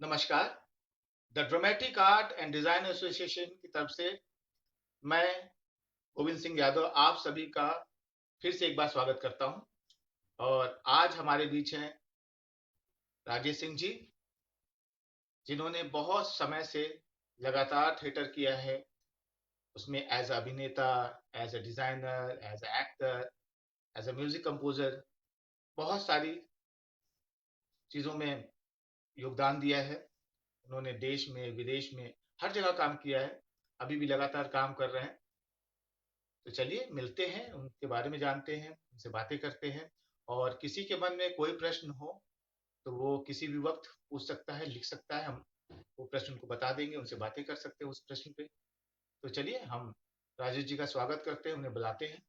नमस्कार। The dramatic art and design association की तरफ से मैं गोविंद सिंह यादव आप सभी का फिर से एक बार स्वागत करता हूं। और आज हमारे बीच हैं राजेश सिंह जी, जिन्होंने बहुत समय से लगातार थिएटर किया है। उसमें एज अ अभिनेता, as a designer, as a actor, as a music composer बहुत सारी चीज़ों में योगदान दिया है। उन्होंने देश में, विदेश में, हर जगह काम किया है। अभी भी लगातार काम कर रहे हैं। तो चलिए मिलते हैं, उनके बारे में जानते हैं, उनसे बातें करते हैं। और किसी के मन में कोई प्रश्न हो तो वो किसी भी वक्त पूछ सकता है, लिख सकता है। हम वो प्रश्न उनको बता देंगे, उनसे बातें कर सकते हैं उस प्रश्न पे। तो चलिए हम राजेश जी का स्वागत करते हैं, उन्हें बुलाते हैं।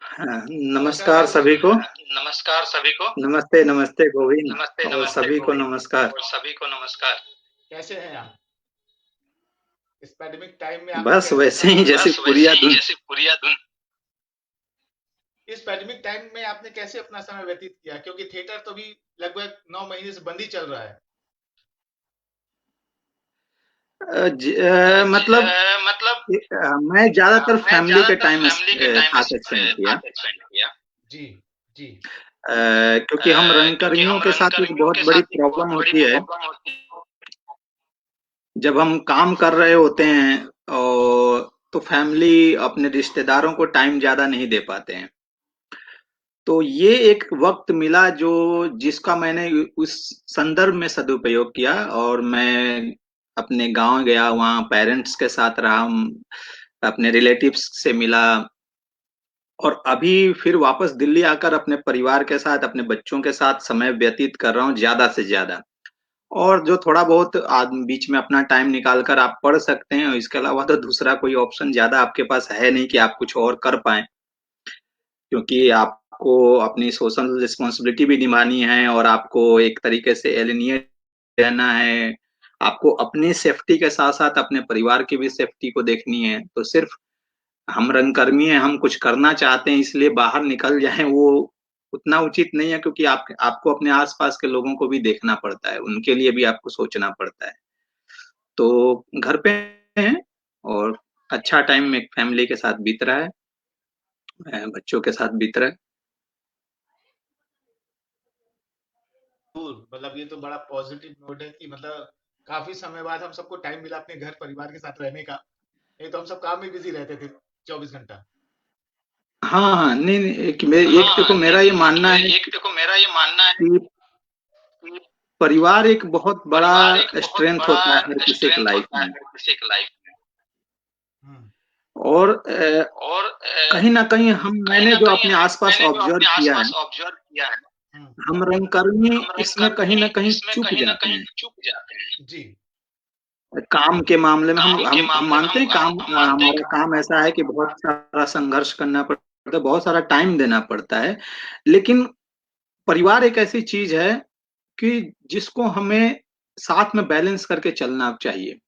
नमस्कार नमस्कार राजेश सभी जी। को। नमस्कार सभी को। नमस्ते नमस्ते गोविंद। नमस्ते और नमस्ते सभी को गोविंद नमस्कार। और सभी को नमस्कार। कैसे हैं आप इस पैंडेमिक टाइम में? आपने बस कैसे वैसे अपना ही समय जैसे बस पुरिया वैसे ही धुन। जैसे पुरिया धुन। इस पैंडेमिक टाइम में आपने कैसे अपना समय व्यतीत किया, क्योंकि थिएटर तो भी लगभग 9 महीने से बंद ही चल रहा है। मतलब मतलब मैं ज्यादातर मैं फैमिली के ज्यादातर टाइम फैमिली के टाइम साथ स्पेंड किया। साथ स्पेंड किया। जी जी। क्योंकि हम क्योंकि रंगकर्मियों हम के साथ एक रंगकर्मियों बहुत के बड़ी साथ एक बहुत प्रॉब्लम बड़ी होती है। प्रॉब्लम होती है। जब हम काम कर रहे होते हैं और तो फैमिली अपने रिश्तेदारों को टाइम ज्यादा नहीं दे पाते हैं। तो ये एक वक्त मिला जो जिसका मैंने उस संदर्भ में सदुपयोग किया, और मैं अपने गांव गया, वहाँ पेरेंट्स के साथ रहा, अपने रिलेटिव्स से मिला। और अभी फिर वापस दिल्ली आकर अपने परिवार के साथ, अपने बच्चों के साथ समय व्यतीत कर रहा हूँ ज्यादा से ज्यादा। और जो थोड़ा बहुत बीच में अपना टाइम निकाल कर आप पढ़ सकते हैं, इसके अलावा तो दूसरा कोई ऑप्शन ज्यादा आपके पास है नहीं कि आप कुछ और कर पाए। क्योंकि आपको अपनी सोशल रिस्पॉन्सिबिलिटी भी निभानी है, और आपको एक तरीके से एलिनिएट रहना है। आपको अपनी सेफ्टी के साथ साथ अपने परिवार की भी सेफ्टी को देखनी है। तो सिर्फ हम रंगकर्मी हैं, हम कुछ करना चाहते हैं इसलिए बाहर निकल जाएं, वो उतना उचित नहीं है। क्योंकि आपको अपने आसपास के लोगों को भी देखना पड़ता है, उनके लिए भी आपको सोचना पड़ता है। तो घर पे हैं, और अच्छा टाइम एक फैमिली के साथ बीत रहा है, बच्चों के साथ बीत रहा है। मतलब ये तो बड़ा पॉजिटिव नोट है कि मतलब काफी समय बाद हम सबको टाइम मिला अपने घर परिवार के साथ रहने का। नहीं तो हम सब काम में बिजी रहते थे 24 घंटा। हाँ हाँ, नहीं नहीं, एक देखो हाँ, नहीं मेरा ये नहीं, मानना है एक देखो मेरा ये मानना है कि कि परिवार एक बहुत बड़ा परिवार एक बहुत स्ट्रेंथ होता है हर बड़ा किसी के स्ट्रेंथ लाइफ होता है में। हर किसी की लाइफ में। हम्म। और और कहीं ना कहीं कहीं मैंने ना जो कहीं अपने आसपास मैंने जो ऑब्जर्व अपने किया है, आसपास ऑब्जर्व किया है, हम्म। हम रंगकर्मी हम इसमें कहीं रंगकर्मी ना कहीं इसमें चूक कहीं ना जाते कहीं हैं। चूक जाते हैं। जी। काम के मामले में हम काम के हम हम मामले में मानते हैं, काम हम मानते हैं हमारा काम ऐसा है कि बहुत सारा संघर्ष करना पड़ता है, बहुत सारा टाइम देना पड़ता है। लेकिन परिवार एक ऐसी चीज है कि जिसको हमें साथ में बैलेंस करके चलना चाहिए।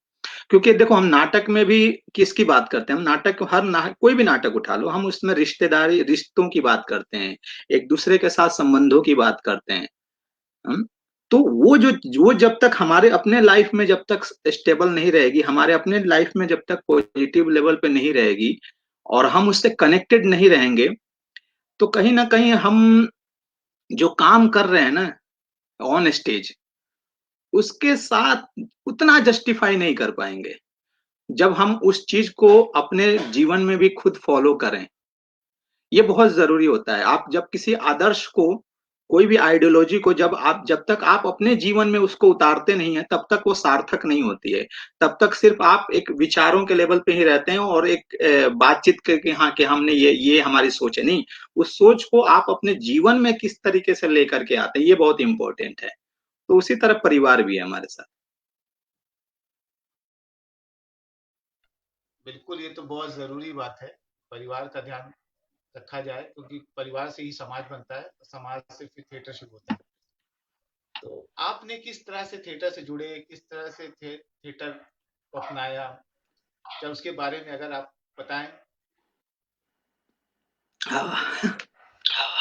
क्योंकि देखो, हम नाटक में भी किसकी बात करते हैं? हम नाटक, कोई भी नाटक उठा लो, हम उसमें रिश्तेदारी, रिश्तों की बात करते हैं, एक दूसरे के साथ संबंधों की बात करते हैं। हम तो वो जब तक हमारे अपने लाइफ में जब तक स्टेबल नहीं रहेगी, हमारे अपने लाइफ में जब तक पॉजिटिव लेवल पे नहीं रहेगी, और हम उससे कनेक्टेड नहीं रहेंगे, तो कहीं ना कहीं हम जो काम कर रहे हैं ना ऑन स्टेज, उसके साथ उतना जस्टिफाई नहीं कर पाएंगे जब हम उस चीज को अपने जीवन में भी खुद फॉलो करें। ये बहुत जरूरी होता है। आप जब किसी आदर्श को, कोई भी आइडियोलॉजी को, जब तक आप अपने जीवन में उसको उतारते नहीं है, तब तक वो सार्थक नहीं होती है। तब तक सिर्फ आप एक विचारों के लेवल पे ही रहते हैं, और एक बातचीत करके, हाँ कि हमने ये हमारी सोच है, नहीं। उस सोच को आप अपने जीवन में किस तरीके से लेकर के आते हैं, ये बहुत इंपॉर्टेंट है। तो उसी तरह परिवार भी है हमारे साथ। बिल्कुल, ये तो बहुत जरूरी बात है। परिवार का ध्यान रखा जाए, क्योंकि परिवार से ही समाज बनता है, समाज से फिर थिएटर शुरू होता है। तो आपने किस तरह से थिएटर से जुड़े, किस तरह से थिएटर को अपनाया, क्या उसके बारे में अगर आप बताएं। हाँ,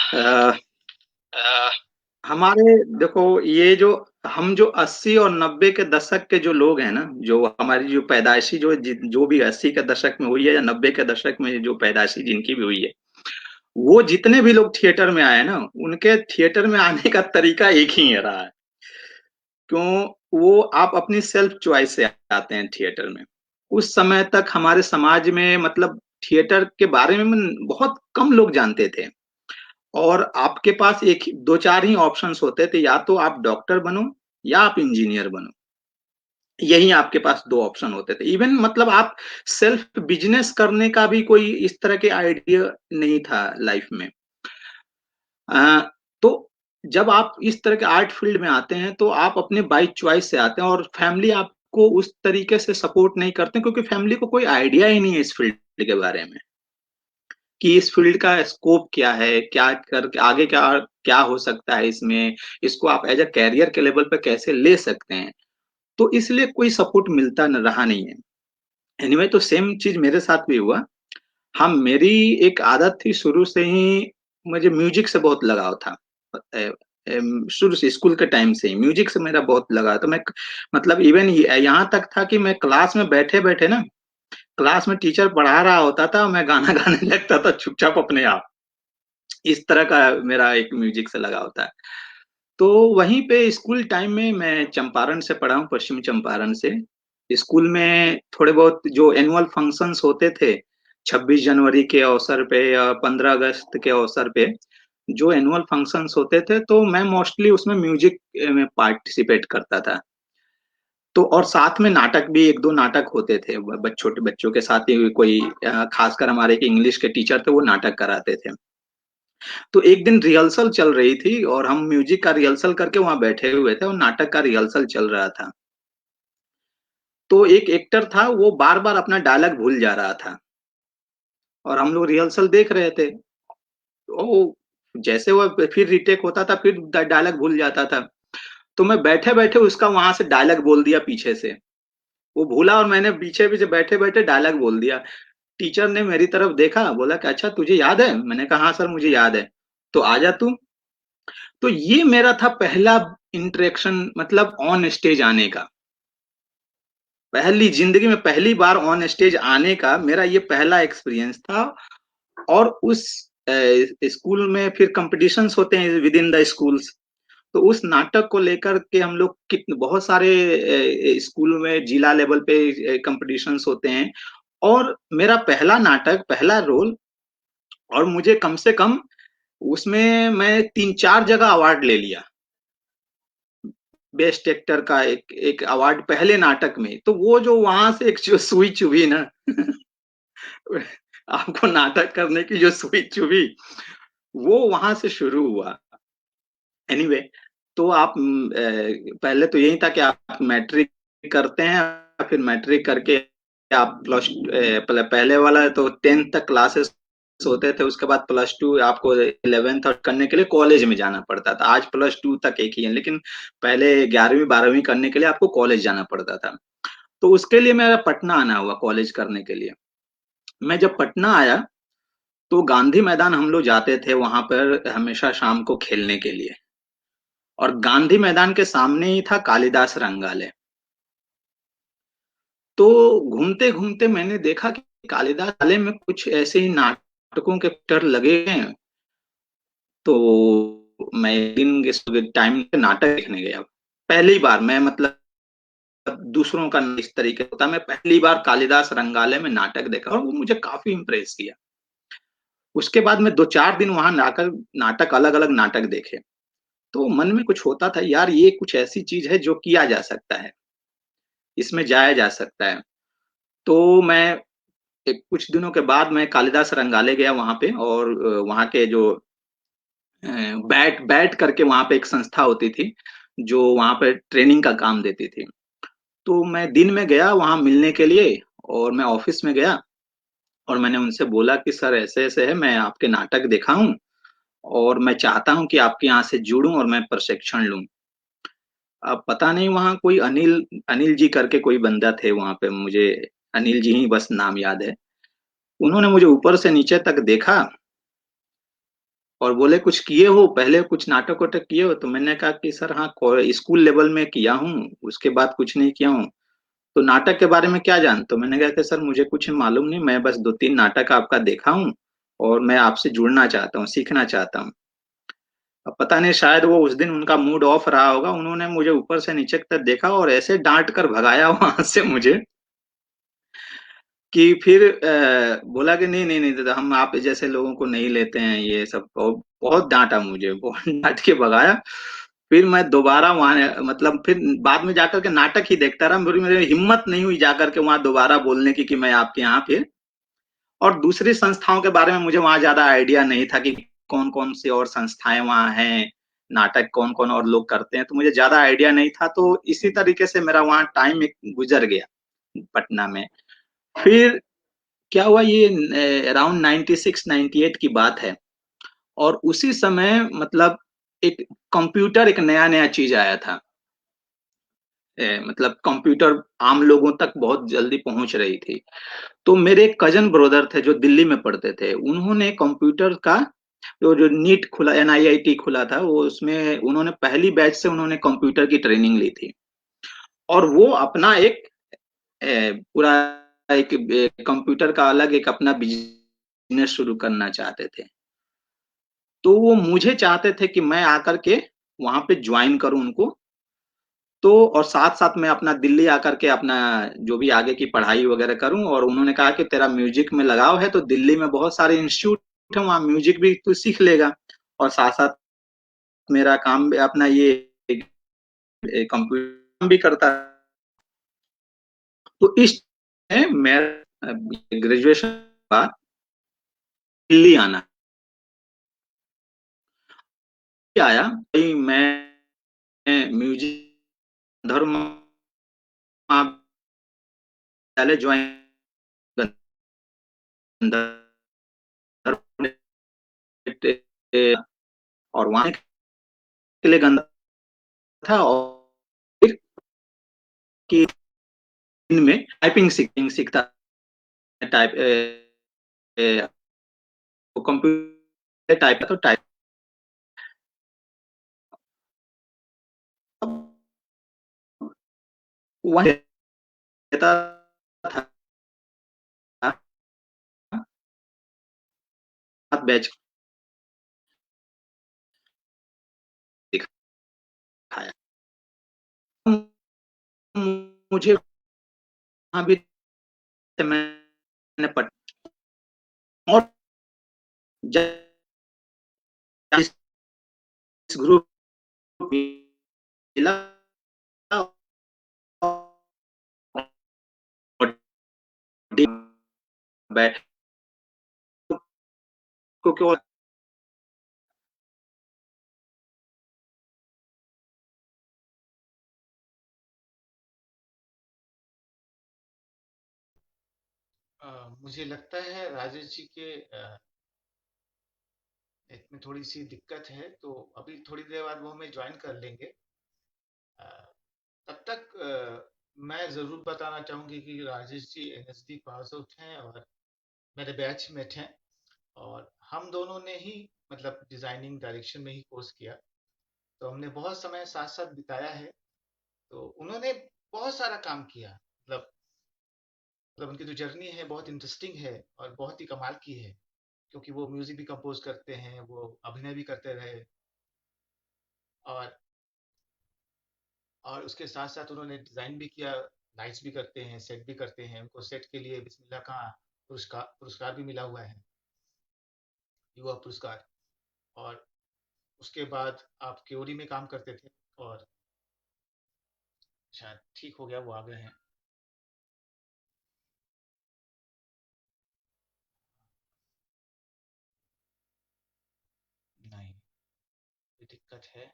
अ, अ, हमारे देखो ये जो हम जो 80 और 90 के दशक के जो लोग हैं ना, जो हमारी जो पैदाइशी जो भी 80 के दशक में हुई है या 90 के दशक में जो पैदाइशी जिनकी भी हुई है, वो जितने भी लोग थिएटर में आए ना, उनके थिएटर में आने का तरीका एक ही रहा है। क्यों? वो आप अपनी सेल्फ चॉइस से आते हैं थिएटर में। उस समय तक हमारे समाज में मतलब थिएटर के बारे में बहुत कम लोग जानते थे और आपके पास एक ही 2-4 ही ऑप्शंस होते थे, या तो आप डॉक्टर बनो या आप इंजीनियर बनो। यही आपके पास 2 ऑप्शन होते थे। इवन मतलब आप सेल्फ बिज़नेस करने का भी कोई इस तरह के आइडिया नहीं था लाइफ में। अ, तो जब आप इस तरह के आर्ट फील्ड में आते हैं, तो आप अपने बाय चॉइस से आते हैं और फैमिली आपको उस तरीके से सपोर्ट नहीं करते क्योंकि फैमिली को कोई आइडिया ही नहीं है इस फील्ड के बारे में, कि इस फील्ड का स्कोप क्या है, क्या कर आगे क्या क्या हो सकता है इसमें, इसको आप एज़ अ करियर के लेवल पे कैसे ले सकते हैं। तो इसलिए कोई सपोर्ट मिलता न रहा नहीं है। एनीवे तो सेम चीज़ मेरे साथ भी हुआ। हाँ, मेरी एक आदत थी शुरू से ही, मुझे म्यूज़िक से बहुत लगाव था। शुरू से स्कूल के टाइम से ही म्यूज़िक से मेरा बहुत लगाव था। मैं क मतलब इवन यहाँ तक था कि मैं क्लास में बैठे-बैठे ना, क्लास में टीचर पढ़ा रहा होता था, मैं गाना गाने लगता था चुपचाप अपने आप। इस तरह का मेरा एक म्यूज़िक से लगाव था। तो वहीं पे स्कूल टाइम में मैं चंपारण से पढ़ा हूँ, पश्चिमी चंपारण से। स्कूल में थोड़े बहुत जो एनुअल फंक्शन्स होते थे, 26 जनवरी के अवसर पे या 15 अगस्त के अवसर पे, जो एनुअल फंक्शन्स होते थे, तो मैं मोस्टली उसमें म्यूज़िक में पार्टिसिपेट करता था। तो और साथ में नाटक भी 1-2 नाटक होते थे, छोटे बच्चों के साथ ही कोई खासकर हमारे एक इंग्लिश के टीचर थे, वो नाटक कराते थे। तो एक दिन रिहर्सल चल रही थी और हम म्यूजिक का रिहर्सल करके वहाँ बैठे हुए थे और नाटक का रिहर्सल चल रहा था। तो एक एक्टर था, वो बार-बार अपना डायलॉग भूल जा रहा था और हम लोग रिहर्सल देख रहे थे। वो जैसे वो फिर रीटेक होता था, फिर डायलॉग भूल जाता था। तो मैं बैठे-बैठे उसका वहाँ से डायलॉग बोल दिया पीछे से। वो भूला और मैंने पीछे-पीछे बैठे-बैठे डायलॉग बोल दिया। टीचर ने मेरी तरफ देखा, बोला कि अच्छा तुझे याद है? मैंने कहा हाँ सर मुझे याद है। तो आजा तू। तो ये मेरा था पहला इंटरेक्शन मतलब ऑन स्टेज आने का। पहली ज़िंदगी में पहली बार ऑन स्टेज आने का मेरा ये पहला एक्सपीरियंस था और उस अ, स्कूल में फिर कॉम्पिटिशन्स होते हैं विद इन द स्कूल्स। तो उस नाटक को लेकर के हम लोग बहुत सारे स्कूल में जिला लेवल पे कॉम्पिटिशन्स होते हैं और मेरा पहला नाटक, पहला रोल और मुझे कम से कम उसमें मैं 3-4 जगह अवार्ड ले लिया। बेस्ट एक्टर का एक एक अवार्ड पहले नाटक में। तो वो जो वहाँ से एक जो सुई चुभी ना आपको नाटक करने की जो सुई चुभी, वो वहाँ से शुरू हुआ। एनीवे तो आप पहले तो यही था कि आप मैट्रिक करते हैं, फिर मैट्रिक करके आप पहले वाला तो 10th तक क्लासेस होते थे, उसके बाद +2 आपको 11th और करने के लिए कॉलेज में जाना पड़ता था। आज +2 तक एक ही है, लेकिन पहले 11वीं 12वीं करने के लिए आपको कॉलेज जाना पड़ता था। तो उसके लिए मेरा पटना आना हुआ कॉलेज करने के लिए। मैं जब पटना आया, तो गांधी मैदान हम लोग जाते थे वहाँ पर हमेशा शाम को खेलने के लिए। और गांधी मैदान के सामने ही था कालिदास रंगालय। तो घूमते-घूमते मैंने देखा कि कालिदास रंगालय में कुछ ऐसे ही नाटकों के पोस्टर लगे हैं, तो मैं एक दिन इस टाइम पे नाटक देखने गया। पहली बार मैं मतलब दूसरों का इस तरीके से होता, मैं पहली बार कालिदास रंगालय में नाटक देखा और वो मुझे काफ़ी इम्प्रेस किया। उसके बाद मैं 2-4 दिन वहाँ जाकर नाटक अलग-अलग नाटक देखे। तो मन में कुछ होता था यार ये कुछ ऐसी चीज़ है जो किया जा सकता है, इसमें जाया जा सकता है। तो मैं एक कुछ दिनों के बाद मैं कालिदास रंगालय गया वहाँ पे और वहाँ के जो बैट करके वहाँ पे एक संस्था होती थी, जो वहाँ पे ट्रेनिंग का काम देती थी। तो मैं दिन में गया वहाँ मिलने के लिए और मैं ऑफ़िस में गया और मैंने उनसे बोला कि सर ऐसे-ऐसे है, मैं आपके नाटक देखा हूँ और मैं चाहता हूँ कि आपके यहाँ से जुड़ूँ और मैं प्रशिक्षण लूँ। अब पता नहीं वहाँ कोई अनिल अनिल जी करके कोई बंदा थे वहाँ पे, मुझे अनिल जी ही बस नाम याद है। उन्होंने मुझे ऊपर से नीचे तक देखा और बोले कुछ किए हो पहले, कुछ नाटक वाटक किए हो? तो मैंने कहा कि सर हाँ, स्कूल लेवल में किया हूँ, उसके बाद कुछ नहीं किया हूँ। तो नाटक के बारे में क्या जानते हो? मैंने कहा कि सर मुझे कुछ मालूम नहीं, मैं बस 2-3 नाटक आपका देखा हूँ और मैं आपसे जुड़ना चाहता हूँ, सीखना चाहता हूँ। अब पता नहीं, शायद वो उस दिन उनका मूड ऑफ रहा होगा, उन्होंने मुझे ऊपर से नीचे तक देखा और ऐसे डांट कर भगाया वहां से मुझे, कि फिर बोला कि नहीं नहीं नहीं दादा, हम आप जैसे लोगों को नहीं लेते हैं, ये सब बहुत बहुत डांटा मुझे, बहुत डांट के भगाया। फिर मैं दोबारा वहां, मतलब फिर बाद में जाकर के नाटक ही देखता रहा, फिर मेरी हिम्मत नहीं हुई जाकर के वहां दोबारा बोलने की कि मैं आपके यहाँ फिर। और दूसरी संस्थाओं के बारे में मुझे वहां ज्यादा आइडिया नहीं था कि कौन कौन सी और संस्थाएं वहां हैं, नाटक कौन कौन और लोग करते हैं, तो मुझे ज्यादा आइडिया नहीं था। तो इसी तरीके से मेरा वहां टाइम एक गुजर गया पटना में। फिर क्या हुआ, ये अराउंड 96-98 की बात है, और उसी समय मतलब एक कंप्यूटर, एक नया नया चीज आया था। मतलब कंप्यूटर आम लोगों तक बहुत जल्दी पहुंच रही थी। तो मेरे एक कजन ब्रदर थे जो दिल्ली में पढ़ते थे, उन्होंने कंप्यूटर का जो नीट खुला, NIIT खुला था, वो उसमें उन्होंने पहली बैच से उन्होंने कंप्यूटर की ट्रेनिंग ली थी। और वो अपना एक पूरा एक कंप्यूटर का अलग एक अपना बिजनेस शुरू करना चाहते थे। तो वो मुझे चाहते थे कि मैं आकर के वहां पे ज्वाइन करूं उनको। तो और साथ साथ मैं अपना दिल्ली आकर के अपना जो भी आगे की पढ़ाई वगैरह करूं। और उन्होंने कहा कि तेरा म्यूजिक में लगाव है तो दिल्ली में बहुत सारे इंस्टीट्यूट है, वहाँ म्यूजिक भी तू सीख लेगा, और साथ साथ मेरा काम भी अपना ये कंप्यूटर भी करता है। तो इस मैं ग्रेजुएशन बाद दिल्ली आना आया। मैं म्यूजिक धर्म महाविद्यालय ज्वाइन, और वहां के लिए गंदा था। और फिर कि इनमें टाइपिंग सीखता, टाइप कंप्यूटर टाइप तो टाइप वह रहता था, बैच दिखाया मुझे वहां भी। मैंने पढ़ और जब इस ग्रुप मिला और बैठ को मुझे लगता है राजेश जी के इसमें थोड़ी सी दिक्कत है, तो अभी थोड़ी देर बाद वो हमें ज्वाइन कर लेंगे। अ, तब तक मैं ज़रूर बताना चाहूँगी कि Rajesh ji NSD pass out हैं और मेरे बैचमेट हैं, और हम दोनों ने ही मतलब डिज़ाइनिंग डायरेक्शन में ही कोर्स किया, तो हमने बहुत समय साथ-साथ बिताया है। तो उन्होंने बहुत सारा काम किया, मतलब उनकी जो जर्नी है बहुत इंटरेस्टिंग है और बहुत ही कमाल की है, क्योंकि वो म्यूज़िक भी कंपोज़ करते हैं, वो अभिनय भी करते रहे, और उसके साथ-साथ उन्होंने डिज़ाइन भी किया, लाइट्स भी करते हैं, सेट भी करते हैं। उनको सेट के लिए बिस्मिल्लाह का पुरस्कार भी मिला हुआ है, युवा पुरस्कार। और उसके बाद आप क्योरी में काम करते थे, और शायद ठीक हो गया, वो आ गए हैं। नहीं, कोई दिक्कत है,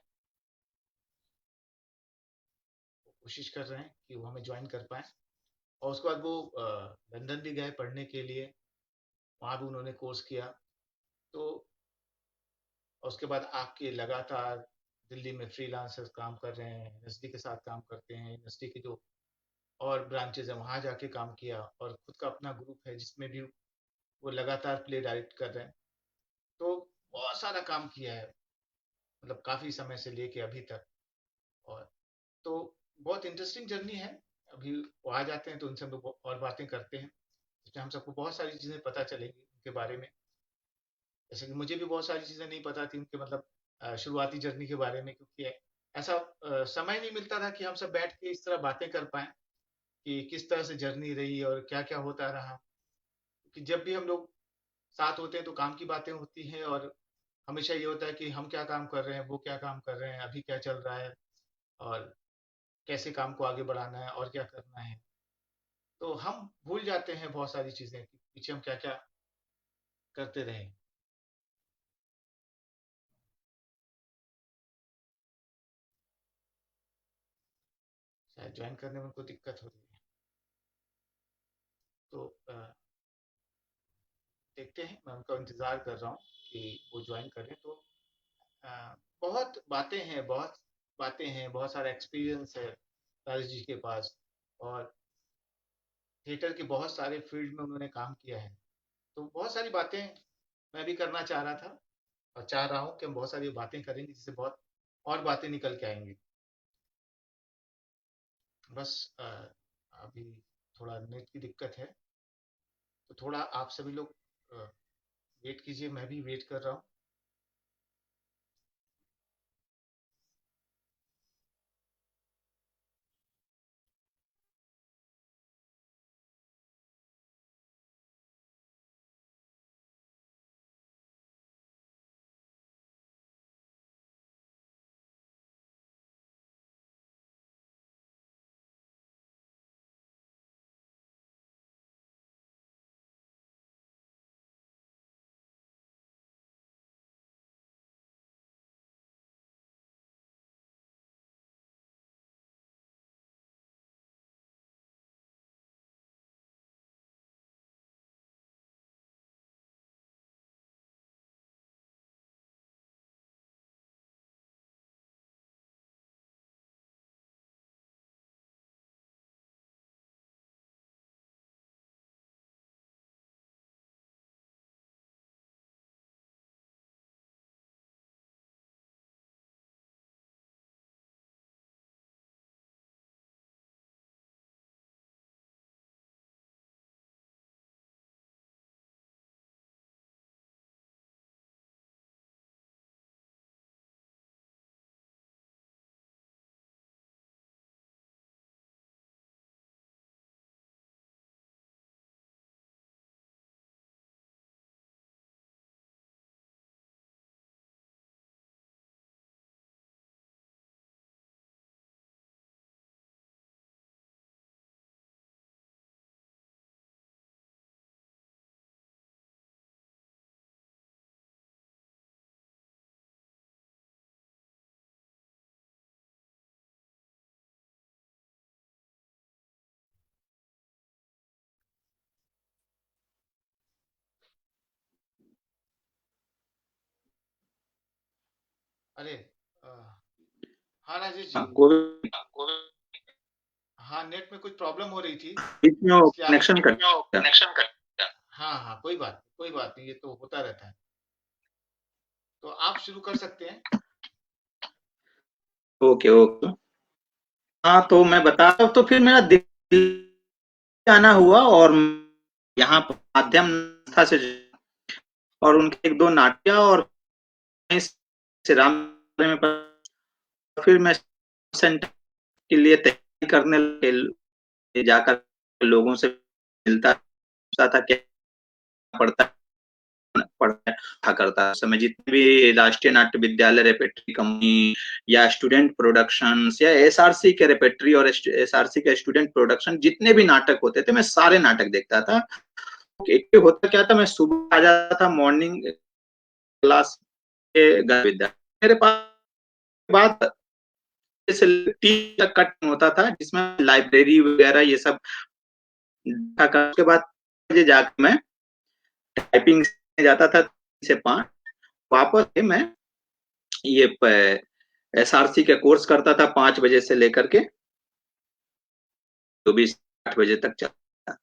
वो कोशिश कर रहे हैं कि वो हमें ज्वाइन कर पाएँ। और उसके बाद वो लंदन भी गए पढ़ने के लिए, वहाँ भी उन्होंने कोर्स किया। तो और उसके बाद आके लगातार दिल्ली में फ्रीलांसर काम कर रहे हैं, एनएसडी के साथ काम करते हैं, एनएसडी के जो और ब्रांचेज है वहाँ जाके काम किया, और खुद का अपना ग्रुप है जिसमें भी वो लगातार प्ले डायरेक्ट कर रहे हैं। तो बहुत सारा काम किया है, मतलब काफी समय से लेके अभी तक। और तो बहुत इंटरेस्टिंग जर्नी है। अभी वो आ जाते हैं तो उनसे हम लोग और बातें करते हैं, इसमें हम सबको बहुत सारी चीजें पता चलेंगी उनके बारे में। जैसे कि मुझे भी बहुत सारी चीजें नहीं पता थी उनके, मतलब शुरुआती जर्नी के बारे में, क्योंकि ऐसा समय नहीं मिलता था कि हम सब बैठ के इस तरह बातें कर पाए कि किस तरह से जर्नी रही और क्या क्या होता रहा। कि जब भी हम लोग साथ होते हैं तो काम की बातें होती हैं, और हमेशा ये होता है कि हम क्या काम कर रहे हैं, वो क्या काम कर रहे हैं, अभी क्या चल रहा है, और कैसे काम को आगे बढ़ाना है और क्या करना है। तो हम भूल जाते हैं बहुत सारी चीजें कि पीछे हम क्या क्या करते रहे। शायद ज्वाइन करने में कोई दिक्कत हो रही है, तो देखते हैं। मैं उनका इंतजार कर रहा हूँ कि वो ज्वाइन करें। तो बहुत बातें हैं, बहुत बातें हैं, बहुत सारा एक्सपीरियंस है राजेश जी के पास। और थिएटर के बहुत सारे फील्ड में उन्होंने काम किया है, तो बहुत सारी बातें मैं भी करना चाह रहा था, और चाह रहा हूँ कि हम बहुत सारी बातें करेंगे जिससे बहुत और बातें निकल के आएंगी। बस अभी थोड़ा नेट की दिक्कत है, तो थोड़ा आप सभी लोग वेट कीजिए, मैं भी वेट कर रहा हूँ। अरे अ, हाँ राजेश जी। हाँ, कोई हाँ, नेट में कुछ प्रॉब्लम हो रही थी, बीच में वो इसलिए आप कनेक्शन कट गया। कनेक्शन कर। हाँ हाँ, कोई बात नहीं, ये तो होता रहता है। तो आप शुरू कर सकते हैं। Okay okay. हाँ, तो मैं बता रहा हूँ, तो फिर मेरा दिल्ली आना हुआ, और यहाँ पर माध्यम संस्था से, और उनके एक दो नाट्य, और से राम में फिर मैं सेंटर के लिए तैयारी करने लगे, जाकर लोगों से मिलता था, क्या पढ़ा करता है समय, जितने भी राष्ट्रीय नाट्य विद्यालय रेपेट्री कंपनी या स्टूडेंट प्रोडक्शंस या एसआरसी के रेपेट्री और एसआरसी के स्टूडेंट प्रोडक्शन, जितने भी नाटक होते थे मैं सारे नाटक देखता था। एक होता क्या था, मैं सुबह आ जाता था मॉर्निंग क्लास के विद्यालय, मेरे पास बाद से 3 तक का टाइम होता था, जिसमें लाइब्रेरी वगैरह ये सब उसके बाद बजे जाकर मैं टाइपिंग जाता था 3 से 5, वापस मैं ये एसआरसी का कोर्स करता था 5 बजे से लेकर के 8 बजे तक चलता।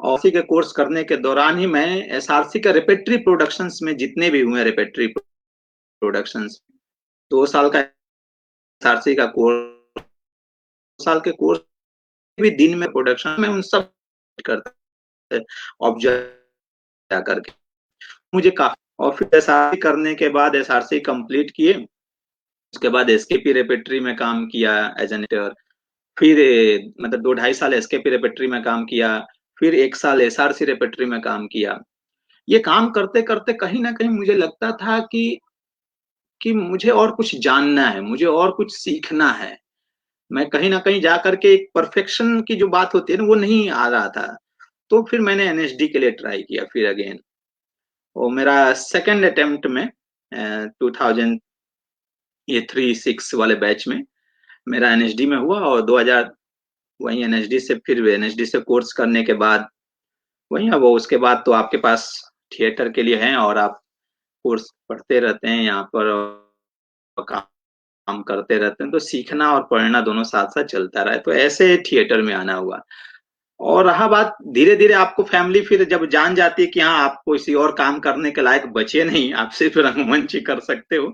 और उसी के कोर्स करने के दौरान ही मैं एसआरसी का रेपेट्री प्रोडक्शंस में जितने भी हुए रेपेट्री प्रोडक्शंस 2 साल का एसआरसी का कोर्स, 2 साल के कोर्स भी दिन में प्रोडक्शन में उन सब करते ऑब्जर्व करके मुझे काफी। और फिर एसआरसी करने के बाद एसआरसी कंप्लीट किए, उसके बाद एसकेपी रेपेट्री में काम किया एज एन एडिटर। फिर मतलब 2-2.5 साल एसकेपी रेपेट्री में काम किया, फिर 1 साल एसआरसी रेपेट्री में काम किया। ये काम करते करते कहीं ना कहीं मुझे लगता था कि मुझे और कुछ जानना है, मुझे और कुछ सीखना है। मैं कहीं ना कहीं जा करके एक परफेक्शन की जो बात होती है ना वो नहीं आ रहा था। तो फिर मैंने एनएसडी के लिए ट्राई किया फिर अगेन। वो मेरा सेकंड अटेम्प्ट में 2000 ये 3-6 वाले बैच में मेरा एनएसडी में हुआ। और 2000 वही एनएसडी से, फिर एनएसडी से कोर्स करने के बाद वही अब उसके बाद तो आपके पास थिएटर के लिए है और आप कोर्स पढ़ते रहते हैं यहाँ पर और काम करते रहते हैं, तो सीखना और पढ़ना दोनों साथ साथ चलता रहा है। तो ऐसे थिएटर में आना हुआ। और रहा बात, धीरे धीरे आपको फैमिली फिर जब जान जाती है कि हाँ आप किसी और काम करने के लायक बचे नहीं, आप सिर्फ रंगमंच ही कर सकते हो,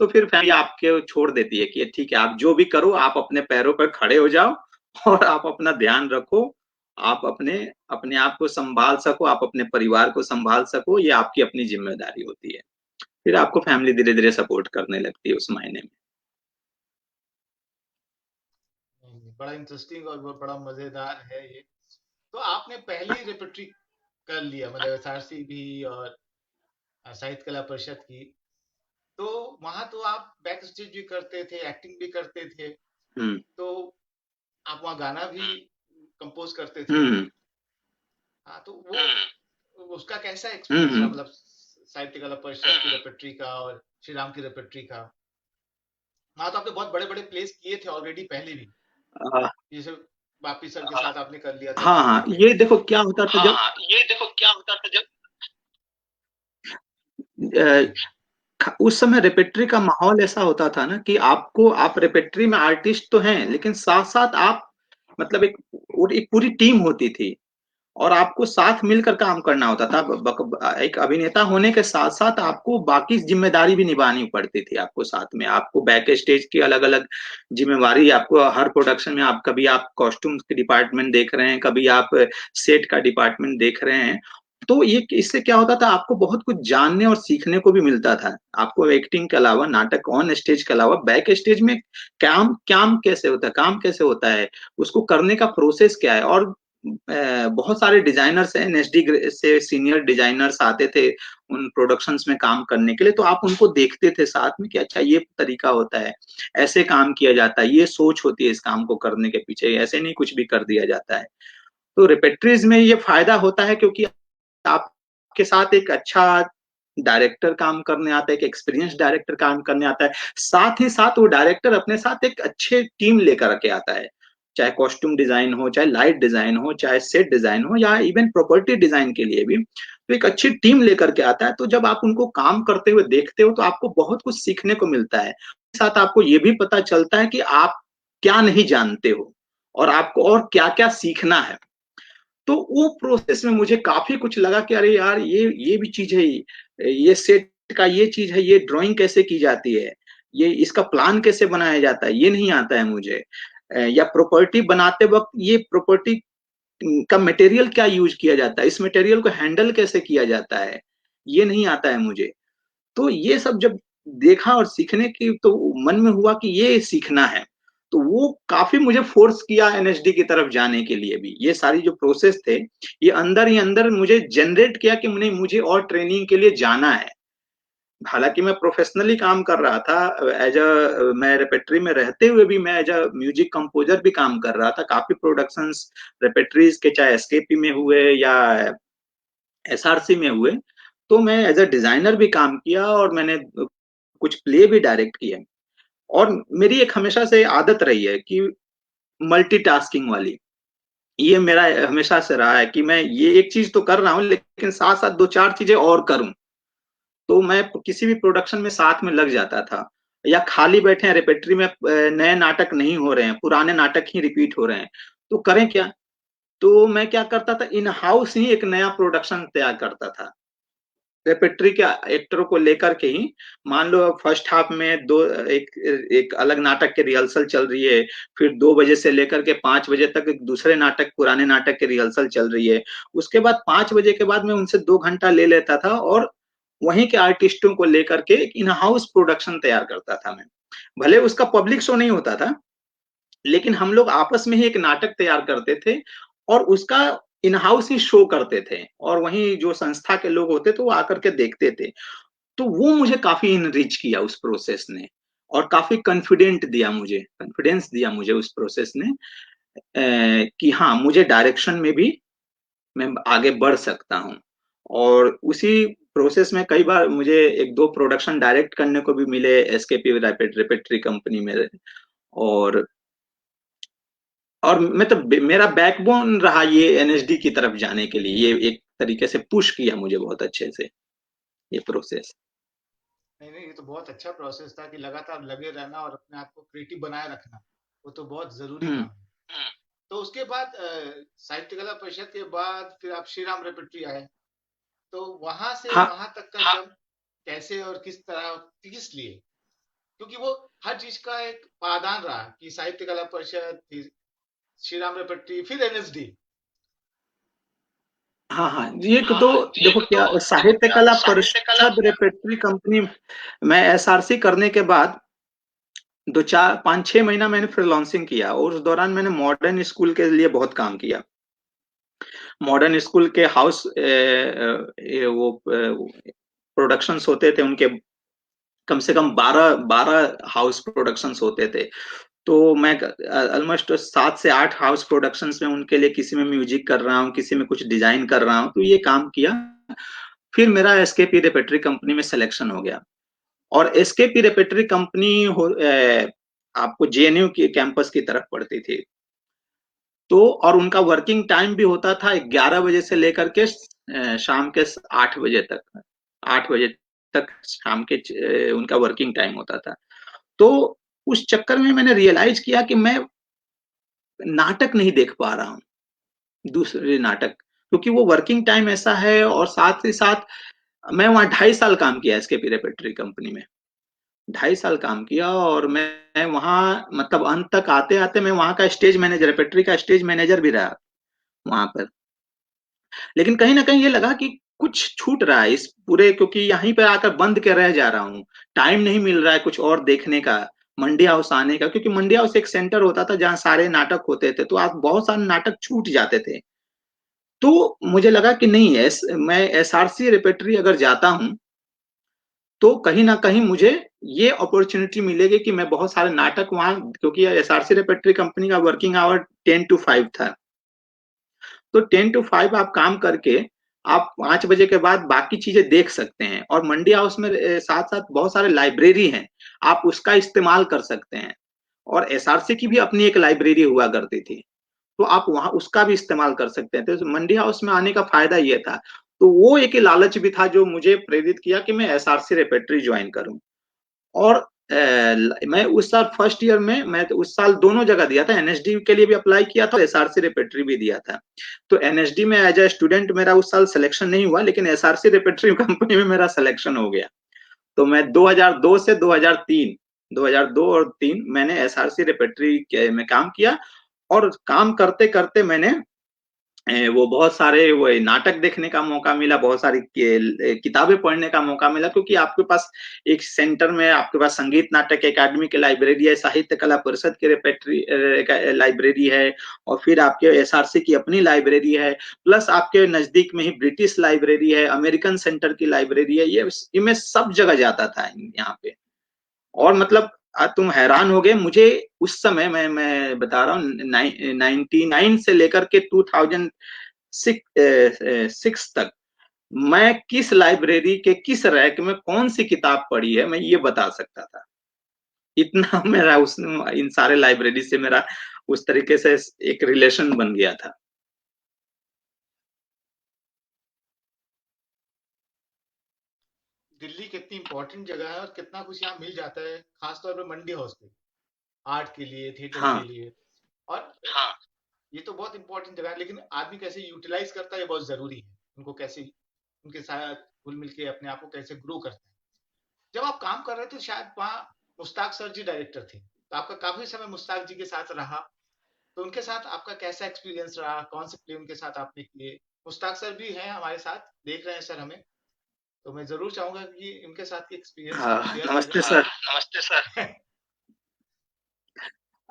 तो फिर फैमिली आपके छोड़ देती है कि ठीक है आप जो भी करो, आप अपने पैरों पर खड़े हो जाओ और आप अपना ध्यान रखो, आप अपने अपने आप को संभाल सको, आप अपने परिवार को संभाल सको, ये आपकी अपनी जिम्मेदारी होती है। फिर आपको फैमिली धीरे धीरे सपोर्ट करने लगती है उस मायने में। बड़ा इंटरेस्टिंग और बड़ा मजेदार है ये। तो आपने पहली रेपेट्री कर लिया, मतलब एसआरसी भी और साहित्य कला परिषद की, तो वहां तो आप बैक स्टेज भी करते थे, एक्टिंग भी करते थे, हम्म तो आप वहाँ गाना भी कंपोज करते थे। हम्म हाँ, तो वो उसका कैसा एक्सपीरियंस रहा, हम्म मतलब साहित्य कला परिषद की रेपेट्री का और श्री राम की रेपेट्री का? हाँ, तो आपने बहुत बड़े बड़े प्लेस किए थे ऑलरेडी पहले भी, आ, जैसे बापी सर के साथ आपने कर लिया था हाँ हाँ, दिल्ली में। ये देखो क्या होता था जब हाँ, ये देखो क्या होता था जब अ, उस समय रेपेट्री का माहौल ऐसा होता था ना कि आप रेपेट्री में आर्टिस्ट तो हैं लेकिन साथ साथ आप मतलब एक पूरी टीम होती थी और आपको साथ मिलकर काम करना होता था। एक अभिनेता होने के साथ साथ आपको बाकी जिम्मेदारी भी निभानी पड़ती थी। आपको साथ में आपको बैक स्टेज की अलग अलग जिम्मेवारी, आपको हर प्रोडक्शन में आप कभी आप कॉस्ट्यूम्स के डिपार्टमेंट देख रहे हैं, कभी आप सेट का डिपार्टमेंट देख रहे हैं। तो ये इससे क्या होता था, आपको बहुत कुछ जानने और सीखने को भी मिलता था। आपको एक्टिंग के अलावा, नाटक ऑन स्टेज के अलावा बैक स्टेज में काम काम कैसे होता है, काम कैसे होता है, उसको करने का प्रोसेस क्या है। और बहुत सारे डिजाइनर्स हैं, एनएसडी से सीनियर डिजाइनर्स आते थे उन प्रोडक्शंस में काम करने के लिए, तो आप उनको देखते थे साथ में कि अच्छा ये तरीका होता है, ऐसे काम किया जाता है, ये सोच होती है इस काम को करने के पीछे, ऐसे नहीं कुछ भी कर दिया जाता है। तो रेपेट्रीज में ये फायदा होता है क्योंकि आपके साथ एक अच्छा डायरेक्टर काम करने आता है, एक एक्सपीरियंस डायरेक्टर काम करने आता है। साथ ही साथ वो डायरेक्टर अपने साथ एक अच्छे टीम लेकर के आता है, चाहे कॉस्ट्यूम डिजाइन हो, चाहे लाइट डिजाइन हो, चाहे सेट डिजाइन हो, या इवन प्रॉपर्टी डिजाइन के लिए भी तो एक अच्छी टीम लेकर के आता है। तो जब आप उनको काम करते हुए देखते हो तो आपको बहुत कुछ सीखने को मिलता है। साथ आपको ये भी पता चलता है कि आप क्या नहीं जानते हो और आपको और क्या क्या सीखना है। तो वो प्रोसेस में मुझे काफी कुछ लगा कि अरे यार ये भी चीज है, ये सेट का ये चीज है, ये ड्राइंग कैसे की जाती है, ये इसका प्लान कैसे बनाया जाता है, ये नहीं आता है मुझे। या प्रॉपर्टी बनाते वक्त ये प्रॉपर्टी का मटेरियल क्या यूज किया जाता है, इस मटेरियल को हैंडल कैसे किया जाता है, ये नहीं आता है मुझे। तो ये सब जब देखा और सीखने की तो मन में हुआ कि ये सीखना है। तो वो काफी मुझे फोर्स किया एनएसडी की तरफ जाने के लिए भी। ये सारी जो प्रोसेस थे, ये अंदर ही अंदर मुझे जनरेट किया कि मुझे और ट्रेनिंग के लिए जाना है। हालांकि मैं प्रोफेशनली काम कर रहा था, मैं रेपेट्री में रहते हुए भी मैं एज अ म्यूजिक कंपोजर भी काम कर रहा था। काफी प्रोडक्शंस रेपेट्रीज के, चाहे एसकेपी में हुए या एसआरसी में हुए, तो मैं एज अ डिजाइनर भी काम किया और मैंने कुछ प्ले भी डायरेक्ट किए। और मेरी एक हमेशा से आदत रही है कि मल्टीटास्किंग वाली, ये मेरा हमेशा से रहा है कि मैं ये एक चीज तो कर रहा हूँ लेकिन साथ साथ 2-4 चीजें और करूं। तो मैं किसी भी प्रोडक्शन में साथ में लग जाता था। या खाली बैठे हैं रेपेट्री में, नए नाटक नहीं हो रहे हैं, पुराने नाटक ही रिपीट हो रहे हैं, तो करें क्या, तो मैं क्या करता था, इन हाउस ही एक नया प्रोडक्शन तैयार करता था रेपेट्री के एक्टरों को लेकर के ही। मान लो फर्स्ट हाफ में एक अलग नाटक की रिहर्सल चल रही है, फिर 2 बजे से लेकर के 5 बजे तक एक दूसरे नाटक, पुराने नाटक की रिहर्सल चल रही है। उसके बाद 5 बजे के बाद मैं उनसे 2 घंटा ले लेता था और वहीं के आर्टिस्टों को लेकर के एक इन हाउस प्रोडक्शन तैयार करता था मैं। भले उसका पब्लिक शो नहीं होता था, लेकिन हम लोग आपस में ही एक नाटक तैयार करते थे और उसका इन हाउस ही शो करते थे, और वहीं जो संस्था के लोग होते थे वो आकर के देखते थे। तो वो मुझे काफ़ी इनरिच किया उस प्रोसेस ने, और काफ़ी कॉन्फिडेंस दिया मुझे उस प्रोसेस ने, कि हाँ, मुझे डायरेक्शन में भी मैं आगे बढ़ सकता हूँ। और उसी प्रोसेस में कई बार मुझे 1-2 प्रोडक्शन डायरेक्ट करने को भी मिले एसकेपी रेपेट्री कंपनी में। और मतलब मेरा बैकबोन रहा ये एनएसडी की तरफ जाने के लिए, ये एक तरीके से पुश किया मुझे बहुत अच्छे से ये प्रोसेस। नहीं नहीं, ये तो बहुत अच्छा प्रोसेस था कि लगातार लगे रहना और अपने आप को क्रिएटिव बनाए रखना, वो तो बहुत जरूरी हम्म। काम है। तो उसके बाद साहित्य कला परिषद के बाद फिर आप श्री राम रेपेट्री आए, तो वहां से हाँ। वहां तक का जब कैसे और किस तरह, किस लिए, क्योंकि वो हर चीज का एक पादान रहा कि साहित्य कला परिषद, फिर श्री राम रेपेट्री, फिर एनएसडी। हाँ हाँ, ये तो देखो क्या, साहित्य कला परिषद रेपेट्री कंपनी, मैं एसआरसी करने के बाद 5-6 महीना मैंने फ्रीलांसिंग किया, और उस दौरान मैंने मॉडर्न स्कूल के लिए बहुत काम किया। मॉडर्न स्कूल के हाउस वो प्रोडक्शंस होते थे उनके, कम से कम 12 हाउस प्रोडक्शंस होते थे। तो मैं ऑलमोस्ट 7 से 8 हाउस प्रोडक्शंस में उनके लिए, किसी में म्यूजिक कर रहा हूँ, किसी में कुछ डिजाइन कर रहा हूँ, तो ये काम किया। फिर मेरा एसकेपी रेपेट्री कंपनी में सिलेक्शन हो गया, और एसकेपी रेपेट्री कंपनी आपको जेएनयू के कैंपस की तरफ पड़ती थी। तो और उनका वर्किंग टाइम भी होता था 11 बजे से लेकर के शाम के 8 बजे तक, 8 बजे तक शाम के उनका वर्किंग टाइम होता था। तो उस चक्कर में मैंने रियलाइज किया कि मैं नाटक नहीं देख पा रहा हूँ, दूसरे नाटक, क्योंकि वो वर्किंग टाइम ऐसा है, और साथ ही साथ मैं वहाँ 2.5 साल काम किया एसकेपी रेपेट्री कंपनी में। 2.5 साल काम किया, और मैं वहाँ मतलब अंत तक आते आते मैं वहाँ का स्टेज मैनेजर, रेपेट्री का स्टेज मैनेजर भी रहा वहां पर। लेकिन कहीं ना कहीं ये लगा कि कुछ छूट रहा है इस पूरे, क्योंकि यहीं पर आकर बंद के रह जा रहा हूँ, टाइम नहीं मिल रहा है कुछ और देखने का, मंडी हाउस आने का, क्योंकि मंडी हाउस एक सेंटर होता था जहाँ सारे नाटक होते थे, तो आप बहुत सारे नाटक छूट जाते थे। तो मुझे लगा कि नहीं, मैं एसआरसी रेपेट्री अगर जाता हूँ तो कहीं ना कहीं मुझे ये अपॉर्चुनिटी मिलेगी कि मैं बहुत सारे नाटक वहां, क्योंकि एसआरसी रेपेट्री कंपनी का वर्किंग आवर 10 to 5 था। तो 10 to 5 आप काम करके आप 5 बजे के बाद बाकी चीजें देख सकते हैं, और मंडी हाउस में साथ साथ बहुत सारे लाइब्रेरी हैं, आप उसका इस्तेमाल कर सकते हैं। और एसआरसी की भी अपनी एक लाइब्रेरी हुआ करती थी, तो आप वहां उसका भी इस्तेमाल कर सकते हैं। तो मंडी हाउस में आने का फायदा ये था। तो वो एक लालच भी था जो मुझे प्रेरित किया कि मैं एसआरसी रेपेट्री ज्वाइन करूं। और मैं उस साल फर्स्ट ईयर में, मैं तो उस साल दोनों जगह दिया था, एनएसडी के लिए भी अप्लाई किया था, एसआरसी रेपेट्री भी दिया था। तो एनएसडी में एज ए स्टूडेंट मेरा उस साल सिलेक्शन नहीं हुआ, लेकिन एसआरसी रेपेट्री कंपनी में मेरा सिलेक्शन हो गया। तो मैं 2002 से 2003, 2002 और 3 मैंने एसआरसी रेपेट्री में काम किया। और काम करते करते मैंने वो बहुत सारे वो नाटक देखने का मौका मिला, बहुत सारी किताबें पढ़ने का मौका मिला, क्योंकि आपके पास एक सेंटर में आपके पास संगीत नाटक अकादमी की लाइब्रेरी है, साहित्य कला परिषद की रेपेट्री लाइब्रेरी है, और फिर आपके एसआरसी की अपनी लाइब्रेरी है, प्लस आपके नजदीक में ही ब्रिटिश लाइब्रेरी है, अमेरिकन सेंटर की लाइब्रेरी है। ये मैं सब जगह जाता था यहाँ पे। और मतलब तुम हैरान हो गए, मुझे उस समय मैं बता रहा हूँ 99 से लेकर के 2006 तक मैं किस लाइब्रेरी के किस रैक में कौन सी किताब पढ़ी है, मैं ये बता सकता था। इतना मेरा उस इन सारे लाइब्रेरी से मेरा उस तरीके से एक रिलेशन बन गया था। दिल्ली कितनी इंपॉर्टेंट जगह है और कितना कुछ यहाँ मिल जाता है, खासतौर पे मंडी हाउस पे, आर्ट के लिए, थिएटर के हाँ लिए। और ये तो बहुत इंपॉर्टेंट जगह है, लेकिन आदमी कैसे यूटिलाइज करता है ये बहुत जरूरी है। उनको कैसे उनके साथ घुल मिल के अपने आप को कैसे ग्रो करता है। जब आप काम कर रहे थे शायद वहाँ मुश्ताक सर जी डायरेक्टर थे, तो आपका काफी समय मुश्ताक जी के साथ रहा, तो उनके साथ आपका कैसा एक्सपीरियंस रहा, कौन से प्ले उनके साथ आपने किए? मुश्ताक सर भी हैं हमारे साथ, देख रहे हैं सर हमें, तो मैं जरूर चाहूंगा कि इनके साथ की एक्सपीरियंस आप शेयर नमस्ते करें। सर। नमस्ते सर।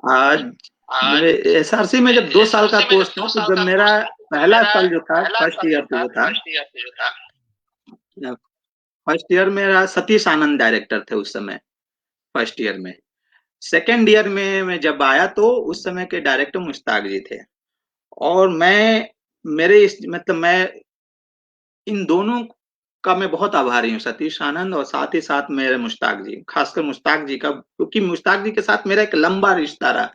आज आज एसआरसी में जब 2 साल का एसआरसी में कोर्स जब था, 2 तो साल जब का मेरा कोर्स था, तो पहला मेरा साल जो था, पहला फर्स्ट साल ईयर जो पे था, जो था, फर्स्ट ईयर पे जो था, फर्स्ट ईयर मेरा सतीश आनंद डायरेक्टर थे उस समय, फर्स्ट ईयर में। सेकंड ईयर में मैं जब आया तो उस समय के डायरेक्टर मुश्ताक जी थे। और मैं इन दोनों का मैं बहुत आभारी हूँ, सतीश आनंद और साथ ही साथ मेरे मुश्ताक जी, खासकर मुश्ताक जी का, क्योंकि मुश्ताक जी के साथ मेरा एक लंबा रिश्ता रहा।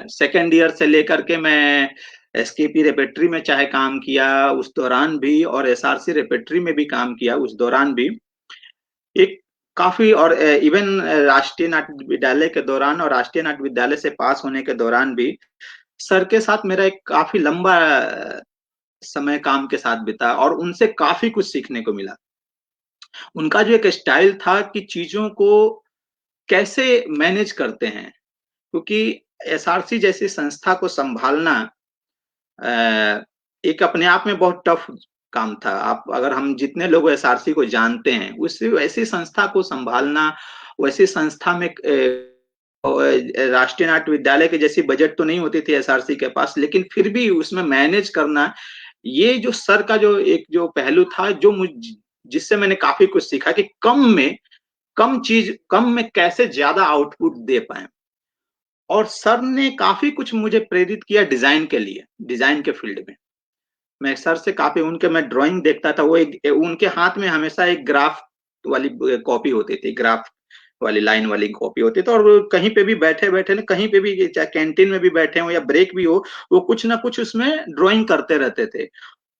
सेकेंड ईयर से लेकर के मैं एसकेपी रेपेट्री में चाहे काम किया उस दौरान भी, और एसआरसी रेपेट्री में भी काम किया उस दौरान भी, एक काफी, और इवन राष्ट्रीय नाट्य विद्यालय के दौरान और राष्ट्रीय नाट्य विद्यालय से पास होने के दौरान भी सर के साथ मेरा एक काफी लंबा समय काम के साथ बिता, और उनसे काफी कुछ सीखने को मिला। उनका जो एक स्टाइल था कि चीजों को कैसे मैनेज करते हैं, क्योंकि एसआरसी जैसी संस्था को संभालना एक अपने आप में बहुत टफ काम था। आप अगर हम जितने लोग एसआरसी को जानते हैं, उस वैसी संस्था को संभालना, वैसी संस्था में राष्ट्रीय नाट्य विद्यालय के जैसी बजट तो नहीं होती थी एसआरसी के पास, लेकिन फिर भी उसमें मैनेज करना, ये जो सर का जो एक जो पहलू था, जो जिससे मैंने काफी कुछ सीखा कि कम में कैसे ज्यादा आउटपुट दे पाए। और सर ने काफी कुछ मुझे प्रेरित किया डिजाइन के लिए, डिजाइन के फील्ड में। मैं सर से काफी उनके मैं ड्राइंग देखता था, वो उनके हाथ में हमेशा एक ग्राफ वाली कॉपी होती थी, ग्राफ वाली लाइन वाली कॉपी होती थी, और कहीं पे भी बैठे बैठे ना, कहीं पे भी चाहे कैंटीन में भी बैठे हो या ब्रेक भी हो, वो कुछ ना कुछ उसमें ड्राइंग करते रहते थे।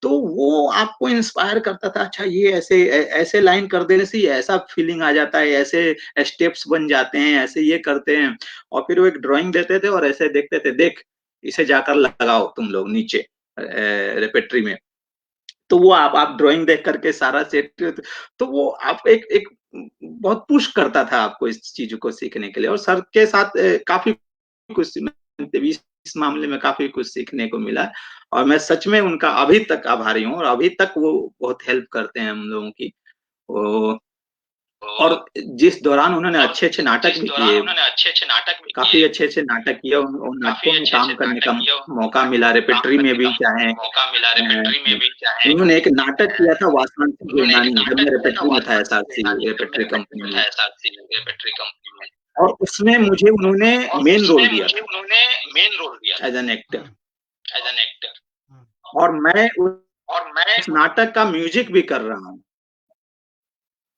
तो वो आपको इंस्पायर करता था, अच्छा ये ऐसे लाइन कर देने से ऐसा फीलिंग आ जाता है, ऐसे स्टेप्स बन जाते हैं, ऐसे ये करते हैं। और फिर वो एक ड्राइंग देते थे और ऐसे देखते थे, देख इसे जाकर लगाओ तुम लोग नीचे रेपेट्री में। तो वो आप ड्राइंग देख करके सारा सेट, तो वो आप एक एक बहुत पुश करता था आपको इस चीज को सीखने के लिए। और सर के साथ काफी कुछ इस मामले में काफी कुछ सीखने को मिला, और मैं सच में उनका अभी तक आभारी हूँ, और अभी तक वो बहुत हेल्प करते हैं हम लोगों की। और जिस दौरान उन्होंने अच्छे अच्छे नाटक भी किए, काफी अच्छे अच्छे नाटक किए, उन नाटकों में काम करने का मौका मिला, रेपेट्री में भी चाहे। उन्होंने एक नाटक किया था वासंती गिरनानी, जब मैं रेपेट्री में था एसआरसी रेपेट्री कंपनी में, और उसमें मुझे उन्होंने मेन रोल दिया था एज एन एक्टर। और मैं उस नाटक का म्यूजिक भी कर रहा हूँ।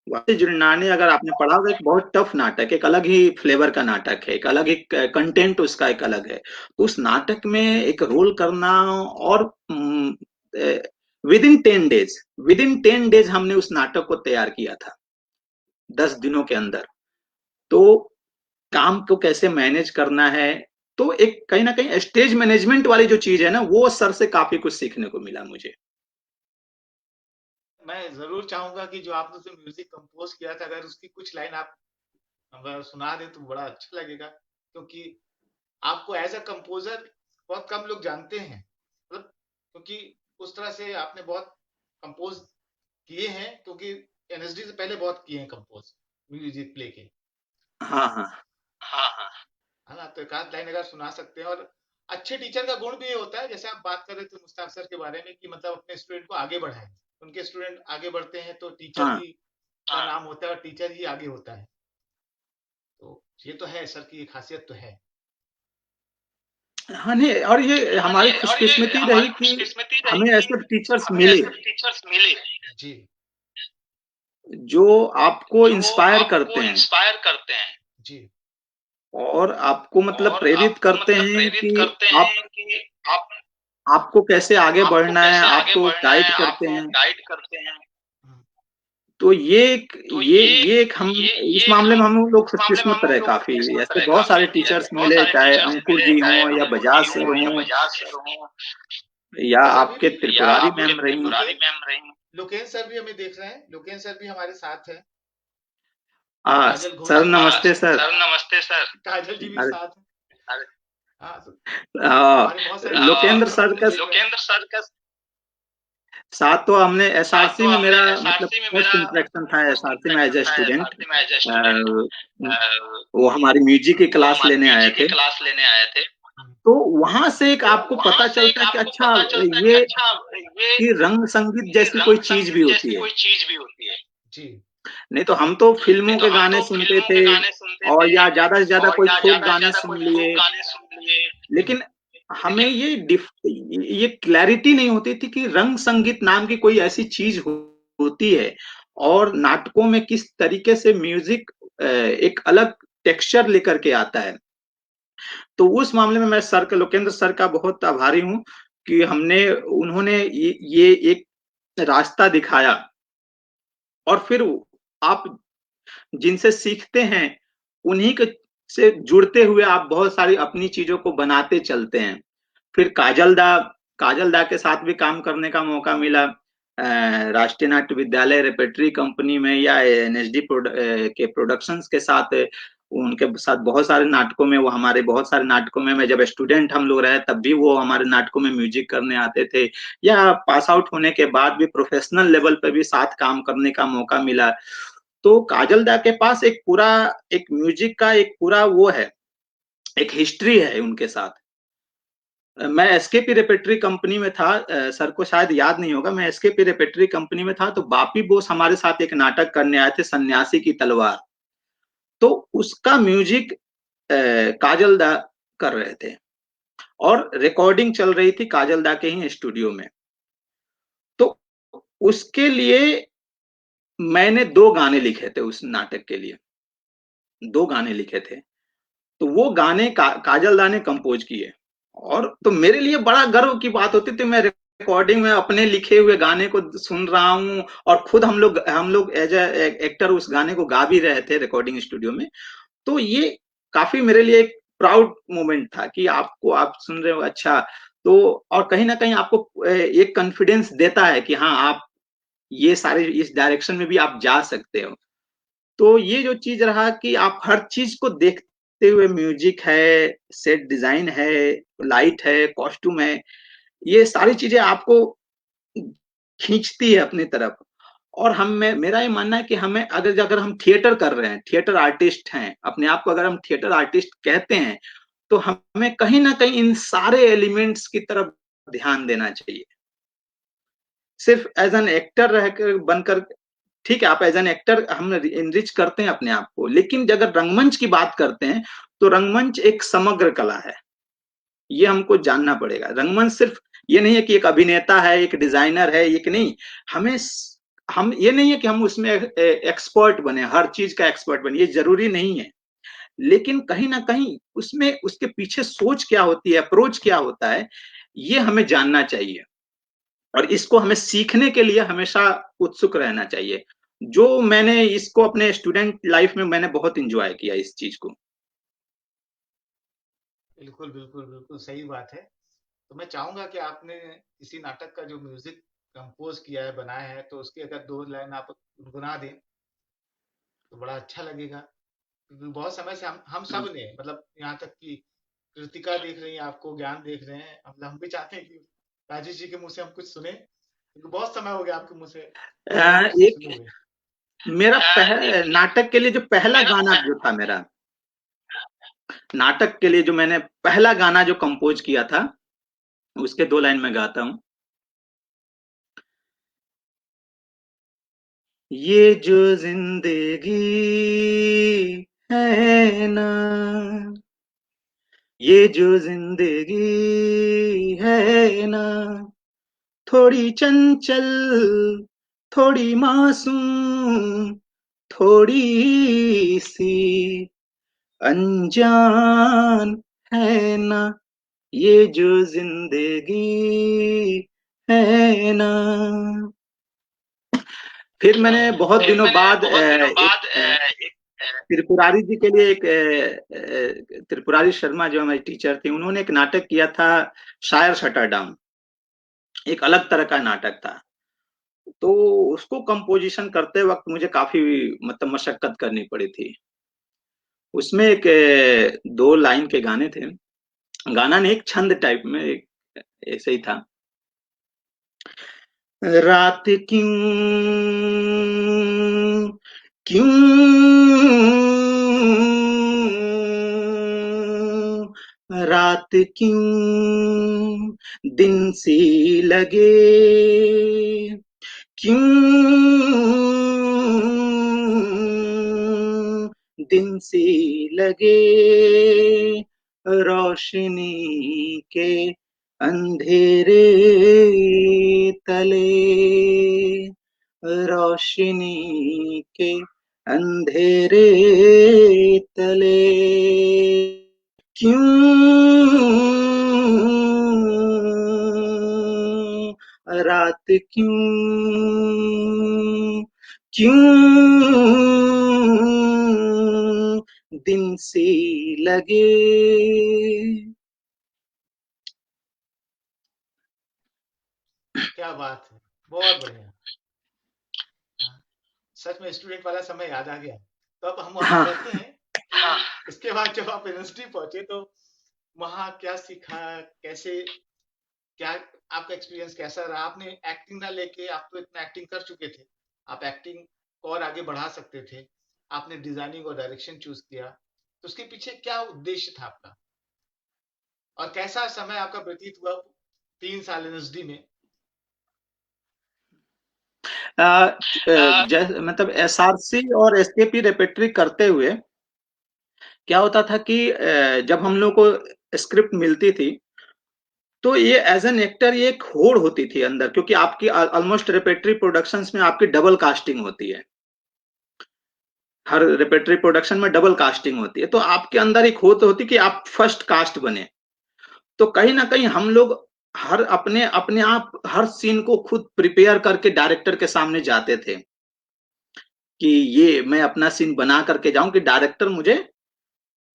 वासंती गिरनानी अगर आपने पढ़ा होगा, एक बहुत टफ नाटक, एक अलग ही फ्लेवर का नाटक है, एक अलग ही कंटेंट उसका एक अलग है। उस नाटक में एक रोल करना, और विद इन 10 डेज हमने उस नाटक को तैयार किया था, 10 दिनों के अंदर। तो काम को कैसे मैनेज करना है, तो एक कहीं ना कहीं स्टेज मैनेजमेंट वाली जो चीज है ना, वो सर से काफी कुछ सीखने को मिला मुझे। मैं जरूर चाहूंगा कि जो आपने जो म्यूजिक कंपोज किया था, अगर उसकी कुछ लाइन आप अगर सुना दें तो बड़ा अच्छा लगेगा, क्योंकि आपको एज अ कंपोजर बहुत कम लोग जानते हैं, मतलब क्योंकि उस तरह से आपने बहुत कंपोज किए हैं, क्योंकि एनएसडी से पहले बहुत किए हैं कंपोज म्यूजिक प्ले के। हाँ हाँ है ना? तो एक आध लाइन अगर सुना सकते हैं। और अच्छे टीचर का गुण भी ये होता है, जैसे आप बात कर रहे थे मुश्ताक सर के बारे में, कि मतलब अपने स्टूडेंट को आगे बढ़ाएं। उनके स्टूडेंट आगे बढ़ते हैं तो टीचर हाँ ही का नाम होता है और टीचर ही आगे होता है। तो ये तो है, सर की ये खासियत तो है। हाँ, नहीं, और ये हमारी खुशकिस्मती रही कि हमें ऐसे टीचर्स मिले जी जो आपको इंस्पायर करते हैं, जी और आपको मतलब प्रेरित करते हैं कि आप आपको कैसे आगे बढ़ना है, आपको गाइड करते हैं। हम्म, तो ये एक हम इस मामले में हम लोग खुशकिस्मत रहे काफी। ऐसे बहुत सारे टीचर्स मिले, चाहे अंकुर जी हों या बजाज सर हों या अच्छा अभी आपके भी त्रिपुरारी मैम रही। लोकेश सर भी हमें देख रहे हैं, लोकेश सर भी हमारे साथ हैं। हाँ काजल घोष सर, जी नमस्ते सर। नमस्ते सर। काजल जी भी अरे, साथ हैं। हाँ तो हाँ, हमारे बहुत सारे लोकेंद्र टीचर्स सर हमें का देख रहे हैं। लोकेंद्र सर का साथ तो हमने एसआरसी में मेरा मतलब एसआरसी में फर्स्ट मेरा इंटरेक्शन था एसआरसी में एज ए था स्टूडेंट। एसआरसी में एज ए स्टूडेंट। वो हमारी म्यूजिक की वो क्लास हमारी लेने आए म्यूजिक की थे। क्लास लेने आए थे। तो वहां से एक तो आपको वहां पता से एक चलता है कि आपको अच्छा पता चलता है कि ये अच्छा ये कि रंग संगीत कि जैसी कोई रंग चीज भी संगीत होती जैसी है। कोई चीज भी होती है। जी नहीं तो हम तो नहीं फिल्मों तो के हम गाने तो सुनते फिल्मों थे, के गाने सुनते और थे या ज्यादा से ज्यादा और कोई या फोक ज्यादा से गाने ज्यादा कोई सुन फोक लिए। गाने सुन लिए। लेकिन हमें ये क्लैरिटी नहीं होती थी कि रंग संगीत नाम की कोई ऐसी चीज होती है, और नाटकों में किस तरीके से म्यूजिक एक अलग टेक्सचर लेकर के आता है। तो उस मामले में मैं सर के लोकेंद्र सर का बहुत आभारी हूँ कि उन्होंने ये एक रास्ता दिखाया। और फिर आप जिनसे सीखते हैं उन्हीं के से जुड़ते हुए आप बहुत सारी अपनी चीजों को बनाते चलते हैं। फिर काजल दा के साथ भी काम करने का मौका मिला, राष्ट्रीय नाट्य विद्यालय रेपेट्री कंपनी में, या एनएसडी के प्रोडक्शंस के साथ। उनके साथ बहुत सारे नाटकों में, वो हमारे बहुत सारे नाटकों में, मैं जब स्टूडेंट हम लोग रहे तब भी वो हमारे नाटकों में म्यूजिक करने आते थे, या पास आउट होने के बाद भी प्रोफेशनल लेवल पर भी साथ काम करने का मौका मिला। तो काजल दा के पास एक म्यूजिक का एक पूरा वो है, एक हिस्ट्री है उनके साथ। मैं एसकेपी रेपेट्री कंपनी में था, सर को शायद याद नहीं होगा, मैं एसकेपी रेपेट्री कंपनी में था, तो बापी बोस हमारे साथ एक नाटक करने आए थे, सन्यासी की तलवार। तो उसका म्यूजिक काजल दा कर रहे थे, और रिकॉर्डिंग चल रही थी काजल दा के ही स्टूडियो में। तो उसके लिए मैंने 2 गाने लिखे थे, उस नाटक के लिए 2 गाने लिखे थे। तो वो गाने काजल दा ने कंपोज किए, और तो मेरे लिए बड़ा गर्व की बात होती थी, मैं रिकॉर्डिंग में अपने लिखे हुए गाने को सुन रहा हूँ, और खुद हम लोग एज ए एक्टर उस गाने को गा भी रहे थे रिकॉर्डिंग स्टूडियो में। तो ये काफी मेरे लिए एक प्राउड मोमेंट था कि आप सुन रहे हो, अच्छा। तो और कहीं ना कहीं आपको एक कॉन्फिडेंस देता है कि हाँ, आप ये सारे इस डायरेक्शन में भी आप जा सकते हो। तो ये जो चीज रहा कि आप हर चीज को देखते हुए, म्यूजिक है, सेट डिजाइन है, लाइट है, कॉस्ट्यूम है, ये सारी चीजें आपको खींचती है अपनी तरफ। और मेरा ये मानना है कि हमें अगर अगर हम थिएटर कर रहे हैं, थिएटर आर्टिस्ट हैं, अपने आप को अगर हम थिएटर आर्टिस्ट कहते हैं, तो हमें कहीं ना कहीं इन सारे एलिमेंट्स की तरफ ध्यान देना चाहिए। सिर्फ एज एन एक्टर रहकर बनकर, ठीक है, आप एज एन एक्टर हम इनरिच करते हैं अपने आप को, लेकिन अगर रंगमंच की बात करते हैं तो रंगमंच एक समग्र कला है। ये हमको जानना पड़ेगा। रंगमंच सिर्फ ये नहीं है कि एक अभिनेता है, एक डिजाइनर है, एक नहीं। हमें हम ये नहीं है कि हम उसमें एक्सपर्ट बने, हर चीज का एक्सपर्ट बने, ये जरूरी नहीं है। लेकिन कहीं ना कहीं उसमें उसके पीछे सोच क्या होती है, अप्रोच क्या होता है, ये हमें जानना चाहिए। और इसको हमें सीखने के लिए हमेशा उत्सुक रहना चाहिए। जो मैंने इसको अपने स्टूडेंट लाइफ में मैंने बहुत एंजॉय किया इस चीज को। बिल्कुल बिल्कुल बिल्कुल सही बात है। तो मैं चाहूंगा कि आपने इसी नाटक का जो म्यूजिक कंपोज किया है, बनाया है, तो उसकी अगर 2 लाइन आप गुनगुना दें तो बड़ा अच्छा लगेगा। क्योंकि बहुत समय से हम सब ने, मतलब यहाँ तक कि कृतिका देख रही हैं आपको, ज्ञान देख रहे हैं, मतलब हम भी चाहते हैं कि राजेश जी के मुंह से हम कुछ सुने, क्योंकि बहुत समय हो गया आपके मुंह से कुछ एक सुने हुए। मेरा नाटक के लिए जो पहला गाना जो था मेरा, नाटक के लिए जो मैंने पहला गाना जो कंपोज किया था, उसके 2 लाइन में गाता हूँ। ये जो जिंदगी है ना, ये जो जिंदगी है ना, थोड़ी चंचल, थोड़ी मासूम, थोड़ी सी अनजान है ना, ये जो जिंदगी है ना। फिर मैंने बहुत दिनों बाद एक त्रिपुरारी जी के लिए त्रिपुरारी शर्मा जो हमारे टीचर थे, उन्होंने एक नाटक किया था, शायर शटर डाउन। एक अलग तरह का नाटक था। तो उसको कंपोजिशन करते वक्त मुझे काफी मतलब मशक्कत करनी पड़ी थी। उसमें एक 2 लाइन के गाने थे। गाना नहीं, एक छंद टाइप में एक ऐसे ही था। रात क्यों क्यों रात क्यों दिन सी लगे, क्यों दिन सी लगे, रोशनी के अंधेरे तले, रोशनी के अंधेरे तले, क्यों रात क्यों क्यों दिन सी लगे। क्या बात है, बहुत बढ़िया। सच में स्टूडेंट वाला समय याद आ गया। तो अब हम वहां हाँ, चलते हैं कि इसके बाद जब आप यूनिवर्सिटी पहुंचे तो वहां क्या सीखा, कैसे, क्या आपका एक्सपीरियंस कैसा रहा? आपने एक्टिंग ना लेके, आप तो इतना एक्टिंग कर चुके थे, आप एक्टिंग को और आगे बढ़ा सकते थे, आपने डिजाइनिंग और डायरेक्शन चूज किया, तो उसके पीछे क्या उद्देश्य था आपका, और कैसा समय आपका व्यतीत हुआ 3 साल यूनिवर्सिटी में? मतलब एसआरसी और एसकेपी रेपेटरी करते हुए क्या होता था कि जब हम लोग को स्क्रिप्ट मिलती थी, तो ये एज एन एक्टर ये एक होड़ होती थी अंदर, क्योंकि आपकी ऑलमोस्ट रेपेटरी प्रोडक्शंस में आपकी डबल कास्टिंग होती है। हर रेपेटरी प्रोडक्शन में डबल कास्टिंग होती है, तो आपके अंदर एक होत होती कि आप फर्स्ट कास्ट बने। तो कहीं ना कहीं हम लोग हर अपने अपने आप हर सीन को खुद प्रिपेयर करके डायरेक्टर के सामने जाते थे कि ये मैं अपना सीन बना करके जाऊं कि डायरेक्टर मुझे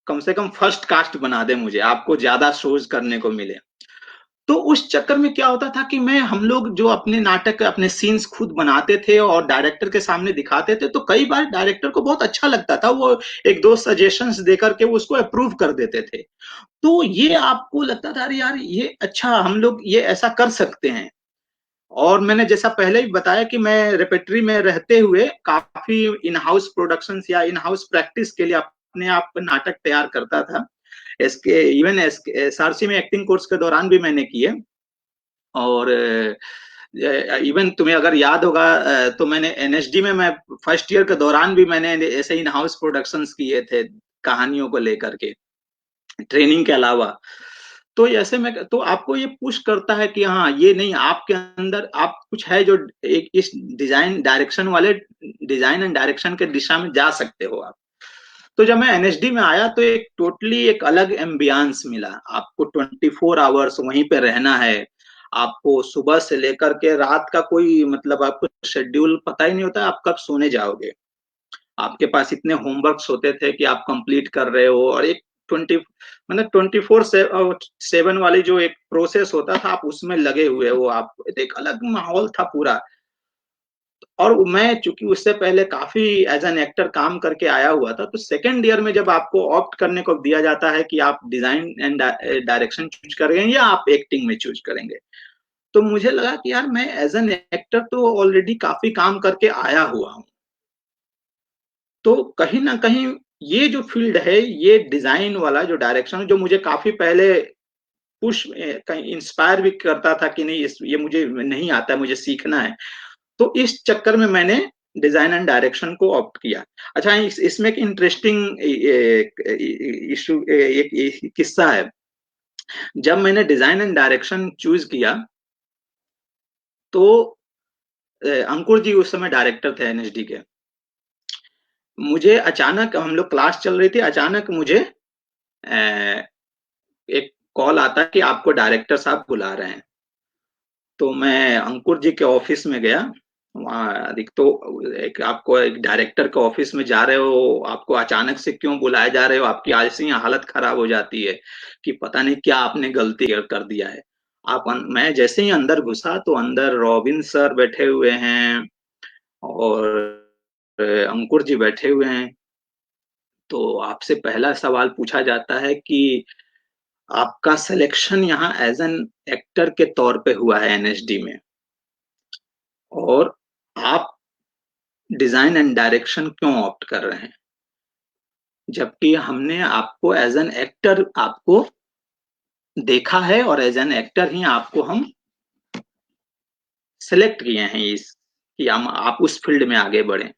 कम से कम फर्स्ट कास्ट बना दे, मुझे आपको ज्यादा शोज करने को मिले। तो उस चक्कर में क्या होता था कि मैं हम लोग जो अपने नाटक अपने सीन्स खुद बनाते थे और डायरेक्टर के सामने दिखाते थे, तो कई बार डायरेक्टर को बहुत अच्छा लगता था, वो एक दो सजेशंस देकर के उसको अप्रूव कर देते थे। तो ये आपको लगता था अरे यार ये अच्छा, हम लोग ये ऐसा कर सकते हैं। और मैंने जैसा पहले ही बताया कि मैं रेपेटरी में रहते हुए काफी इन हाउस प्रोडक्शंस या इन हाउस प्रैक्टिस के लिए अपने आप नाटक तैयार करता था। इसके इवन एसआरसी में एक्टिंग कोर्स के दौरान भी मैंने किए। और इवन तुम्हें अगर याद होगा तो मैंने एनएसडी में मैं फर्स्ट ईयर के दौरान भी मैंने ऐसे इन हाउस प्रोडक्शंस किए थे, कहानियों को लेकर के, ट्रेनिंग के अलावा। तो ऐसे में तो आपको ये पुश करता है कि हाँ ये नहीं, आपके अंदर आप कुछ है जो एक इस डिजाइन डायरेक्शन वाले डिजाइन एंड डायरेक्शन के दिशा में जा सकते हो आप। तो जब मैं एनएसडी में आया तो एक टोटली एक अलग एम्बियंस मिला। आपको 24 आवर्स वहीं पे रहना है, आपको सुबह से लेकर के रात का कोई मतलब आपको शेड्यूल पता ही नहीं होता आप कब सोने जाओगे। आपके पास इतने होमवर्क्स होते थे कि आप कंप्लीट कर रहे हो, और एक 24/7 वाली जो एक प्रोसेस होता था आप उसमें लगे हुए हो, आप एक अलग माहौल था पूरा। और मैं चूंकि उससे पहले काफी एज एन एक्टर काम करके आया हुआ था, तो सेकेंड ईयर में जब आपको ऑप्ट करने को दिया जाता है कि आप डिजाइन एंड डायरेक्शन चूज करेंगे या आप एक्टिंग में चूज करेंगे, तो मुझे लगा कि यार मैं एज एन एक्टर तो ऑलरेडी काफी काम करके आया हुआ हूँ, तो कहीं ना कहीं ये जो फील्ड है ये डिजाइन वाला जो डायरेक्शन जो मुझे काफी पहले पुश कहीं इंस्पायर भी करता था कि नहीं ये मुझे नहीं आता है, मुझे सीखना है। तो इस चक्कर में मैंने डिजाइन एंड डायरेक्शन को ऑप्ट किया। अच्छा, इसमें एक इंटरेस्टिंग इशू एक किस्सा है। जब मैंने डिजाइन एंड डायरेक्शन चूज किया तो अंकुर जी उस समय डायरेक्टर थे एनएसडी के। मुझे अचानक, हम लोग क्लास चल रही थी, अचानक मुझे एक कॉल आता है कि आपको डायरेक्टर साहब बुला रहे हैं। तो मैं अंकुर जी के ऑफिस में गया वहाँ अधिक तो एक आपको एक डायरेक्टर के ऑफिस में जा रहे हो, आपको अचानक से क्यों बुलाए जा रहे हो, आपकी ऐसी ही हालत खराब हो जाती है कि पता नहीं क्या आपने गलती कर दिया है। मैं जैसे ही अंदर घुसा तो अंदर रॉबिन सर बैठे हुए हैं और अंकुर जी बैठे हुए हैं। तो आपसे पहला सवाल पूछा जाता है कि आपका सिलेक्शन यहाँ एज एन एक्टर के तौर पे हुआ है एनएसडी में, और आप डिजाइन एंड डायरेक्शन क्यों ऑप्ट कर रहे हैं, जबकि हमने आपको एज एन एक्टर आपको देखा है और एज एन एक्टर ही आपको हम सिलेक्ट किए हैं इस कि हम आप उस फील्ड में आगे बढ़े।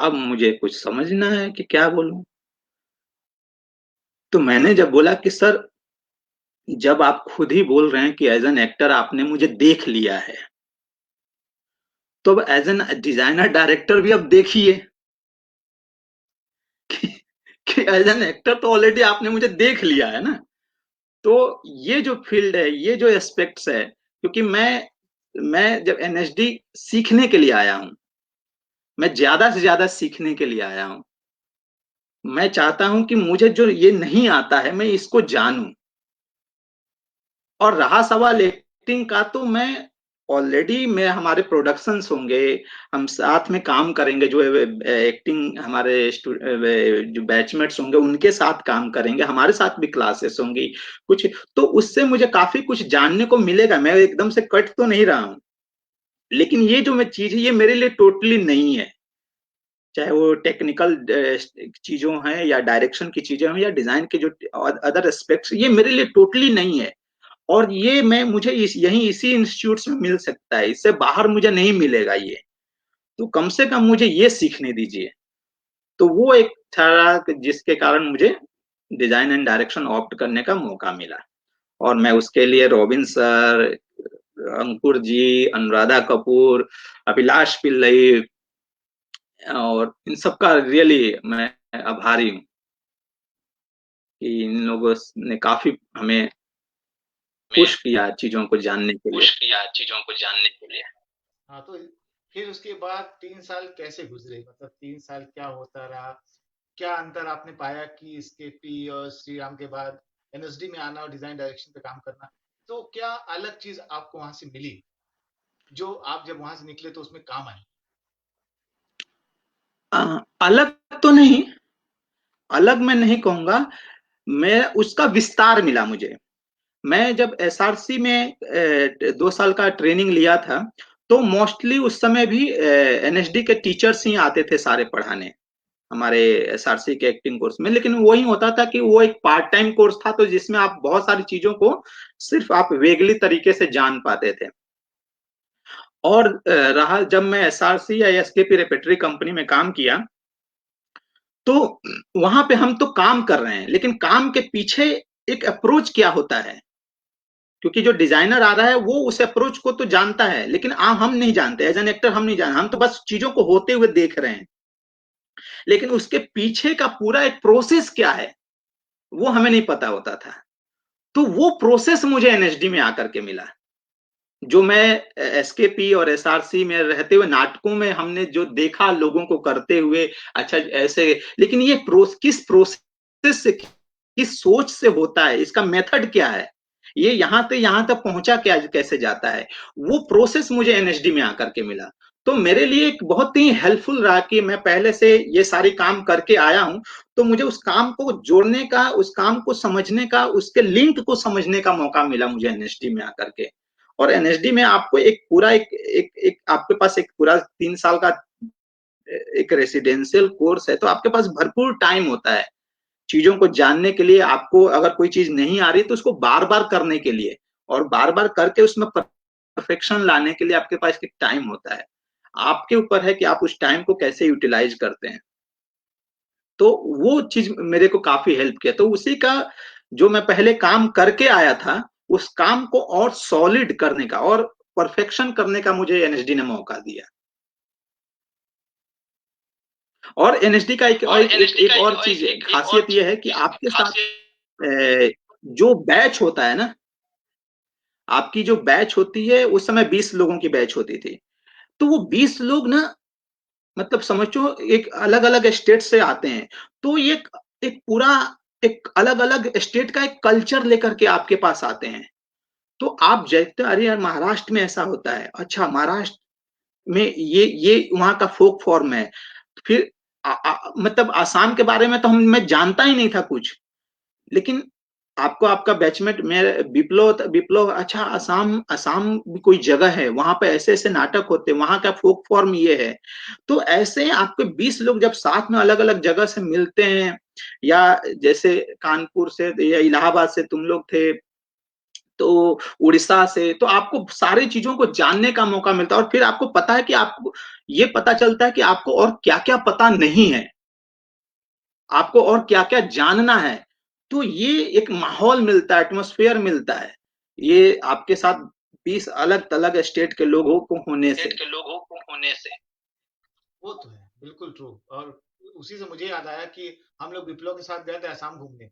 अब मुझे कुछ समझना है कि क्या बोलूं। तो मैंने जब बोला कि सर, जब आप खुद ही बोल रहे हैं कि एज एन एक्टर आपने मुझे देख लिया है, तो अब एज एन डिजाइनर डायरेक्टर भी अब देखिए कि, कि एज एन एक्टर तो ऑलरेडी आपने मुझे देख लिया है ना। तो ये जो फील्ड है, ये जो एस्पेक्ट्स है, क्योंकि मैं जब एनएसडी सीखने के लिए आया हूं, मैं ज्यादा से ज्यादा सीखने के लिए आया हूं। मैं चाहता हूं कि मुझे जो ये नहीं आता है मैं इसको जानूं। और रहा सवाल एक्टिंग का, तो मैं ऑलरेडी मैं हमारे प्रोडक्शंस होंगे, हम साथ में काम करेंगे, जो एक्टिंग हमारे जो बैचमेट्स होंगे उनके साथ काम करेंगे, हमारे साथ भी क्लासेस होंगी कुछ, तो उससे मुझे काफी कुछ जानने को मिलेगा। मैं एकदम से कट तो नहीं रहा हूं, लेकिन ये जो मैं चीज है ये मेरे लिए टोटली नहीं है, चाहे वो टेक्निकल चीजों हैं या डायरेक्शन की चीजें हैं या डिजाइन के जो अदर एस्पेक्ट्स, ये मेरे लिए टोटली नहीं है। और ये मुझे यही इसी इंस्टीट्यूट में मिल सकता है, इससे बाहर मुझे नहीं मिलेगा ये। तो कम से कम मुझे ये सीखने दीजिए। तो वो एक था जिसके कारण मुझे डिजाइन एंड डायरेक्शन ऑप्ट करने का मौका मिला। और मैं उसके लिए रॉबिन सर, अंकुर जी, अनुराधा कपूर, अभिलाष पिल्लई और इन सबका रियली मैं आभारी हूँ कि इन लोगों ने काफी हमें पुश किया चीजों को जानने के लिए। हाँ, तो फिर उसके बाद 3 साल कैसे गुजरे? मतलब 3 साल क्या होता रहा? क्या अंतर आपने पाया कि इसके पी और श्रीराम के बाद एनएसडी में आना और डिजाइन डायरेक्शन पे काम करना? तो क्या अलग चीज आपको वहां से मिली, जो आप जब वहां से निकले तो उसमें काम आई? अलग तो नहीं, अलग मैं नहीं कहूंगा, मैं उसका विस्तार मिला मुझे। मैं जब एसआरसी में 2 साल का ट्रेनिंग लिया था, तो मोस्टली उस समय भी एनएसडी के टीचर्स ही आते थे सारे पढ़ाने हमारे एसआरसी के एक्टिंग कोर्स में। लेकिन वही होता था कि वो एक पार्ट टाइम कोर्स था, तो जिसमें आप बहुत सारी चीजों को सिर्फ आप वेगली तरीके से जान पाते थे। और रहा जब मैं एसआरसी या एसकेपी रेपेटरी कंपनी में काम किया, तो वहां पे हम तो काम कर रहे हैं, लेकिन काम के पीछे एक अप्रोच क्या होता है, क्योंकि जो डिजाइनर आ रहा है वो उस अप्रोच को तो जानता है, लेकिन हम नहीं जानते, एज एन एक्टर हम नहीं जानते, हम तो बस चीजों को होते हुए देख रहे हैं। लेकिन उसके पीछे का पूरा एक प्रोसेस क्या है वो हमें नहीं पता होता था। तो वो प्रोसेस मुझे एनएसडी में आकर के मिला, जो मैं एसकेपी और एसआरसी में रहते हुए नाटकों में हमने जो देखा लोगों को करते हुए, अच्छा ऐसे, लेकिन ये किस प्रोसेस से, किस सोच से होता है, इसका मेथड क्या है, ये यहां तक पहुंचा क्या, कैसे जाता है, वो प्रोसेस मुझे एनएसडी में आकर के मिला। तो मेरे लिए एक बहुत ही हेल्पफुल रहा कि मैं पहले से ये सारी काम करके आया हूं, तो मुझे उस काम को जोड़ने का, उस काम को समझने का, उसके लिंक को समझने का मौका मिला मुझे एनएसडी में आकर के। और एनएसडी में आपको एक पूरा एक आपके पास एक पूरा 3 साल का एक रेसिडेंशियल कोर्स है, तो आपके पास भरपूर टाइम होता है चीजों को जानने के लिए। आपको अगर कोई चीज नहीं आ रही तो उसको बार बार करने के लिए, और बार बार करके उसमें परफेक्शन लाने के लिए आपके पास एक टाइम होता है। आपके ऊपर है कि आप उस टाइम को कैसे यूटिलाइज करते हैं। तो वो चीज मेरे को काफी हेल्प किया। तो उसी का जो मैं पहले काम करके आया था, उस काम को और सॉलिड करने का और परफेक्शन करने का मुझे एनएसडी ने मौका दिया। और एनएसडी का एक और चीज खासियत यह है कि आपके साथ जो बैच होता है ना, आपकी जो बैच होती है, उस समय 20 लोगों की बैच होती थी। तो वो 20 लोग ना, मतलब समझो एक अलग-अलग स्टेट से आते हैं, तो ये एक पूरा एक अलग-अलग स्टेट का एक कल्चर लेकर के आपके पास आते हैं। तो आप देखते अरे यार महाराष्ट्र में ऐसा होता है, अच्छा महाराष्ट्र में ये वहाँ का फोक फॉर्म है। फिर मतलब आसाम के बारे में तो मैं जानता ही नहीं था कुछ। लेकिन आपको आपका बैचमेट मेरे विप्लव विप्लव अच्छा असम असम भी कोई जगह है, वहां पे ऐसे ऐसे नाटक होते हैं, वहां का फोक फॉर्म ये है। तो ऐसे आपके 20 लोग जब साथ में अलग अलग जगह से मिलते हैं, या जैसे कानपुर से या इलाहाबाद से तुम लोग थे, तो उड़ीसा से, तो आपको सारी चीजों को जानने का मौका मिलता है, और फिर आपको पता है कि आपको ये पता चलता है कि आपको और क्या क्या पता नहीं है, आपको और क्या क्या जानना है। तो ये एक माहौल मिलता है, एटमॉस्फेयर मिलता है, ये आपके साथ 20 अलग अलग स्टेट के लोगों को होने से। वो तो है, बिल्कुल ट्रू। और उसी से मुझे याद आया कि हम लोग विप्लव के साथ गए थे असम घूमने,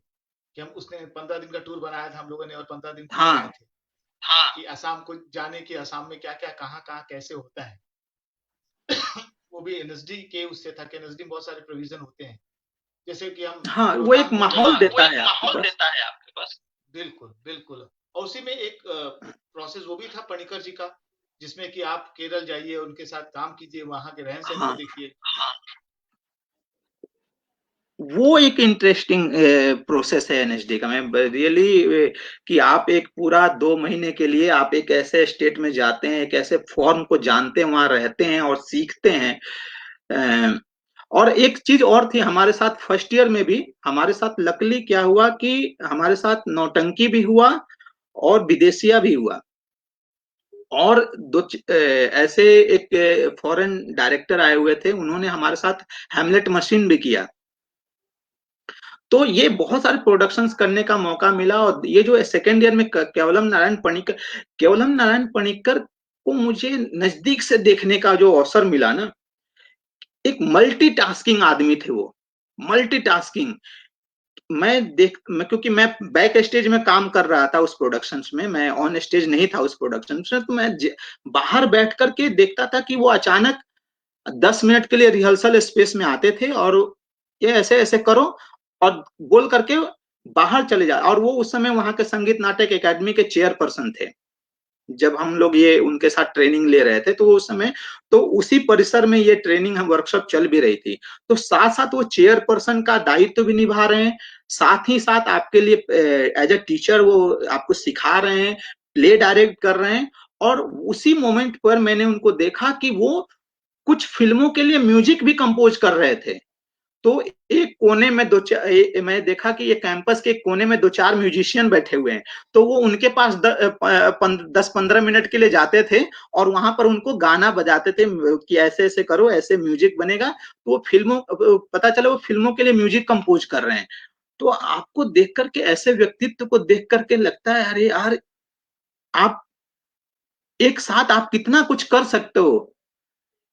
कि हम उसने 15 दिन का टूर बनाया था हम लोगों ने, और 15 दिन पूरे रहे हाँ थे कि असम को जाने, कि असम में क्या क्या कहाँ कहाँ कैसे होता है। वो भी एनएसडी के उससे था कि एनएसडी में बहुत सारे प्रोविजन होते हैं, जैसे कि हम हाँ, वो एक रोहतांग में गए माहौल थे। देता है आपके पास। बिल्कुल बिल्कुल। और उसी में एक प्रोसेस वो भी था पणिकर जी का, जिसमें कि आप केरल जाइए, उनके साथ काम कीजिए, वहां के रहन सहन को हाँ, देखिए। वो एक इंटरेस्टिंग प्रोसेस है एनएसडी का। मैं रियली कि आप एक पूरा 2 महीने के लिए आप एक ऐसे स्टेट में जाते हैं, एक ऐसे फॉर्म को जानते हैं, वहां रहते हैं और सीखते हैं। अ, और एक चीज और थी हमारे साथ फर्स्ट ईयर में भी, हमारे साथ लकली क्या हुआ कि हमारे साथ नौटंकी भी हुआ और विदेशिया भी हुआ। और ऐसे एक फॉरेन डायरेक्टर आए हुए थे, उन्होंने हमारे साथ हेमलेट मशीन भी किया। तो ये बहुत सारे प्रोडक्शंस करने का मौका मिला। और ये जो सेकेंड ईयर में केवलम नारायण पणिक्कर को मुझे नजदीक से देखने का जो अवसर मिला ना, एक मल्टीटास्किंग आदमी थे वो, मल्टीटास्किंग। क्योंकि मैं बैक स्टेज में काम कर रहा था उस प्रोडक्शंस में, मैं ऑन स्टेज नहीं था उस प्रोडक्शंस में, तो मैं बाहर बैठ करके देखता था कि वो अचानक 10 मिनट के लिए रिहर्सल स्पेस में आते थे, और ये ऐसे ऐसे करो और बोल करके बाहर चले जा। और वो उस समय वहां के संगीत नाटक एकेडमी के चेयरपर्सन थे, जब हम लोग ये उनके साथ ट्रेनिंग ले रहे थे, तो उस समय तो उसी परिसर में ये ट्रेनिंग हम वर्कशॉप चल भी रही थी। तो साथ साथ वो चेयरपर्सन का दायित्व भी निभा रहे हैं, साथ ही साथ आपके लिए एज ए टीचर वो आपको सिखा रहे हैं, प्ले डायरेक्ट कर रहे हैं। और उसी मोमेंट पर मैंने उनको देखा कि वो कुछ फिल्मों के लिए म्यूजिक भी कंपोज कर रहे थे। तो एक कोने में मैं देखा कि ये कैंपस के कोने में 2-4 म्यूजिशियन बैठे हुए हैं। तो वो उनके पास 10-15 मिनट के लिए जाते थे, और वहां पर उनको गाना बजाते थे कि ऐसे ऐसे करो, ऐसे म्यूजिक बनेगा। तो वो पता चला वो फिल्मों के लिए म्यूजिक कंपोज कर रहे हैं। तो आपको देख करके, ऐसे व्यक्तित्व को देख करके लगता है अरे यार, आप एक साथ आप कितना कुछ कर सकते हो।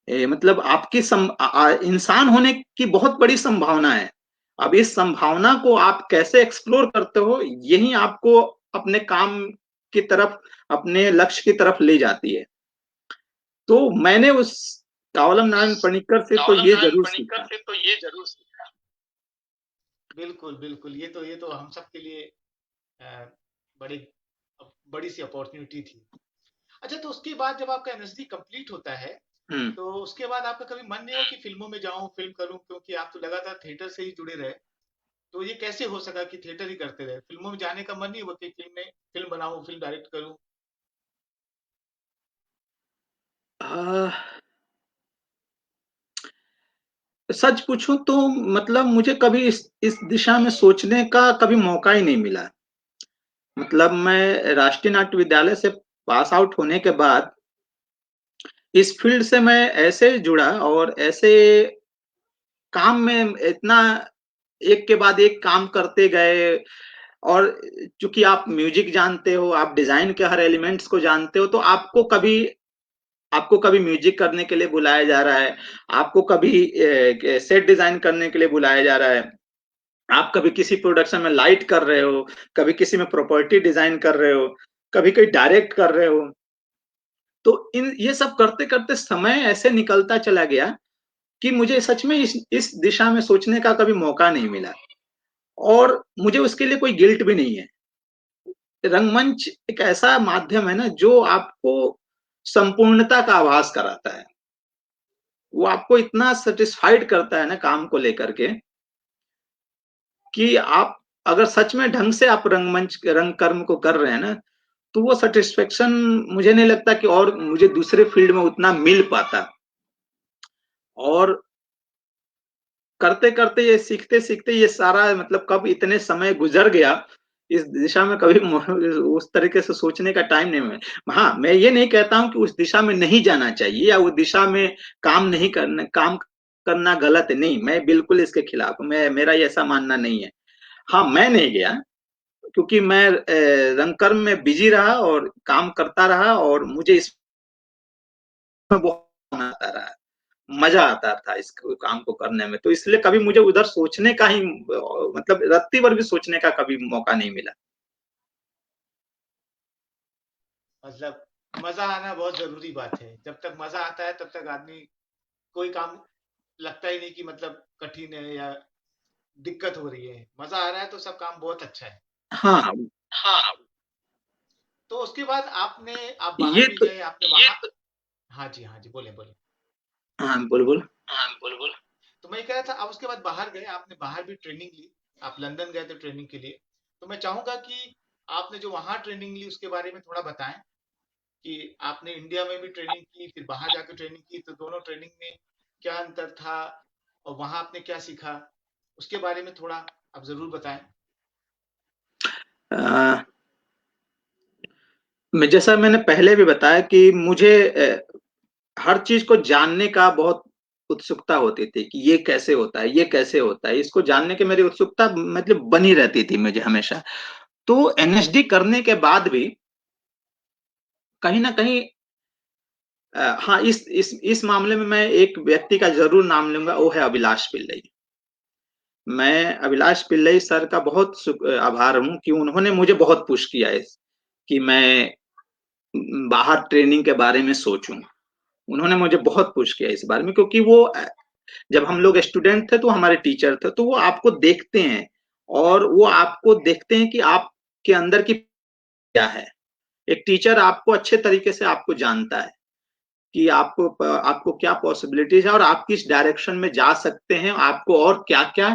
मतलब आपकी इंसान होने की बहुत बड़ी संभावना है। अब इस संभावना को आप कैसे एक्सप्लोर करते हो, यही आपको अपने काम की तरफ, अपने लक्ष्य की तरफ ले जाती है। तो मैंने उस कावलम नारायण पणिक्कर से तो ये जरूर सीखा। बिल्कुल बिल्कुल, ये तो हम सब के लिए बड़ी बड़ी सी अपॉर्चुनिटी थी। अच्छा, तो उसके बाद जब आपका एनएसडी कंप्लीट होता है, हम्म। तो उसके बाद आपका कभी मन नहीं हो कि फिल्मों में जाऊं, फिल्म करूं, क्योंकि आप तो लगातार थिएटर से ही जुड़े रहे। तो ये कैसे हो सका कि थिएटर ही करते रहे, फिल्मों में जाने का मन नहीं हुआ कि फिल्म बनाऊं, फिल्म डायरेक्ट करूं? आ, सच पूछूं तो मतलब मुझे कभी इस दिशा में सोचने का कभी मौका ही नहीं मिला। मतलब मैं राष्ट्रीय नाट्य विद्यालय से पास आउट होने के बाद इस फील्ड से मैं ऐसे जुड़ा, और ऐसे काम में इतना एक के बाद एक काम करते गए। और चूंकि आप म्यूजिक जानते हो, आप डिजाइन के हर एलिमेंट्स को जानते हो, तो आपको कभी म्यूजिक करने के लिए बुलाया जा रहा है, आपको कभी सेट डिजाइन करने के लिए बुलाया जा रहा है, आप कभी किसी प्रोडक्शन में लाइट कर रहे हो, कभी किसी में प्रॉपर्टी डिजाइन कर रहे हो, कभी कहीं डायरेक्ट कर रहे हो। तो ये सब करते करते समय ऐसे निकलता चला गया कि मुझे सच में इस दिशा में सोचने का कभी मौका नहीं मिला, और मुझे उसके लिए कोई गिल्ट भी नहीं है। रंगमंच एक ऐसा माध्यम है ना जो आपको संपूर्णता का आभास कराता है। वो आपको इतना सेटिस्फाइड करता है ना काम को लेकर के, कि आप अगर सच में ढंग से आप रंग कर्म को कर रहे हैं ना, तो वो सेटिस्फेक्शन मुझे नहीं लगता कि और मुझे दूसरे फील्ड में उतना मिल पाता। और करते करते ये सीखते सीखते ये सारा मतलब कब इतने समय गुजर गया, इस दिशा में कभी उस तरीके से सोचने का टाइम नहीं मिला। हाँ, मैं ये नहीं कहता हूँ कि उस दिशा में नहीं जाना चाहिए या उस दिशा में काम करना गलत है, नहीं, मैं बिल्कुल इसके खिलाफ हूँ, मेरा ऐसा मानना नहीं है। हाँ, मैं नहीं गया क्योंकि मैं रंगकर्म में बिजी रहा और काम करता रहा, और मुझे इसमें बहुत आता रहा, मजा आता था इस काम को करने में, तो इसलिए कभी मुझे उधर सोचने का ही मतलब रत्ती भर भी सोचने का कभी मौका नहीं मिला। मतलब मजा आना बहुत जरूरी बात है। जब तक मजा आता है तब तक आदमी कोई काम लगता ही नहीं कि मतलब कठिन है या दिक्कत हो रही है। मजा आ रहा है तो सब काम बहुत अच्छा है। हाँ, हाँ, तो उसके बाद आप ये बाहर भी तो गए, आपने वहां। हाँ जी, हाँ जी, बोले बोले। हाँ, बोल हाँ, बोल। तो मैं ये कह रहा था, आप उसके बाद बाहर गए, आपने बाहर भी ट्रेनिंग ली। आप लंदन गए थे ट्रेनिंग के लिए। तो मैं चाहूंगा कि आपने जो वहां ट्रेनिंग ली उसके बारे में थोड़ा बताएं, कि आपने इंडिया में भी ट्रेनिंग की, फिर बाहर जाकर ट्रेनिंग की, तो दोनों ट्रेनिंग में क्या अंतर था और वहां आपने क्या सीखा, उसके बारे में थोड़ा आप जरूर बताएं। अ, मैं जैसा मैंने पहले भी बताया कि मुझे हर चीज को जानने का बहुत उत्सुकता होती थी कि ये कैसे होता है, ये कैसे होता है, इसको जानने की मेरी उत्सुकता मतलब बनी रहती थी मुझे हमेशा। तो एनएसडी करने के बाद भी कहीं ना कहीं हाँ, इस मामले में मैं एक व्यक्ति का जरूर नाम लूंगा, वो है अभिलाष पिल्लई। मैं अभिलाष पिल्लई सर का बहुत आभार हूँ कि उन्होंने मुझे बहुत पुश किया है कि मैं बाहर ट्रेनिंग के बारे में सोचूं। उन्होंने मुझे बहुत पुश किया इस बारे में, क्योंकि वो जब हम लोग स्टूडेंट थे तो हमारे टीचर थे, तो वो आपको देखते हैं, और वो आपको देखते हैं कि आपके अंदर की क्या है। एक टीचर आपको अच्छे तरीके से आपको जानता है कि आपको क्या पॉसिबिलिटीज है और आप किस डायरेक्शन में जा सकते हैं, आपको और क्या क्या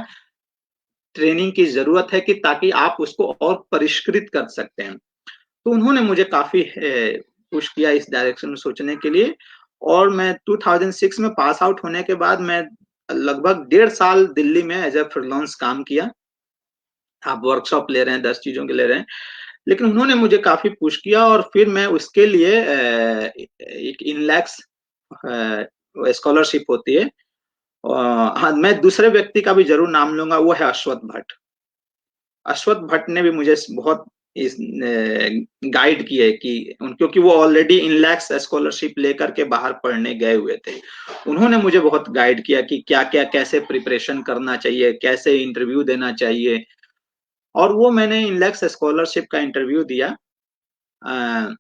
ट्रेनिंग की जरूरत है कि ताकि आप उसको और परिष्कृत कर सकते हैं। तो उन्होंने मुझे काफी पुश किया इस डायरेक्शन में सोचने के लिए। और मैं 2006 में पास आउट होने के बाद मैं लगभग 1.5 साल दिल्ली में एज ए फ्रीलांस काम किया। आप वर्कशॉप ले रहे हैं, 10 चीजों के ले रहे हैं, लेकिन उन्होंने मुझे काफी पुश किया, और फिर मैं उसके लिए एक इनलैक्स स्कॉलरशिप होती है। हाँ, मैं दूसरे व्यक्ति का भी जरूर नाम लूंगा, वो है अश्वत्थ भट्ट। अश्वत्थ भट्ट ने भी मुझे बहुत इस गाइड किए कि क्योंकि वो ऑलरेडी इनलैक्स स्कॉलरशिप लेकर के बाहर पढ़ने गए हुए थे। उन्होंने मुझे बहुत गाइड किया कि क्या क्या कैसे प्रिपरेशन करना चाहिए, कैसे इंटरव्यू देना चाहिए। और वो मैंने इनलैक्स स्कॉलरशिप का इंटरव्यू दिया। अ,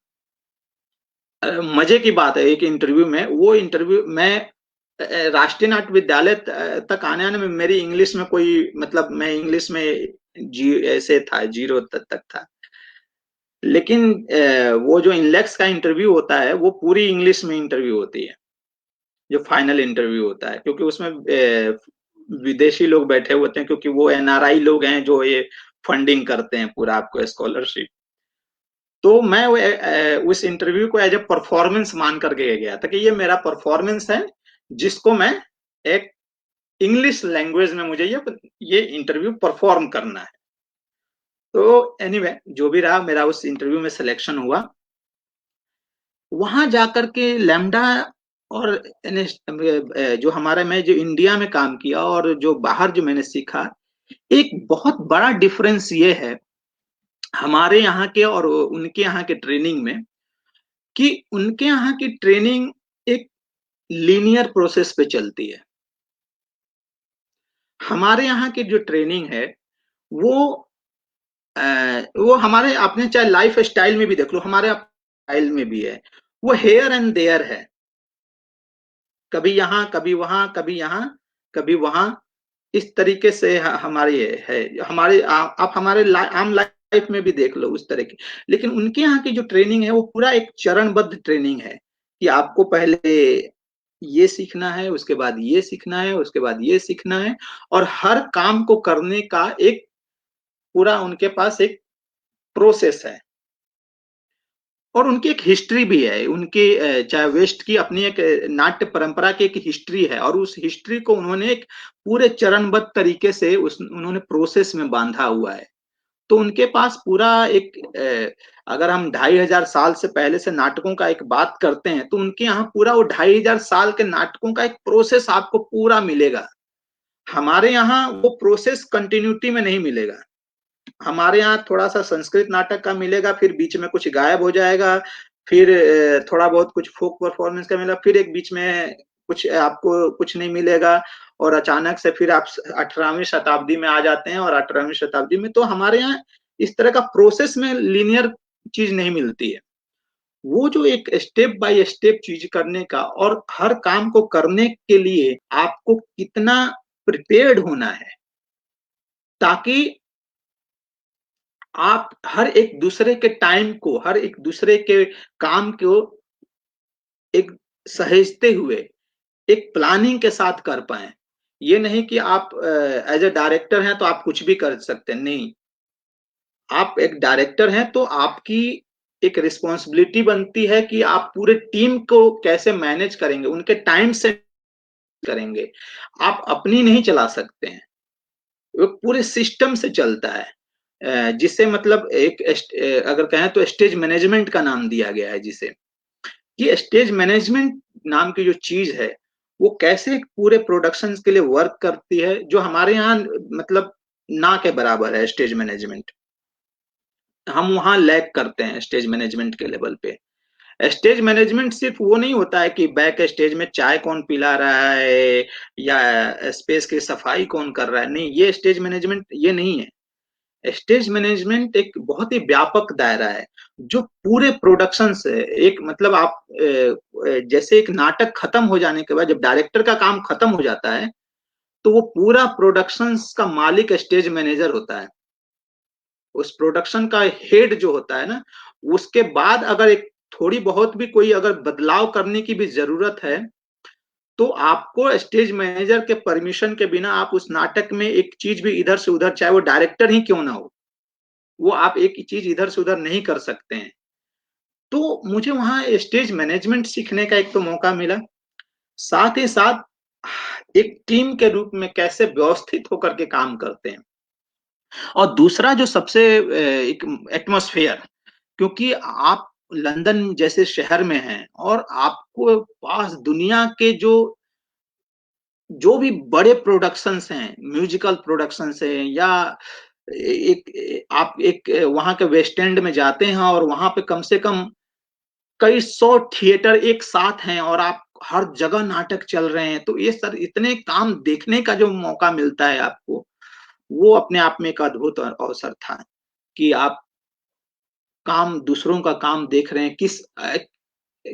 मजे की बात है, एक इंटरव्यू में, वो इंटरव्यू मैं राष्ट्रीय नाट्य विद्यालय तक आने आने में मेरी इंग्लिश में कोई मतलब, मैं इंग्लिश में ऐसे था, 0 तक था। लेकिन वो जो इनलेक्स का इंटरव्यू होता है वो पूरी इंग्लिश में इंटरव्यू होती है, जो फाइनल इंटरव्यू होता है, क्योंकि उसमें विदेशी लोग बैठे होते हैं, क्योंकि वो एनआरआई लोग हैं जो ये फंडिंग करते हैं पूरा आपको स्कॉलरशिप। तो मैं उस इंटरव्यू को एज ए परफॉर्मेंस मान करके गया था कि ये मेरा परफॉर्मेंस है, जिसको मैं एक इंग्लिश लैंग्वेज में मुझे ये इंटरव्यू परफॉर्म करना है। तो एनीवे जो भी रहा, मेरा उस इंटरव्यू में सिलेक्शन हुआ। वहां जाकर के लैम्डा और जो हमारा, मैं जो इंडिया में काम किया और जो बाहर जो मैंने सीखा, एक बहुत बड़ा डिफरेंस ये है हमारे यहाँ के और उनके यहाँ के ट्रेनिंग में, कि उनके यहाँ की ट्रेनिंग एक लीनियर प्रोसेस पे चलती है। हमारे यहाँ की जो ट्रेनिंग है वो वो हमारे, आपने चाहे लाइफ स्टाइल में भी देख लो, हमारे स्टाइल में भी है। वो हेयर एंड देयर है, कभी यहाँ कभी वहां, कभी यहाँ कभी वहां, इस तरीके से हमारी है। हमारे आप हमारे आम लाइफ में भी देख लो उस तरह की। लेकिन उनके यहाँ की जो ट्रेनिंग है वो पूरा एक चरणबद्ध ट्रेनिंग है कि आपको पहले ये सीखना है, उसके बाद ये सीखना है, उसके बाद ये सीखना है, और हर काम को करने का एक पूरा उनके पास एक प्रोसेस है। और उनकी एक हिस्ट्री भी है, उनकी चाहे वेस्ट की अपनी एक नाट्य परंपरा की एक हिस्ट्री है, और उस हिस्ट्री को उन्होंने एक पूरे चरणबद्ध तरीके से उन्होंने प्रोसेस में बांधा हुआ है। तो उनके पास पूरा एक अगर हम 2500 साल से पहले से नाटकों का एक बात करते हैं, तो उनके यहाँ पूरा वो 2500 साल के नाटकों का एक प्रोसेस आपको पूरा मिलेगा। हमारे यहाँ वो प्रोसेस कंटिन्यूटी में नहीं मिलेगा। हमारे यहाँ थोड़ा सा संस्कृत नाटक का मिलेगा, फिर बीच में कुछ गायब हो जाएगा, फिर थोड़ा बहुत कुछ फोक परफॉर्मेंस का मिलेगा, फिर एक बीच में कुछ आपको कुछ नहीं मिलेगा, और अचानक से फिर आप 18वीं शताब्दी में आ जाते हैं, और 18वीं शताब्दी में तो हमारे यहाँ इस तरह का प्रोसेस में लीनियर चीज नहीं मिलती है। वो जो एक स्टेप बाय स्टेप चीज करने का, और हर काम को करने के लिए आपको कितना प्रिपेयर्ड होना है, ताकि आप हर एक दूसरे के टाइम को, हर एक दूसरे के काम को एक सहेजते हुए एक प्लानिंग के साथ कर पाए। ये नहीं कि आप एज ए डायरेक्टर हैं तो आप कुछ भी कर सकते हैं, नहीं। आप एक डायरेक्टर हैं तो आपकी एक रिस्पॉन्सिबिलिटी बनती है कि आप पूरे टीम को कैसे मैनेज करेंगे, उनके टाइम से करेंगे। आप अपनी नहीं चला सकते हैं, वो पूरे सिस्टम से चलता है। जिसे मतलब एक अगर कहें तो स्टेज मैनेजमेंट का नाम दिया गया है जिसे, कि स्टेज मैनेजमेंट नाम की जो चीज है वो कैसे पूरे प्रोडक्शन के लिए वर्क करती है, जो हमारे यहाँ मतलब ना के बराबर है स्टेज मैनेजमेंट। हम वहां लैग करते हैं स्टेज मैनेजमेंट के लेवल पे। स्टेज मैनेजमेंट सिर्फ वो नहीं होता है कि बैक स्टेज में चाय कौन पिला रहा है या स्पेस की सफाई कौन कर रहा है, नहीं, ये स्टेज मैनेजमेंट ये नहीं है। स्टेज मैनेजमेंट एक बहुत ही व्यापक दायरा है, जो पूरे प्रोडक्शन से एक मतलब आप जैसे एक नाटक खत्म हो जाने के बाद जब डायरेक्टर का काम खत्म हो जाता है, तो वो पूरा प्रोडक्शन का मालिक स्टेज मैनेजर होता है। उस प्रोडक्शन का हेड जो होता है ना, उसके बाद अगर एक थोड़ी बहुत भी कोई अगर बदलाव करने की भी जरूरत है, तो आपको स्टेज मैनेजर के परमिशन के बिना आप उस नाटक में एक चीज भी इधर से उधर, चाहे वो डायरेक्टर ही क्यों ना हो, वो आप एक चीज इधर से उधर नहीं कर सकते हैं। तो मुझे वहां स्टेज मैनेजमेंट सीखने का एक तो मौका मिला, साथ ही साथ एक टीम के रूप में कैसे व्यवस्थित होकर के काम करते हैं। और दूसरा जो सबसे एक एटमॉस्फेयर, क्योंकि आप लंदन जैसे शहर में हैं और आपको पास दुनिया के जो भी बड़े प्रोडक्शंस हैं, म्यूजिकल प्रोडक्शंस हैं, या आप एक वहां के वेस्ट एंड में जाते हैं और वहां पे कम से कम कई 100 थिएटर एक साथ हैं और आप हर जगह नाटक चल रहे हैं, तो ये सर इतने काम देखने का जो मौका मिलता है आपको, वो अपने आप में एक अद्भुत अवसर था कि आप काम दूसरों का काम देख रहे हैं,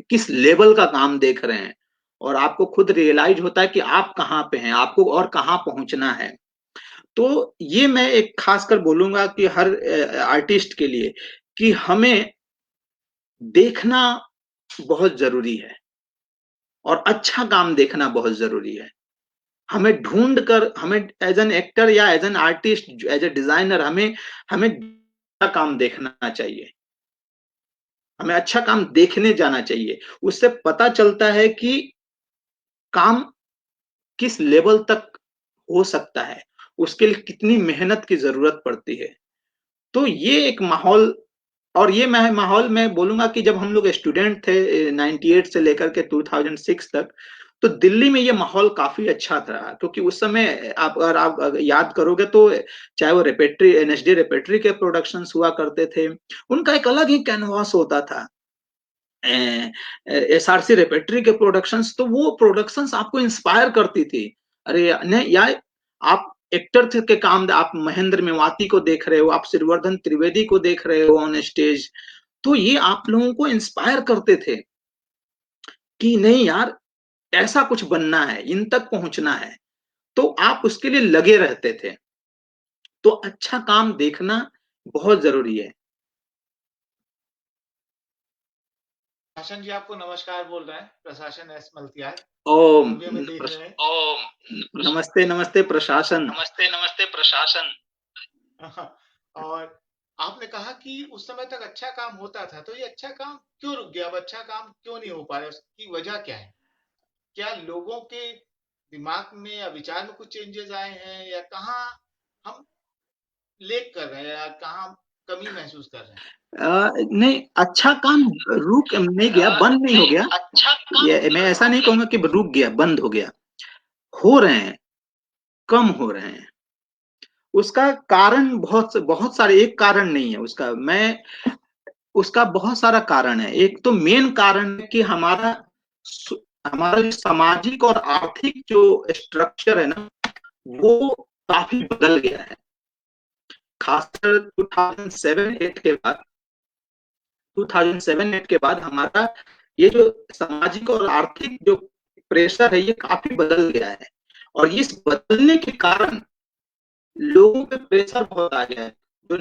किस लेवल का काम देख रहे हैं, और आपको खुद रियलाइज होता है कि आप कहाँ पे हैं, आपको और कहाँ पहुंचना है। तो ये मैं एक खासकर बोलूंगा कि हर आर्टिस्ट के लिए कि हमें देखना बहुत जरूरी है, और अच्छा काम देखना बहुत जरूरी है। हमें ढूंढ कर, हमें एज एन एक्टर या as an artist, as a designer, हमें हमें अच्छा काम देखना चाहिए, हमें अच्छा काम देखने जाना चाहिए। उससे पता चलता है कि काम किस लेवल तक हो सकता है, उसके लिए कितनी मेहनत की जरूरत पड़ती है। तो ये एक माहौल, और ये मैं माहौल में बोलूंगा कि जब हम लोग स्टूडेंट थे 98 से लेकर के 2006 तक, तो दिल्ली में ये माहौल काफी अच्छा था, क्योंकि उस समय अगर आप याद करोगे तो चाहे वो रेपेट्री, एनएसडी रेपेट्री के प्रोडक्शंस हुआ करते थे, उनका एक अलग ही कैनवास होता था। एसआरसी रेपेट्री के प्रोडक्शंस, तो वो प्रोडक्शंस आपको इंस्पायर करती थी। अरे नहीं यार, आप एक्टर के काम, आप महेंद्र मेवाती को देख रहे हो, आप श्रीवर्धन त्रिवेदी को देख रहे हो ऑन स्टेज, तो ये आप लोगों को इंस्पायर करते थे कि नहीं यार, ऐसा कुछ बनना है, इन तक पहुंचना है, तो आप उसके लिए लगे रहते थे। तो अच्छा काम देखना बहुत जरूरी है। प्रशासन जी आपको नमस्कार बोल रहे हैं, प्रशासन एस मल्तियार, ओम वो भी हमें देख रहे हैं। नमस्ते नमस्ते प्रशासन। नमस्ते नमस्ते प्रशासन। और आपने कहा कि उस समय तक अच्छा काम होता था, तो ये अच्छा काम क्यों रुक गया? अब अच्छा काम क्यों नहीं हो पा रहा? उसकी वजह क्या है? क्या लोगों के दिमाग में या विचार में कुछ चेंजेस आए हैं, या कहाँ हम लेक कर रहे हैं, या कहाँ कमी महसूस कर रहे हैं? नहीं, अच्छा काम रुक नहीं गया, बंद नहीं हो गया। अच्छा ये मैं ऐसा नहीं कहूंगा कि रुक गया, बंद हो गया। हो रहे हैं, कम हो रहे हैं। उसका कारण बहुत बहुत सारे, एक कारण नहीं है उसका। उसका बहुत सारा कारण है। एक तो मेन कारण है कि हमारा जो सामाजिक और आर्थिक जो स्ट्रक्चर है ना, वो काफी बदल गया है। खासकर 2007-8 के बाद, 2007-8 के बाद हमारा ये जो सामाजिक और आर्थिक जो प्रेशर है, ये काफी बदल गया है। और इस बदलने के कारण लोगों पे प्रेशर बहुत आ गया है। जो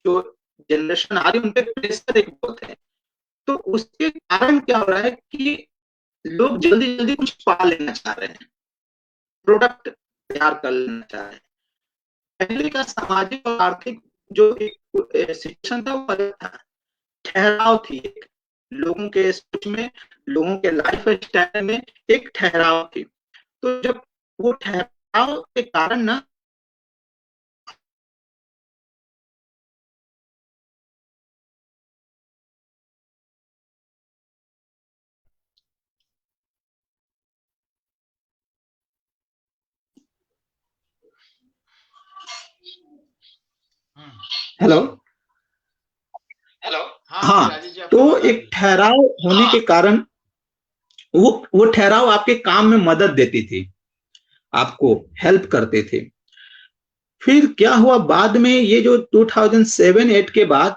जो जनरेशन आ रही है, उन पे प्रेशर एक बहुत है। तो उसके कारण क्या हो रहा है कि लोग जल्दी जल्दी कुछ पा लेना चाह रहे हैं, प्रोडक्ट तैयार कर लेना चाह रहे हैं। पहले का सामाजिक और आर्थिक जो एक सिचुएशन था, वो अलग था। ठहराव थी एक, लोगों के सोच में, लोगों के लाइफ स्टाइल में एक ठहराव थी। तो जब वो ठहराव के कारण ना, हेलो, हेलो। हाँ, राजेश जी, आपकी तो आवाज आ एक रही है। ठहराव होने के कारण वो ठहराव आपके काम में मदद देती थी, आपको हेल्प करते थे। फिर क्या हुआ बाद में, ये जो 2007-8 के बाद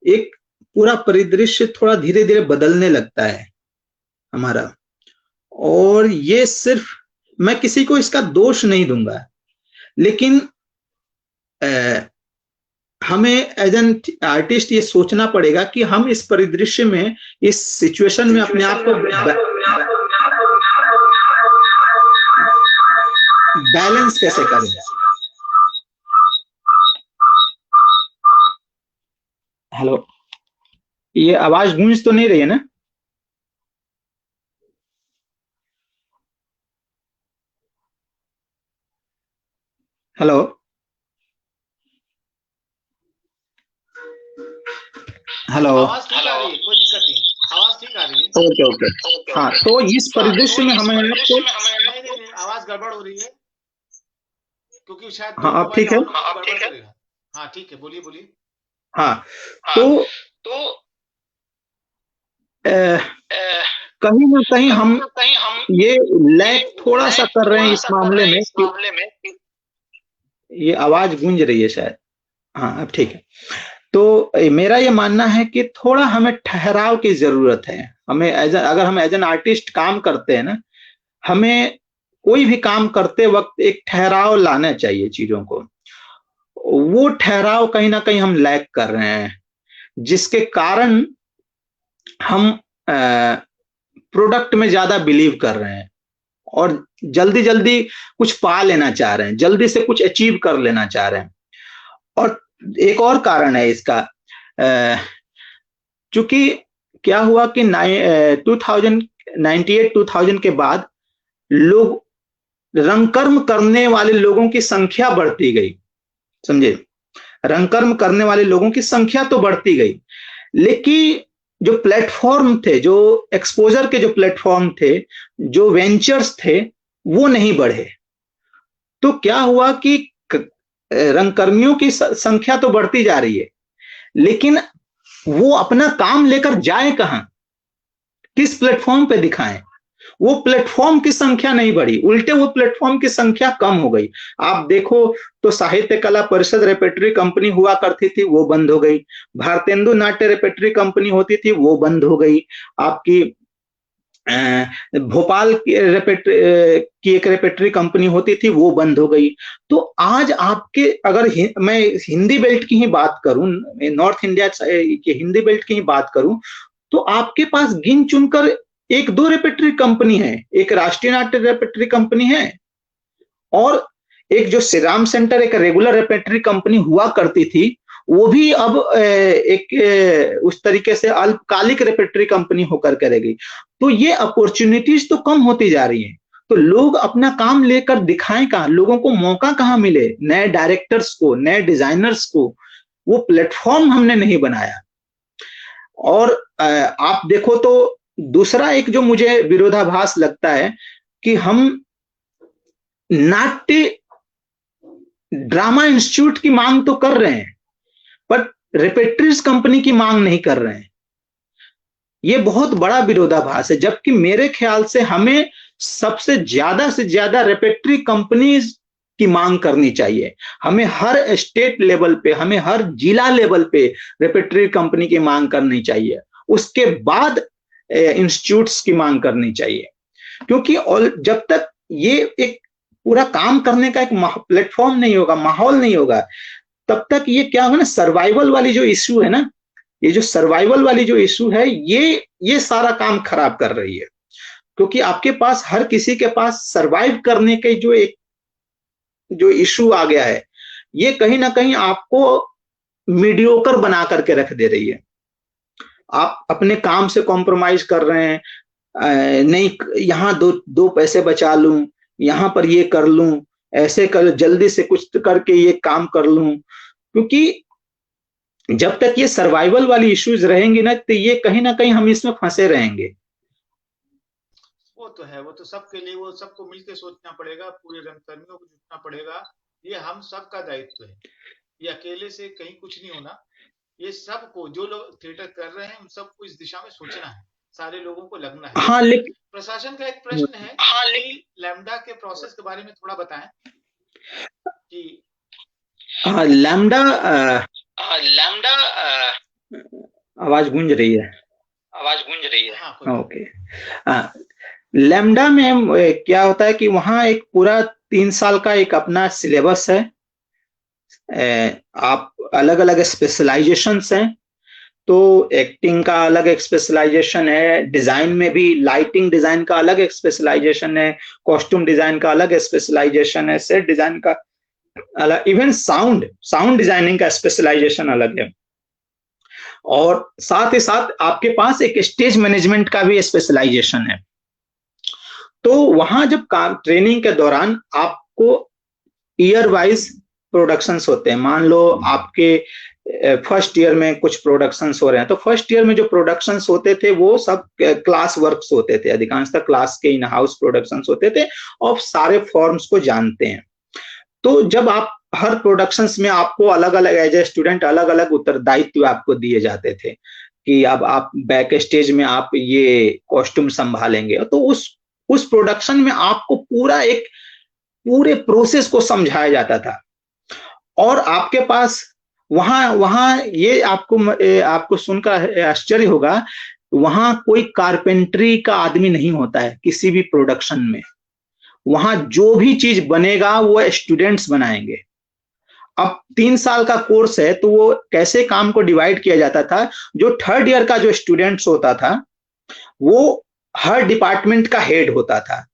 एक पूरा परिदृश्य थोड़ा धीरे धीरे बदलने लगता है हमारा। और ये सिर्फ, मैं किसी को इसका दोष नहीं दूंगा, लेकिन हमें एज एन आर्टिस्ट ये सोचना पड़ेगा कि हम इस परिदृश्य में, इस सिचुएशन में अपने आप को बैलेंस कैसे करें। हेलो, ये आवाज गूंज तो नहीं रही है ना? हेलो, हेलो, आवाज ठीक आ रही है, कोई दिक्कत नहीं, आवाज ठीक आ रही है। Okay okay. हाँ, तो इस परिदृश्य में हमें आपको, नहीं नहीं नहीं, आवाज गड़बड़ हो रही है, क्योंकि शायद हाँ दो अब ठीक मोबाइल है। ऑन हो तो गड़बड़ करेगा। हाँ ठीक है, बोलिए बोलिए। हाँ, तो कहीं ना कहीं हम ये लैग थोड़ा सा कर रहे हैं इस मामले में कि ये आवाज गूंज रही है शायद। हाँ अब ठीक है। तो मेरा ये मानना है कि थोड़ा हमें ठहराव की जरूरत है। हमें अगर हम एज एन आर्टिस्ट काम करते हैं ना, हमें कोई भी काम करते वक्त एक ठहराव लाना चाहिए चीजों को। वो ठहराव कहीं ना कहीं हम लैग कर रहे हैं, जिसके कारण हम प्रोडक्ट में ज्यादा बिलीव कर रहे हैं और जल्दी जल्दी कुछ पा लेना चाह रहे हैं, जल्दी से कुछ अचीव कर लेना चाह रहे हैं। और एक और कारण है इसका, चूंकि क्या हुआ कि 2098-2000 के बाद लोग, रंगकर्म करने वाले लोगों की संख्या बढ़ती गई, समझे? रंगकर्म करने वाले लोगों की संख्या तो बढ़ती गई, लेकिन जो प्लेटफॉर्म थे, जो एक्सपोजर के जो प्लेटफॉर्म थे, जो वेंचर्स थे, वो नहीं बढ़े। तो क्या हुआ कि रंगकर्मियों की संख्या तो बढ़ती जा रही है, लेकिन वो अपना काम लेकर जाए कहां, किस प्लेटफॉर्म पे दिखाएं? वो प्लेटफॉर्म की संख्या नहीं बढ़ी, उल्टे वो प्लेटफॉर्म की संख्या कम हो गई। आप देखो तो साहित्य कला परिषद रेपेटरी कंपनी हुआ करती थी, वो बंद हो गई। भारतेंदु नाट्य रेपेटरी कंपनी होती थी, वो बंद हो गई। आपकी भोपाल की एक रेपेटरी कंपनी होती थी, वो बंद हो गई। तो आज आपके अगर मैं हिंदी बेल्ट की ही बात करूं, नॉर्थ इंडिया के हिंदी बेल्ट की ही बात करूं, तो आपके पास गिन चुनकर एक दो रेपेटरी कंपनी है। एक राष्ट्रीय नाट्य रेपेटरी कंपनी है, और एक जो श्री राम सेंटर एक रेगुलर रेपेटरी कंपनी हुआ करती थी, वो भी अब एक उस तरीके से अल्पकालिक रेपेटरी कंपनी होकर करेगी। तो ये अपॉर्चुनिटीज तो कम होती जा रही हैं। तो लोग अपना काम लेकर दिखाएं कहाँ, लोगों को मौका कहाँ मिले, नए डायरेक्टर्स को, नए डिजाइनर्स को, वो प्लेटफॉर्म हमने नहीं बनाया। और आप देखो तो दूसरा एक जो मुझे विरोधाभास लगता है कि हम नाट्य ड्रामा इंस्टीट्यूट की मांग तो कर रहे हैं, पर रेपेटरीज कंपनी की मांग नहीं कर रहे हैं। ये बहुत बड़ा विरोधाभास है, जबकि मेरे ख्याल से हमें सबसे ज्यादा से ज्यादा रेपेटरी कंपनीज की मांग करनी चाहिए। हमें हर स्टेट लेवल पे, हमें हर जिला लेवल पे रेपेटरी कंपनी की मांग करनी चाहिए। उसके बाद इंस्टीट्यूट्स की मांग करनी चाहिए, क्योंकि जब तक ये एक पूरा काम करने का एक प्लेटफॉर्म नहीं होगा, माहौल नहीं होगा, तब तक ये क्या होगा ना, सर्वाइवल वाली जो इश्यू है ना, ये जो सर्वाइवल वाली जो इश्यू है, ये सारा काम खराब कर रही है। क्योंकि आपके पास, हर किसी के पास सर्वाइव करने के जो इश्यू आ गया है, ये कहीं ना कहीं आपको मीडियोकर बना करके रख दे रही है। आप अपने काम से कॉम्प्रोमाइज कर रहे हैं, नहीं यहां दो पैसे बचा लूं, यहां पर ये कर लूं, ऐसे कर, जल्दी से कुछ करके ये काम कर लूं। क्योंकि जब तक ये सर्वाइवल वाली इश्यूज रहेंगी ना, तो ये कहीं ना कहीं हम इसमें फंसे रहेंगे। वो तो है, वो तो सबके लिए, वो सबको मिलकर सोचना पड़ेगा, पूरे रंगकर्मियों को जुटना पड़ेगा। ये हम सबका दायित्व है, ये अकेले से कहीं कुछ नहीं होना। ये सबको, जो लोग थिएटर कर रहे हैं, उन सबको इस दिशा में सोचना है, सारे लोगों को लगना है। हाँ, लेकिन प्रशासन का एक प्रश्न है कि लैम्डा के प्रोसेस के बारे में थोड़ा बताएं कि लैम्डा आवाज गूंज रही है। हाँ, ओके। लैम्डा में क्या होता है कि वहां एक पूरा 3 साल का एक अपना सिलेबस है। आप अलग अलग स्पेशलाइजेशंस हैं। तो एक्टिंग का अलग एक स्पेशलाइजेशन है, डिजाइन में भी लाइटिंग डिजाइन का अलग एक स्पेशलाइजेशन है, कॉस्ट्यूम डिजाइन का अलग स्पेशलाइजेशन है, सेट डिजाइन का अलग, इवन साउंड डिजाइनिंग का स्पेशलाइजेशन अलग है। और साथ ही साथ आपके पास एक स्टेज मैनेजमेंट का भी स्पेशलाइजेशन है। तो वहां जब ट्रेनिंग के दौरान आपको ईयर वाइज प्रोडक्शंस होते हैं। मान लो आपके फर्स्ट ईयर में कुछ प्रोडक्शंस हो रहे हैं, तो फर्स्ट ईयर में जो प्रोडक्शंस होते थे वो सब क्लास वर्क्स होते थे, अधिकांशतः क्लास के इन हाउस प्रोडक्शंस होते थे, और सारे फॉर्म्स को जानते हैं। तो जब आप हर प्रोडक्शंस में आपको अलग अलग एज ए स्टूडेंट अलग अलग उत्तरदायित्व आपको दिए जाते थे कि अब आप बैक स्टेज में आप ये कॉस्ट्यूम संभालेंगे। तो उस प्रोडक्शन में आपको पूरे प्रोसेस को समझाया जाता था। और आपके पास वहां ये आपको सुनकर आश्चर्य होगा, वहां कोई कारपेंट्री का आदमी नहीं होता है किसी भी प्रोडक्शन में। वहां जो भी चीज बनेगा वो स्टूडेंट्स बनाएंगे। अब 3 साल का कोर्स है, तो वो कैसे काम को डिवाइड किया जाता था, जो थर्ड ईयर का जो स्टूडेंट्स होता था वो हर डिपार्टमेंट का हेड होता था।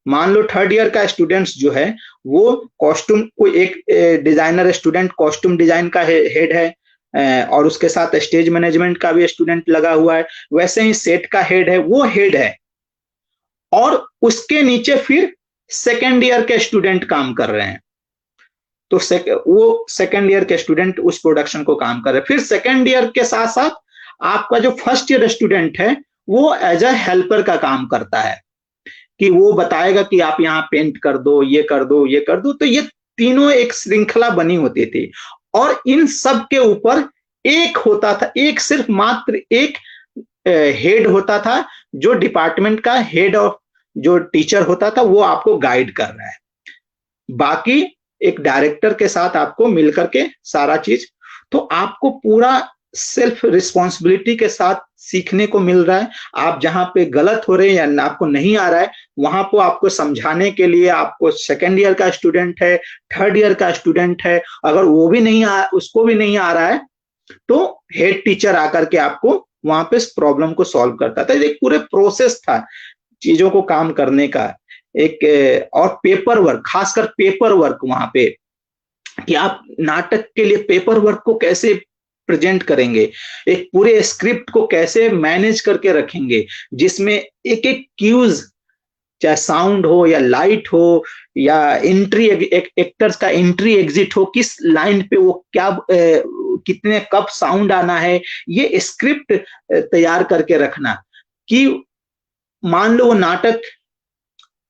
मान लो थर्ड ईयर का स्टूडेंट्स जो है वो कॉस्ट्यूम, कोई एक डिजाइनर स्टूडेंट कॉस्ट्यूम डिजाइन का हेड है, और उसके साथ स्टेज मैनेजमेंट का भी स्टूडेंट लगा हुआ है। वैसे ही सेट का हेड है, वो हेड है, और उसके नीचे फिर सेकेंड ईयर के स्टूडेंट काम कर रहे हैं। तो वो सेकेंड ईयर के स्टूडेंट उस प्रोडक्शन को काम कर रहे हैं। फिर सेकेंड ईयर के साथ साथ आपका जो फर्स्ट ईयर स्टूडेंट है वो एज ए हेल्पर का काम करता है, कि वो बताएगा कि आप यहाँ पेंट कर दो, ये कर दो, ये कर दो। तो ये तीनों एक श्रृंखला बनी होती थी, और इन सब के ऊपर एक होता था, एक सिर्फ मात्र एक हेड होता था, जो डिपार्टमेंट का हेड ऑफ जो टीचर होता था, वो आपको गाइड कर रहा है। बाकी एक डायरेक्टर के साथ आपको मिलकर के सारा चीज, तो आपको पूरा सेल्फ रिस्पॉन्सिबिलिटी के साथ सीखने को मिल रहा है। आप जहां पे गलत हो रहे हैं या आपको नहीं आ रहा है, वहां पर आपको समझाने के लिए, आपको सेकेंड ईयर का स्टूडेंट है, थर्ड ईयर का स्टूडेंट है, अगर वो भी नहीं उसको भी नहीं आ रहा है, तो हेड टीचर आकर के आपको वहां पे इस प्रॉब्लम को सॉल्व करता था। एक पूरे प्रोसेस था चीजों को काम करने का, एक और पेपर वर्क, खासकर पेपर वर्क वहां पे, कि आप नाटक के लिए पेपर वर्क को कैसे प्रेजेंट करेंगे, एक पूरे स्क्रिप्ट को कैसे मैनेज करके रखेंगे, जिसमें एक एक क्यूज, चाहे साउंड हो या लाइट हो या एंट्री, एक्टर्स का एंट्री एग्जिट हो, किस लाइन पे वो क्या कितने कब साउंड आना है, ये स्क्रिप्ट तैयार करके रखना। कि मान लो वो नाटक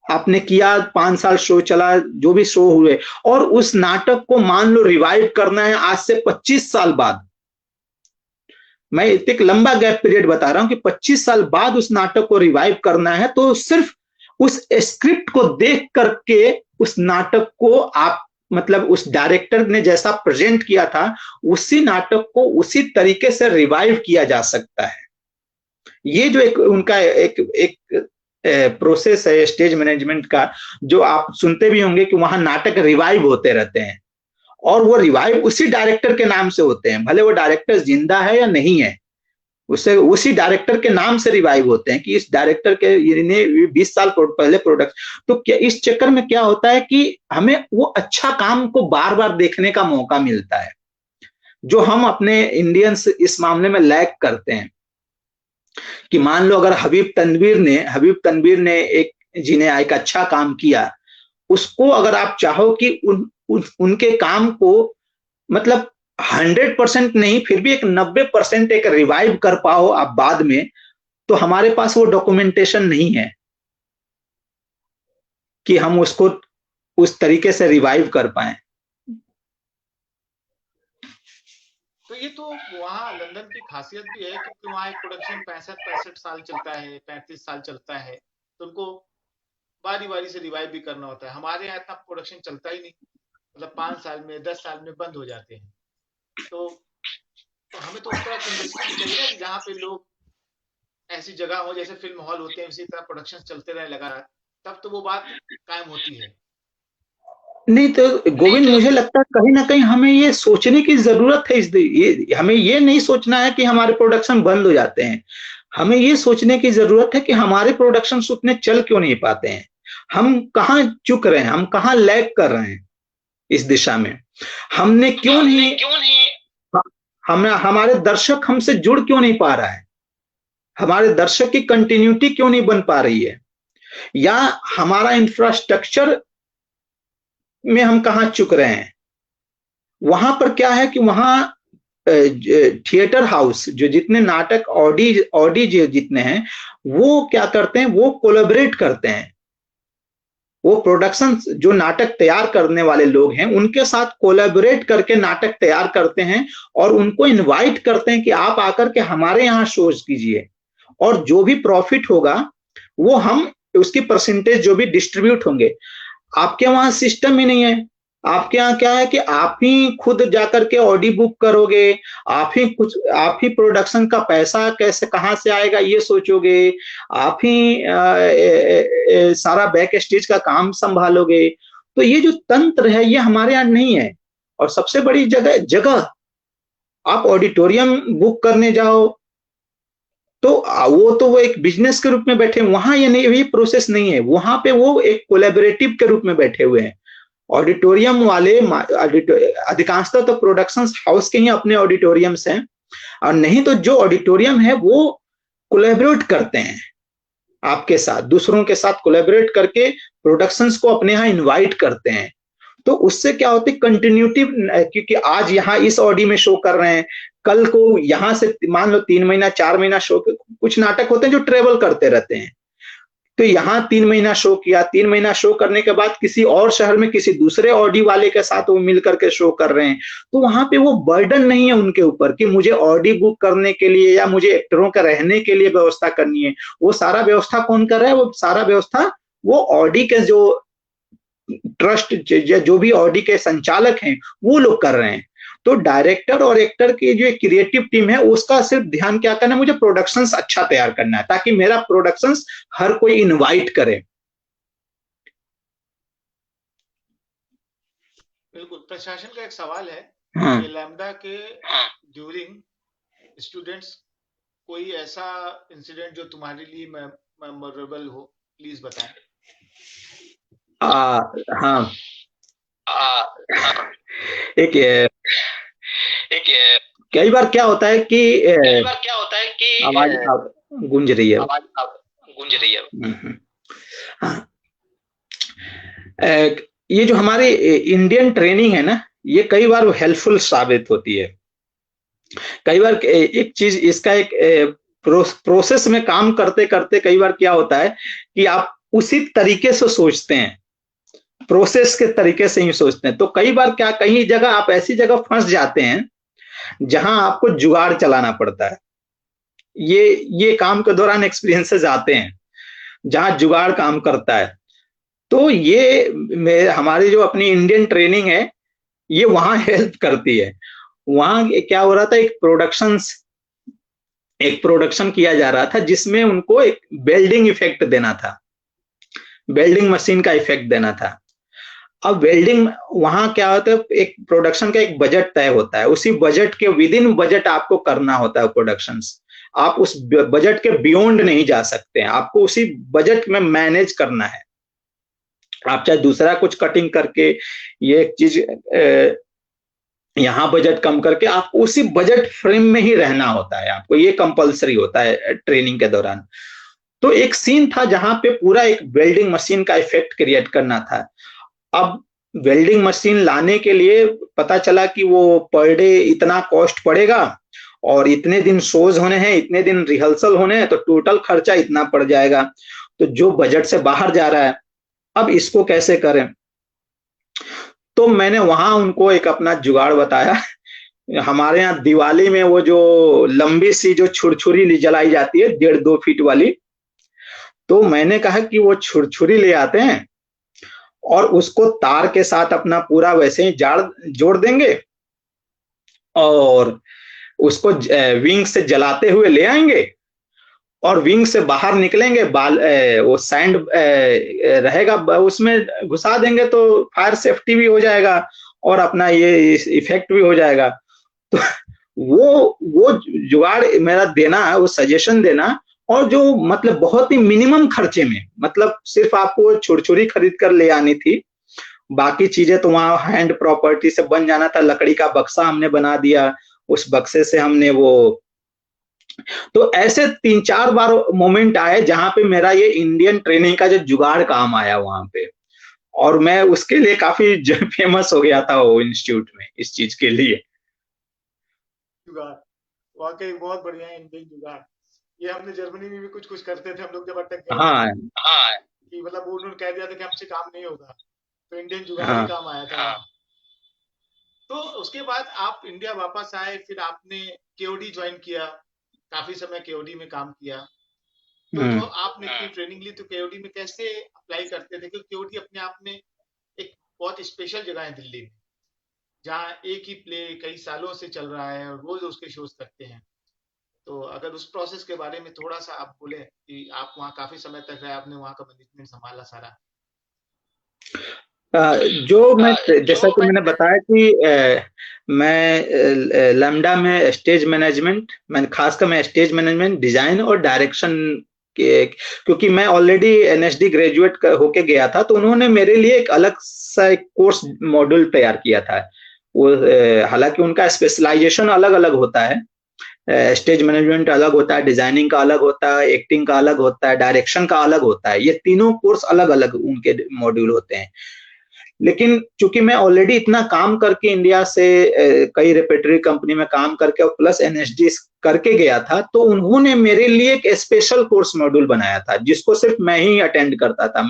आपने किया, 5 साल शो चला, जो भी शो हुए, और उस नाटक को मान लो रिवाइव करना है आज से 25 साल बाद। मैं एक लंबा गैप पीरियड बता रहा हूं कि 25 साल बाद उस नाटक को रिवाइव करना है, तो सिर्फ उस स्क्रिप्ट को देख करके उस नाटक को आप, मतलब उस डायरेक्टर ने जैसा प्रेजेंट किया था, उसी नाटक को उसी तरीके से रिवाइव किया जा सकता है। ये जो एक उनका एक प्रोसेस है स्टेज मैनेजमेंट का, जो आप सुनते भी होंगे कि वहां नाटक रिवाइव होते रहते हैं, और वो रिवाइव उसी डायरेक्टर के नाम से होते हैं, भले वो डायरेक्टर जिंदा है या नहीं है, उससे उसी डायरेक्टर के नाम से रिवाइव होते हैं कि इस डायरेक्टर के 20 साल पहले प्रोडक्ट। तो क्या इस चक्कर में क्या होता है कि हमें वो अच्छा काम को बार बार देखने का मौका मिलता है, जो हम अपने इंडियंस इस मामले में लैग करते हैं। कि मान लो अगर हबीब तनवीर ने एक जिन्हें एक अच्छा काम किया, उसको अगर आप चाहो कि उनके काम को मतलब 100% नहीं, फिर भी एक 90% एक रिवाइव कर पाओ आप बाद में, तो हमारे पास वो डॉक्यूमेंटेशन नहीं है कि हम उसको उस तरीके से रिवाइव कर पाए। तो ये तो वहाँ लंदन की खासियत भी है, क्योंकि वहाँ एक प्रोडक्शन 65 साल चलता है, 35 साल चलता है, तो उनको बारी बारी से रिवाइव भी करना होता है। हमारे यहाँ इतना प्रोडक्शन चलता ही नहीं, मतलब 5 साल में 10 साल में बंद हो जाते हैं। तो हमें तो उस तरह की इंडस्ट्री चाहिए ना, कि जहाँ पे लोग, ऐसी जगह हो जैसे फिल्म हॉल होते हैं, इसी तरह प्रोडक्शन चलते रहे लगातार, तब तो वो बात कायम होती है। नहीं तो गोविंद, मुझे लगता है कहीं ना कहीं हमें ये सोचने की जरूरत है, हमें ये नहीं सोचना है कि हमारे प्रोडक्शन बंद हो जाते हैं। हमें ये सोचने की जरूरत है कि हमारे प्रोडक्शन उतने चल क्यों नहीं पाते हैं, हम कहाँ चुक रहे हैं, हम कहाँ लैग कर रहे हैं इस दिशा में, हमने क्यों नहीं हमारे दर्शक हमसे जुड़ क्यों नहीं पा रहा है, हमारे दर्शक की कंटिन्यूटी क्यों नहीं बन पा रही है, या हमारा इंफ्रास्ट्रक्चर में हम कहाँ चुक रहे हैं। वहां पर क्या है कि वहां थिएटर हाउस, जो जितने नाटक ऑडी जितने हैं, वो क्या करते हैं, वो कोलैबोरेट करते हैं, वो प्रोडक्शन जो नाटक तैयार करने वाले लोग हैं उनके साथ कोलैबोरेट करके नाटक तैयार करते हैं, और उनको इनवाइट करते हैं कि आप आकर के हमारे यहाँ शोज कीजिए, और जो भी प्रॉफिट होगा वो हम उसकी परसेंटेज जो भी डिस्ट्रीब्यूट होंगे। आपके वहां सिस्टम ही नहीं है, आपके यहाँ क्या है कि आप ही खुद जाकर के ऑडी बुक करोगे, आप ही प्रोडक्शन का पैसा कैसे कहाँ से आएगा ये सोचोगे, आप ही सारा बैक स्टेज का काम संभालोगे। तो ये जो तंत्र है ये हमारे यहाँ नहीं है। और सबसे बड़ी जगह आप ऑडिटोरियम बुक करने जाओ तो वो एक बिजनेस के रूप में बैठे, वहां ये नहीं, ये प्रोसेस नहीं है, वहां पे वो एक कोलैबोरेटिव के रूप में बैठे हुए हैं। ऑडिटोरियम वाले अधिकांशतः तो प्रोडक्शन हाउस के ही अपने ऑडिटोरियम्स हैं, और नहीं तो जो ऑडिटोरियम है वो कोलैबोरेट करते हैं आपके साथ, दूसरों के साथ कोलैबोरेट करके प्रोडक्शंस को अपने यहाँ इनवाइट करते हैं। तो उससे क्या होती है कंटिन्यूटी, क्योंकि आज यहाँ इस ऑडी में शो कर रहे हैं, कल को यहाँ से मान लो 3 महीना 4 महीना शो, कुछ नाटक होते हैं जो ट्रेवल करते रहते हैं, तो यहाँ 3 महीना शो किया, 3 महीना शो करने के बाद किसी और शहर में किसी दूसरे ऑडी वाले के साथ वो मिल करके शो कर रहे हैं, तो वहां पे वो बर्डन नहीं है उनके ऊपर कि मुझे ऑडी बुक करने के लिए या मुझे एक्टरों का रहने के लिए व्यवस्था करनी है। वो सारा व्यवस्था कौन कर रहा है, वो सारा व्यवस्था वो ऑडी के जो ट्रस्ट जो भी ऑडी के संचालक हैं वो लोग कर रहे हैं। तो डायरेक्टर और एक्टर की जो क्रिएटिव टीम है उसका सिर्फ ध्यान क्या करना है, मुझे प्रोडक्शंस अच्छा तैयार करना है ताकि मेरा प्रोडक्शंस हर कोई इनवाइट करे। बिल्कुल, प्रशासन का एक सवाल है हाँ। कि लैम्ब्डा के ड्यूरिंग स्टूडेंट्स कोई ऐसा इंसिडेंट जो तुम्हारे लिए मेमोरेबल हो, प्लीज बताएं। हाँ, एक कई बार क्या होता है कि आवाज गूंज रही है। हाँ, ये जो हमारी इंडियन ट्रेनिंग है ना, ये कई बार हेल्पफुल साबित होती है। कई बार एक चीज इसका एक प्रोसेस में काम करते करते कई बार क्या होता है कि आप उसी तरीके से सोचते हैं, प्रोसेस के तरीके से ही सोचते हैं, तो कई बार क्या कहीं जगह आप ऐसी जगह फंस जाते हैं जहां आपको जुगाड़ चलाना पड़ता है। ये काम के दौरान एक्सपीरियंसेस आते हैं जहां जुगाड़ काम करता है। तो ये हमारी जो अपनी इंडियन ट्रेनिंग है ये वहां हेल्प करती है। वहां क्या हो रहा था, एक प्रोडक्शन किया जा रहा था जिसमें उनको एक वेल्डिंग इफेक्ट देना था, वेल्डिंग मशीन का इफेक्ट देना था। अब वेल्डिंग वहां क्या होता है, एक प्रोडक्शन का एक बजट तय होता है, उसी बजट के विद इन बजट आपको करना होता है प्रोडक्शंस। आप उस बजट के बियॉन्ड नहीं जा सकते हैं, आपको उसी बजट में मैनेज करना है। आप चाहे दूसरा कुछ कटिंग करके ये एक चीज यहाँ बजट कम करके आपको उसी बजट फ्रेम में ही रहना होता है, आपको ये कंपलसरी होता है ट्रेनिंग के दौरान। तो एक सीन था जहां पे पूरा एक वेल्डिंग मशीन का इफेक्ट क्रिएट करना था। अब वेल्डिंग मशीन लाने के लिए पता चला कि वो पर डे इतना कॉस्ट पड़ेगा और इतने दिन शोज होने हैं, इतने दिन रिहर्सल होने हैं, तो टोटल खर्चा इतना पड़ जाएगा, तो जो बजट से बाहर जा रहा है। अब इसको कैसे करें, तो मैंने वहां उनको एक अपना जुगाड़ बताया। हमारे यहाँ दिवाली में वो जो लंबी सी जो छुरछुरी जलाई जाती है 1.5-2 फीट वाली, तो मैंने कहा कि वो छुरछुरी ले आते हैं और उसको तार के साथ अपना पूरा वैसे ही जोड़ देंगे और उसको विंग से जलाते हुए ले आएंगे और विंग से बाहर निकलेंगे, वो सैंड रहेगा उसमें घुसा देंगे तो फायर सेफ्टी भी हो जाएगा और अपना ये इफेक्ट भी हो जाएगा। तो वो जुगाड़ मेरा देना, वो सजेशन देना, और जो मतलब बहुत ही मिनिमम खर्चे में, मतलब सिर्फ आपको छुरछुरी खरीद कर ले आनी थी, बाकी चीजें तो वहां हैंड प्रॉपर्टी से बन जाना था। लकड़ी का बक्सा हमने बना दिया, उस बक्से से हमने वो, तो ऐसे 3-4 बार मोमेंट आए जहां पे मेरा ये इंडियन ट्रेनिंग का जो जुगाड़ काम आया वहां पे, और मैं उसके लिए काफी फेमस हो गया था वो इंस्टीट्यूट में इस चीज के लिए। जुगाड़ वाकई बहुत बढ़िया है, इंडियन जुगाड़। ये हमने जर्मनी में भी कुछ कुछ करते थे हम लोग जब अटक गए। हाँ कि मतलब उन्होंने कह दिया था कि हमसे काम नहीं होगा, तो इंडियन जुगाड़ ही काम आया था। तो उसके बाद आप इंडिया वापस आए, फिर आपने केओडी ज्वाइन किया, काफी समय केओडी में काम किया। तो जो आपने की ट्रेनिंग ली, तो केओडी में कैसे अप्लाई करते थे, क्योंकि केओडी अपने आप में एक बहुत स्पेशल जगह है दिल्ली में, जहाँ एक ही प्ले कई सालों से चल रहा है और रोज उसके शोज करते हैं। तो अगर उस प्रोसेस के बारे में थोड़ा सा आप बोले कि आप वहाँ काफी समय तक रहे, आपने वहाँ का मैनेजमेंट संभाला सारा। जो मैं जैसा कि मैंने बताया कि मैं लैम्ब्डा में स्टेज मैनेजमेंट, मैंने खासकर मैं स्टेज मैनेजमेंट, डिजाइन और डायरेक्शन के, क्योंकि मैं ऑलरेडी एनएसडी ग्रेजुएट होके गया था, तो उन्होंने मेरे लिए एक अलग सा एक कोर्स मॉड्यूल तैयार किया था। वो हालांकि उनका स्पेशलाइजेशन अलग अलग होता है, स्टेज मैनेजमेंट अलग होता है, डिजाइनिंग का अलग होता है, एक्टिंग का अलग होता है, डायरेक्शन का अलग होता है, ये तीनों कोर्स अलग अलग उनके मॉड्यूल होते हैं। लेकिन चूंकि मैं ऑलरेडी इतना काम करके इंडिया से कई रेपेटरी कंपनी में काम करके और प्लस एनएसडी करके गया था, तो उन्होंने मेरे लिए एक स्पेशल कोर्स मॉड्यूल बनाया था जिसको सिर्फ मैं ही अटेंड करता था।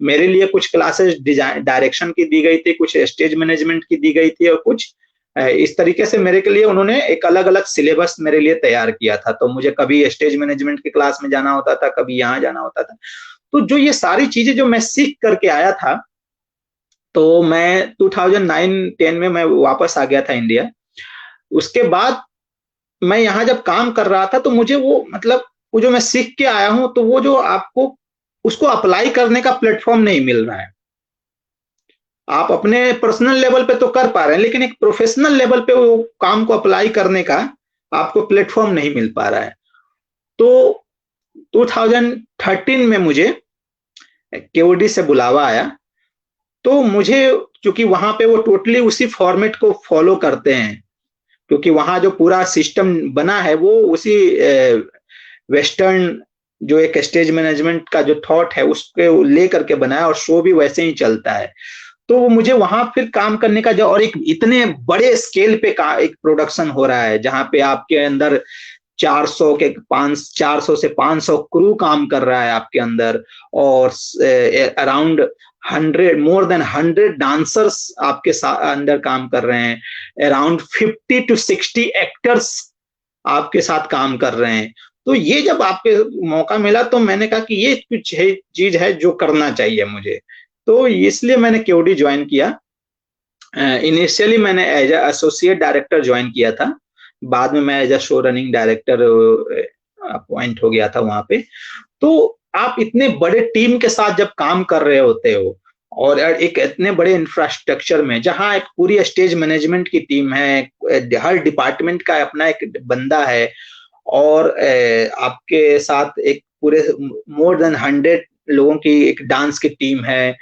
मेरे लिए कुछ क्लासेस डिजाइन डायरेक्शन की दी गई थी, कुछ स्टेज मैनेजमेंट की दी गई थी, और कुछ इस तरीके से मेरे के लिए उन्होंने एक अलग अलग सिलेबस मेरे लिए तैयार किया था। तो मुझे कभी स्टेज मैनेजमेंट की क्लास में जाना होता था, कभी यहाँ जाना होता था। तो जो ये सारी चीजें जो मैं सीख करके आया था, तो मैं 2009-10 में मैं वापस आ गया था इंडिया। उसके बाद मैं यहाँ जब काम कर रहा था तो मुझे वो मतलब वो जो मैं सीख के आया हूँ तो वो जो आपको उसको अप्लाई करने का प्लेटफॉर्म नहीं मिल रहा है। आप अपने पर्सनल लेवल पे तो कर पा रहे हैं, लेकिन एक प्रोफेशनल लेवल पे वो काम को अप्लाई करने का आपको प्लेटफॉर्म नहीं मिल पा रहा है। तो 2013 में मुझे केओडी से बुलावा आया। तो मुझे, क्योंकि वहां पे वो टोटली उसी फॉर्मेट को फॉलो करते हैं, क्योंकि वहां जो पूरा सिस्टम बना है वो उसी वेस्टर्न जो एक स्टेज मैनेजमेंट का जो थॉट है उसके लेकर के बना है, और शो भी वैसे ही चलता है। तो मुझे वहां फिर काम करने का जो, और एक इतने बड़े स्केल पे का एक प्रोडक्शन हो रहा है जहां पे आपके अंदर 400 से 500 क्रू काम कर रहा है आपके अंदर, और अराउंड 100 मोर देन 100 डांसर्स आपके अंदर काम कर रहे हैं, अराउंड 50 to 60 एक्टर्स आपके साथ काम कर रहे हैं। तो ये जब आपके मौका मिला तो मैंने कहा कि ये कुछ है चीज है जो करना चाहिए मुझे, तो इसलिए मैंने केओडी ज्वाइन किया। इनिशियली मैंने एज एसोसिएट डायरेक्टर ज्वाइन किया था, बाद में मैं as a show running director appoint हो गया था वहां पे। तो आप इतने बड़े टीम के साथ जब काम कर रहे होते हो और एक इतने बड़े इंफ्रास्ट्रक्चर में जहां एक पूरी स्टेज मैनेजमेंट की टीम है, हर डिपार्टमेंट का अपना एक बंदा है, और आपके साथ एक पूरे मोर देन 100 लोगों की एक डांस की टीम है,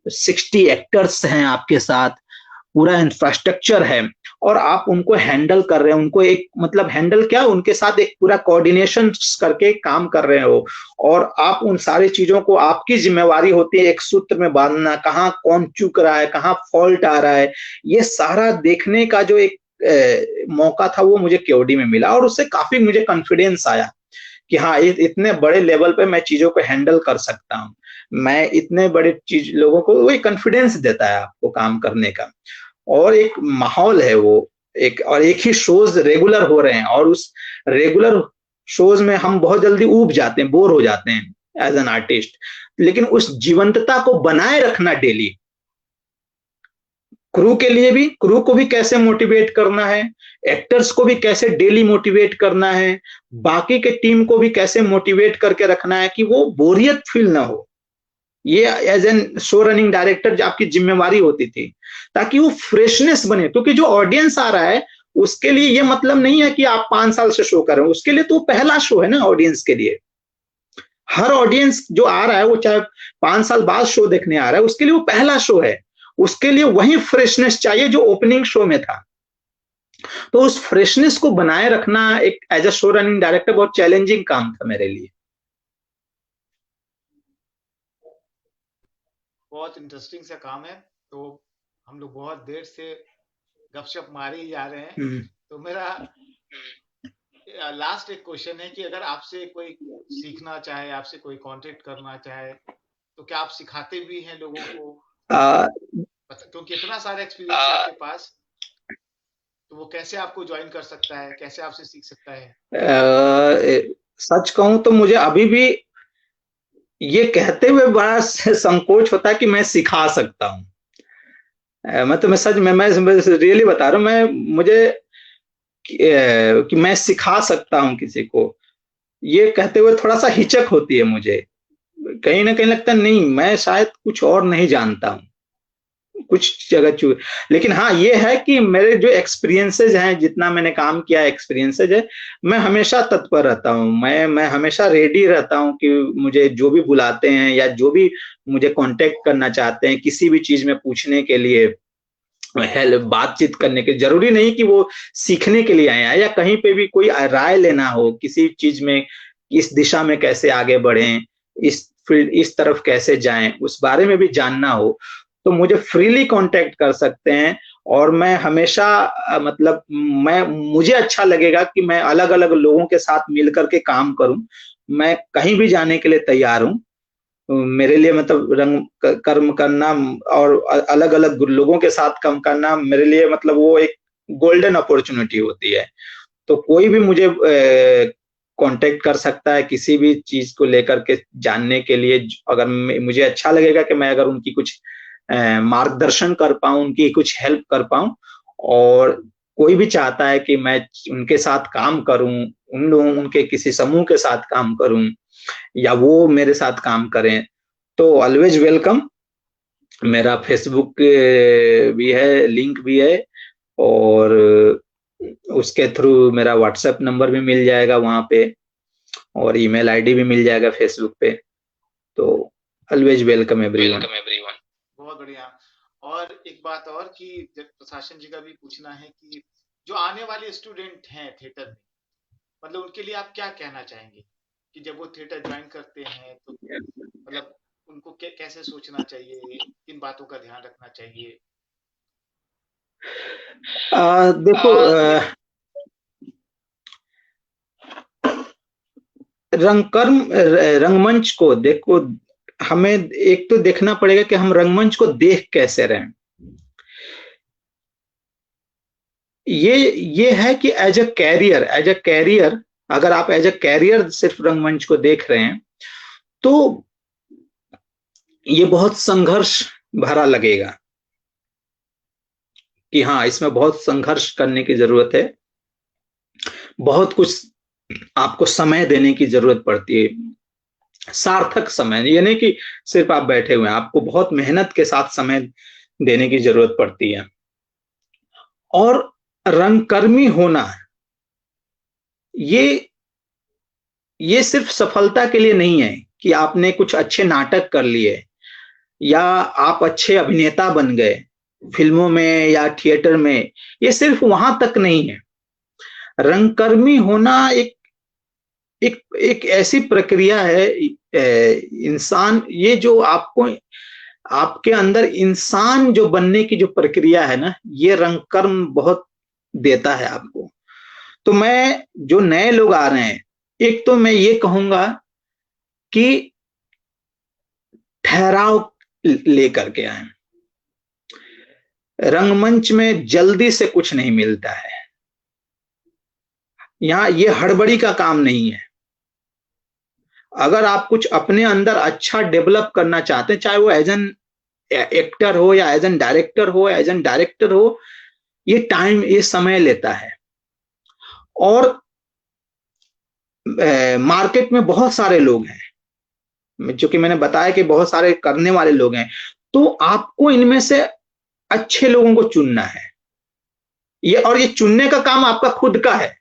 60 एक्टर्स हैं आपके साथ, पूरा इंफ्रास्ट्रक्चर है, और आप उनको हैंडल कर रहे हैं, उनको एक मतलब हैंडल क्या, उनके साथ एक पूरा कोऑर्डिनेशन करके काम कर रहे हो, और आप उन सारी चीजों को, आपकी जिम्मेवारी होती है एक सूत्र में बांधना, कहाँ कौन चूक रहा है, कहाँ फॉल्ट आ रहा है, ये सारा देखने का जो एक मौका था वो मुझे केओडी में मिला, और उससे काफी मुझे कॉन्फिडेंस आया कि हाँ इतने बड़े लेवल पे मैं चीजों को हैंडल कर सकता हूँ। मैं इतने बड़े चीज लोगों को वही कॉन्फिडेंस देता है आपको काम करने का, और एक माहौल है वो, एक और एक ही शोज रेगुलर हो रहे हैं, और उस रेगुलर शोज में हम बहुत जल्दी ऊब जाते हैं, बोर हो जाते हैं एज एन आर्टिस्ट, लेकिन उस जीवंतता को बनाए रखना डेली, क्रू के लिए भी, क्रू को भी कैसे मोटिवेट करना है, एक्टर्स को भी कैसे डेली मोटिवेट करना है, बाकी के टीम को भी कैसे मोटिवेट करके रखना है कि वो बोरियत फील ना हो, ये as an show running director आपकी जिम्मेवारी होती थी, ताकि वो फ्रेशनेस बने, क्योंकि जो ऑडियंस आ रहा है उसके लिए ये मतलब नहीं है कि आप 5 साल से शो कर रहे हो, उसके लिए तो पहला शो है ना ऑडियंस के लिए। हर ऑडियंस जो आ रहा है वो चाहे 5 साल बाद शो देखने आ रहा है, उसके लिए वो पहला शो है, उसके लिए वही फ्रेशनेस चाहिए जो ओपनिंग शो में था। तो उस फ्रेशनेस को बनाए रखना एक as a show running director बहुत चैलेंजिंग काम था मेरे लिए। बहुत इंटरेस्टिंग सा काम है। तो हम लोग बहुत देर से गपशप मारे ही जा रहे हैं। तो मेरा लास्ट एक क्वेश्चन है कि अगर आपसे कोई सीखना चाहे, आपसे कोई कांटेक्ट करना चाहे, तो क्या आप सिखाते भी हैं लोगों को? क्योंकि इतना सारा एक्सपीरियंस है आपके पास, तो वो कैसे आपको ज्वाइन कर सकता है, कैसे आपसे सीख सकता है? सच कहूं तो मुझे अभी भी ये कहते हुए बड़ा संकोच होता है कि मैं सिखा सकता हूँ। मैं रियली बता रहा हूँ, मुझे कि मैं सिखा सकता हूँ किसी को, ये कहते हुए थोड़ा सा हिचक होती है मुझे, कहीं ना कहीं लगता नहीं मैं शायद कुछ और नहीं जानता हूँ, कुछ जगह लेकिन हाँ ये है कि मेरे जो एक्सपीरियंसेस हैं, जितना मैंने काम किया एक्सपीरियंसेस है, मैं हमेशा तत्पर रहता हूँ, मैं हमेशा रेडी रहता हूँ कि मुझे जो भी बुलाते हैं या जो भी मुझे कांटेक्ट करना चाहते हैं किसी भी चीज में पूछने के लिए, हेल्प बातचीत करने के, जरूरी नहीं कि वो सीखने के लिए आए या कहीं पे भी कोई राय लेना हो किसी चीज में, इस दिशा में कैसे आगे बढ़ें, इस फील्ड इस तरफ कैसे जाएं, उस बारे में भी जानना हो तो मुझे फ्रीली कांटेक्ट कर सकते हैं। और मैं हमेशा मतलब मुझे अच्छा लगेगा कि मैं अलग अलग लोगों के साथ मिलकर के काम करूं, मैं कहीं भी जाने के लिए तैयार हूं। मेरे लिए मतलब कर्म करना और अलग अलग लोगों के साथ काम करना मेरे लिए मतलब वो एक गोल्डन अपॉर्चुनिटी होती है। तो कोई भी मुझे कांटेक्ट कर सकता है किसी भी चीज को लेकर के जानने के लिए, अगर मुझे अच्छा लगेगा कि मैं अगर उनकी कुछ मार्गदर्शन कर पाऊं, उनकी कुछ हेल्प कर पाऊं। और कोई भी चाहता है कि मैं उनके साथ काम करूं, उन लोगों उनके किसी समूह के साथ काम करूं या वो मेरे साथ काम करें, तो ऑलवेज वेलकम। मेरा फेसबुक भी है, लिंक भी है, और उसके थ्रू मेरा व्हाट्सएप नंबर भी मिल जाएगा वहां पे, और ईमेल आईडी भी मिल जाएगा फेसबुक पे। तो ऑलवेज वेलकम एवरीवन। बहुत बढ़िया। और एक बात और कि प्रशासन जी का भी पूछना है कि जो आने वाले स्टूडेंट हैं थिएटर में, मतलब उनके लिए आप क्या कहना चाहेंगे कि जब वो थिएटर ज्वाइन करते हैं तो मतलब उनको कैसे सोचना चाहिए, किन बातों का ध्यान रखना चाहिए? देखो, रंगमंच को देखो, हमें एक तो देखना पड़ेगा कि हम रंगमंच को देख कैसे रहे हैं। ये है कि एज अ कैरियर अगर आप एज अ कैरियर सिर्फ रंगमंच को देख रहे हैं तो ये बहुत संघर्ष भरा लगेगा कि हाँ, इसमें बहुत संघर्ष करने की जरूरत है, बहुत कुछ आपको समय देने की जरूरत पड़ती है, सार्थक समय। ये नहीं कि सिर्फ आप बैठे हुए हैं, आपको बहुत मेहनत के साथ समय देने की जरूरत पड़ती है। और रंगकर्मी होना ये सिर्फ सफलता के लिए नहीं है कि आपने कुछ अच्छे नाटक कर लिए या आप अच्छे अभिनेता बन गए फिल्मों में या थिएटर में। ये सिर्फ वहां तक नहीं है। रंगकर्मी होना एक ऐसी प्रक्रिया है, इंसान, ये जो आपको आपके अंदर इंसान जो बनने की जो प्रक्रिया है ना, ये रंगकर्म बहुत देता है आपको। तो मैं, जो नए लोग आ रहे हैं, एक तो मैं ये कहूंगा कि ठहराव लेकर के आए। रंगमंच में जल्दी से कुछ नहीं मिलता है, यहां ये हड़बड़ी का काम नहीं है। अगर आप कुछ अपने अंदर अच्छा डेवलप करना चाहते हैं, चाहे वो एज एन एक्टर हो या एज एन डायरेक्टर हो, ये टाइम, ये समय लेता है। और मार्केट में बहुत सारे लोग हैं, जो कि मैंने बताया कि बहुत सारे करने वाले लोग हैं, तो आपको इनमें से अच्छे लोगों को चुनना है। और ये चुनने का काम आपका खुद का है,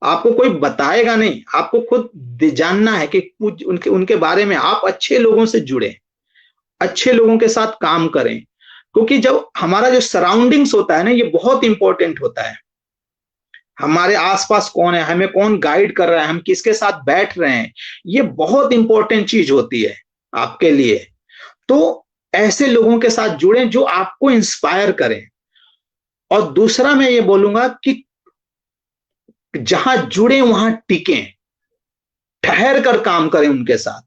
आपको कोई बताएगा नहीं, आपको खुद जानना है कि कुछ उनके बारे में। आप अच्छे लोगों से जुड़े, अच्छे लोगों के साथ काम करें, क्योंकि जब हमारा जो सराउंडिंग्स होता है ना, ये बहुत इंपॉर्टेंट होता है। हमारे आसपास कौन है, हमें कौन गाइड कर रहा है, हम किसके साथ बैठ रहे हैं, ये बहुत इंपॉर्टेंट चीज होती है आपके लिए। तो ऐसे लोगों के साथ जुड़ें जो आपको इंस्पायर करें। और दूसरा मैं ये बोलूंगा कि जहां जुड़े वहां टिकें, ठहर कर काम करें उनके साथ,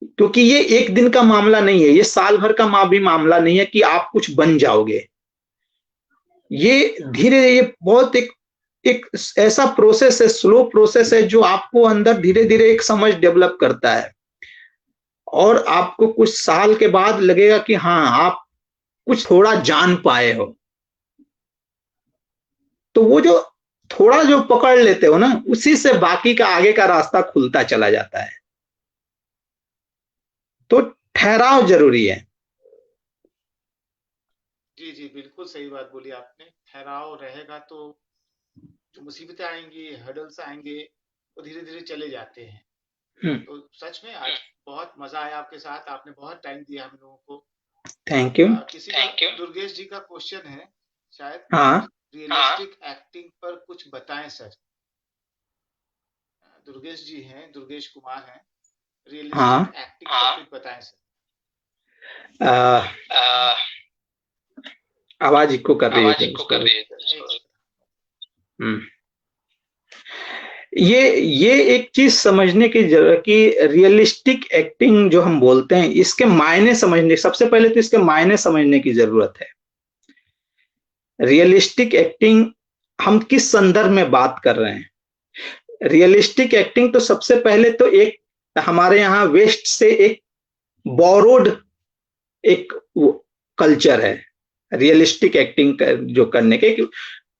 क्योंकि ये एक दिन का मामला नहीं है, ये साल भर का भी मामला नहीं है कि आप कुछ बन जाओगे। ये धीरे, ये बहुत एक ऐसा प्रोसेस है, स्लो प्रोसेस है, जो आपको अंदर धीरे धीरे एक समझ डेवलप करता है। और आपको कुछ साल के बाद लगेगा कि हाँ, आप कुछ थोड़ा जान पाए हो। तो वो जो थोड़ा जो पकड़ लेते हो ना, उसी से बाकी का आगे का रास्ता खुलता चला जाता है। तो ठहराव जरूरी है। जी जी, बिल्कुल सही बात बोली आपने। ठहराव रहेगा तो जो मुसीबतें आएंगी, हर्डल्स आएंगे, वो धीरे धीरे चले जाते हैं। तो सच में आज बहुत मजा आया आपके साथ, आपने बहुत टाइम दिया हम लोगों को। Thank you. किसी का, दुर्गेश जी का क्वेश्चन है शायद, हाँ, रियलिस्टिक एक्टिंग पर कुछ बताएं सर। दुर्गेश जी हैं, दुर्गेश कुमार हैं, रियलिस्टिक एक्टिंग पर कुछ बताएं सर। आवाज इको कर रही है। ये एक चीज समझने की जरूरत कि रियलिस्टिक एक्टिंग जो हम बोलते हैं, इसके मायने समझने, सबसे पहले तो इसके मायने समझने की जरूरत है। रियलिस्टिक एक्टिंग हम किस संदर्भ में बात कर रहे हैं? रियलिस्टिक एक्टिंग तो सबसे पहले तो एक हमारे यहाँ वेस्ट से एक बोरोड एक कल्चर है रियलिस्टिक एक्टिंग जो करने के,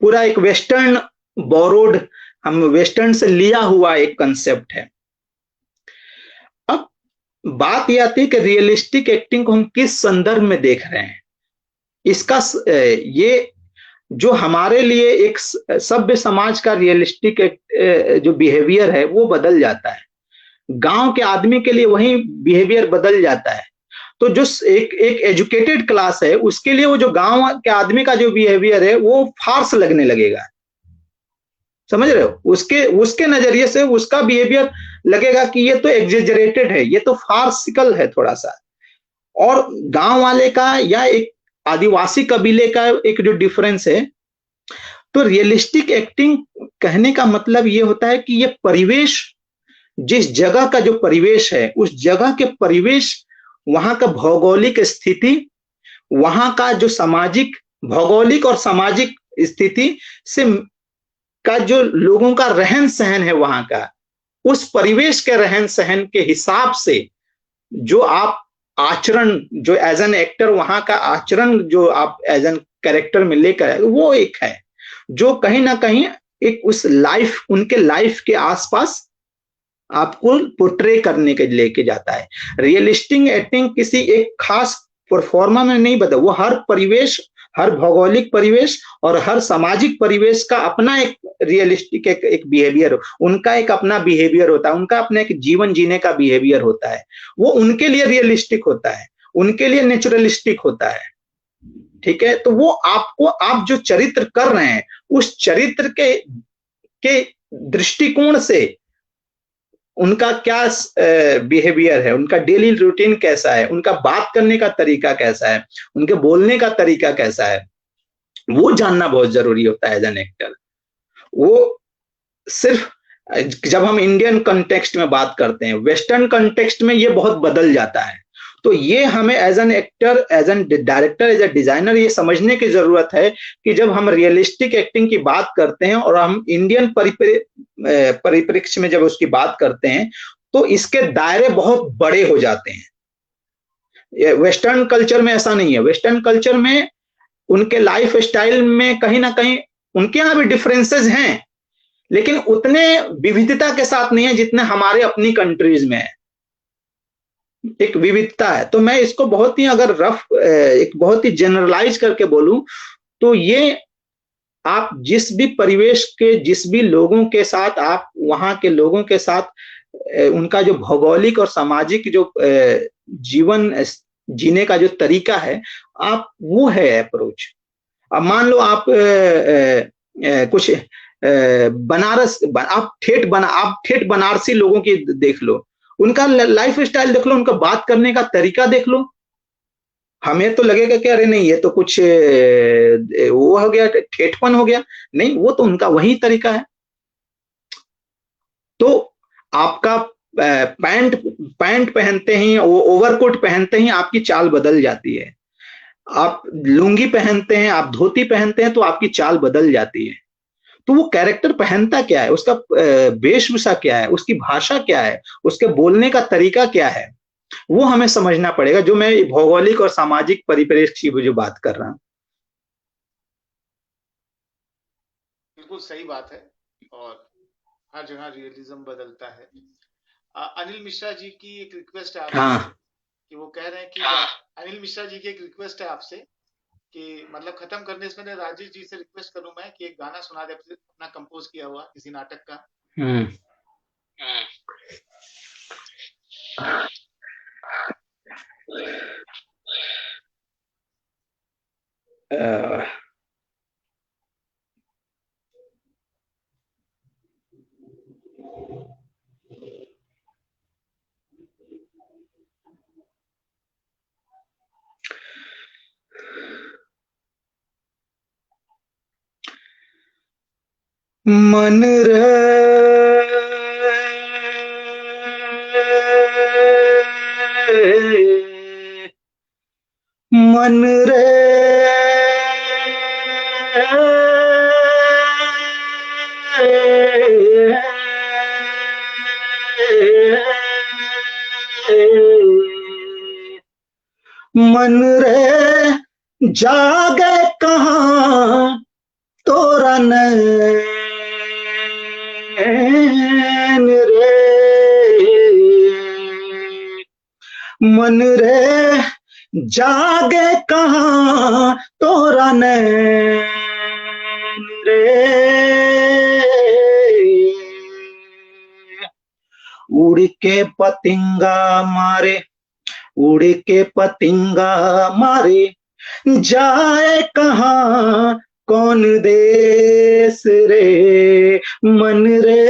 पूरा एक वेस्टर्न बोरोड, हम वेस्टर्न से लिया हुआ एक कंसेप्ट है। अब बात यह आती है कि रियलिस्टिक एक्टिंग को हम किस संदर्भ में देख रहे हैं। इसका ये जो हमारे लिए एक सभ्य समाज का रियलिस्टिक जो बिहेवियर है वो बदल जाता है, गांव के आदमी के लिए वही बिहेवियर बदल जाता है। तो जो एक एजुकेटेड क्लास है उसके लिए वो जो गांव के आदमी का जो बिहेवियर है वो फार्स लगने लगेगा, समझ रहे हो? उसके नजरिए से उसका बिहेवियर लगेगा कि ये तो एग्जेजरेटेड है, ये तो फार्सिकल है थोड़ा सा। और गांव वाले का या एक आदिवासी कबीले का एक जो डिफरेंस है, तो रियलिस्टिक एक्टिंग कहने का मतलब ये होता है कि ये परिवेश, जिस जगह का जो परिवेश है उस जगह के परिवेश, वहां का भौगोलिक स्थिति, वहां का जो सामाजिक, भौगोलिक और सामाजिक स्थिति से का जो लोगों का रहन सहन है वहां का, उस परिवेश के रहन सहन के हिसाब से जो आप आचरण, जो एज एन एक्टर वहां का आचरण जो आप एज एन कैरेक्टर में लेकर आए, वो एक है जो कहीं ना कहीं एक उस लाइफ, उनके लाइफ के आसपास आपको पोर्ट्रे करने के लेके जाता है। रियलिस्टिक एक्टिंग किसी एक खास परफॉर्मा में नहीं बदल, वो हर परिवेश, हर भौगोलिक परिवेश और हर सामाजिक परिवेश का अपना एक रियलिस्टिक एक बिहेवियर, उनका एक अपना बिहेवियर होता है, उनका अपना एक जीवन जीने का बिहेवियर होता है, वो उनके लिए रियलिस्टिक होता है, उनके लिए नेचुरलिस्टिक होता है। ठीक है, तो वो आपको, आप जो चरित्र कर रहे हैं उस चरित्र के दृष्टिकोण से उनका क्या बिहेवियर है, उनका डेली रूटीन कैसा है, उनका बात करने का तरीका कैसा है, उनके बोलने का तरीका कैसा है, वो जानना बहुत जरूरी होता है एज एन एक्टर। वो सिर्फ जब हम इंडियन कंटेक्स्ट में बात करते हैं, वेस्टर्न कंटेक्स्ट में ये बहुत बदल जाता है। तो ये हमें as an actor, as an director, as a designer ये समझने की जरूरत है कि जब हम रियलिस्टिक एक्टिंग की बात करते हैं और हम इंडियन परिप्रेक्ष्य में जब उसकी बात करते हैं तो इसके दायरे बहुत बड़े हो जाते हैं। वेस्टर्न कल्चर में ऐसा नहीं है। वेस्टर्न कल्चर में उनके लाइफ स्टाइल में कहीं ना कहीं उनके यहाँ भी डिफरेंसेस हैं, लेकिन उतने विविधता के साथ नहीं है जितने हमारे अपनी कंट्रीज में है। एक विविधता है। तो मैं इसको बहुत ही अगर रफ, एक बहुत ही जनरलाइज करके बोलूं तो ये आप जिस भी परिवेश के, जिस भी लोगों के साथ आप वहां के लोगों के साथ उनका जो भौगोलिक और सामाजिक जो जीवन जीने का जो तरीका है, आप वो है अप्रोच। अब मान लो आप कुछ बनारस, आप ठेठ बनारसी लोगों की देख लो, उनका लाइफ स्टाइल देख लो, उनका बात करने का तरीका देख लो। हमें तो लगेगा कि अरे नहीं ये तो कुछ वो हो गया, ठेठपन हो गया। नहीं, वो तो उनका वही तरीका है। तो आपका पैंट पहनते ही, वो ओवरकोट पहनते ही आपकी चाल बदल जाती है। आप लुंगी पहनते हैं, आप धोती पहनते हैं तो आपकी चाल बदल जाती है। तो वो कैरेक्टर पहनता क्या है, उसका वेशभूषा क्या है, उसकी भाषा क्या है, उसके बोलने का तरीका क्या है, वो हमें समझना पड़ेगा। जो मैं भौगोलिक और सामाजिक परिप्रेक्ष्य की जो बात कर रहा हूं। बिल्कुल सही बात है। और हर जगह रियलिज्म बदलता है। अनिल मिश्रा जी की एक रिक्वेस्ट है आपसे। हाँ, कि वो कह रहे हैं कि अनिल मिश्रा जी की एक रिक्वेस्ट है आपसे कि मतलब खत्म करने से पहले राजेश जी से रिक्वेस्ट करूं मैं कि एक गाना सुना दे अपना कंपोज किया हुआ किसी नाटक का। मन रे मन रे मन रे जागे कहाँ तोरा नैन रे, मन रे जागे कहाँ तोरा नैन रे, उड़ के पतिंगा मारे, उड़ के पतिंगा मारे, जाए कहाँ कौन देश रे, मन रे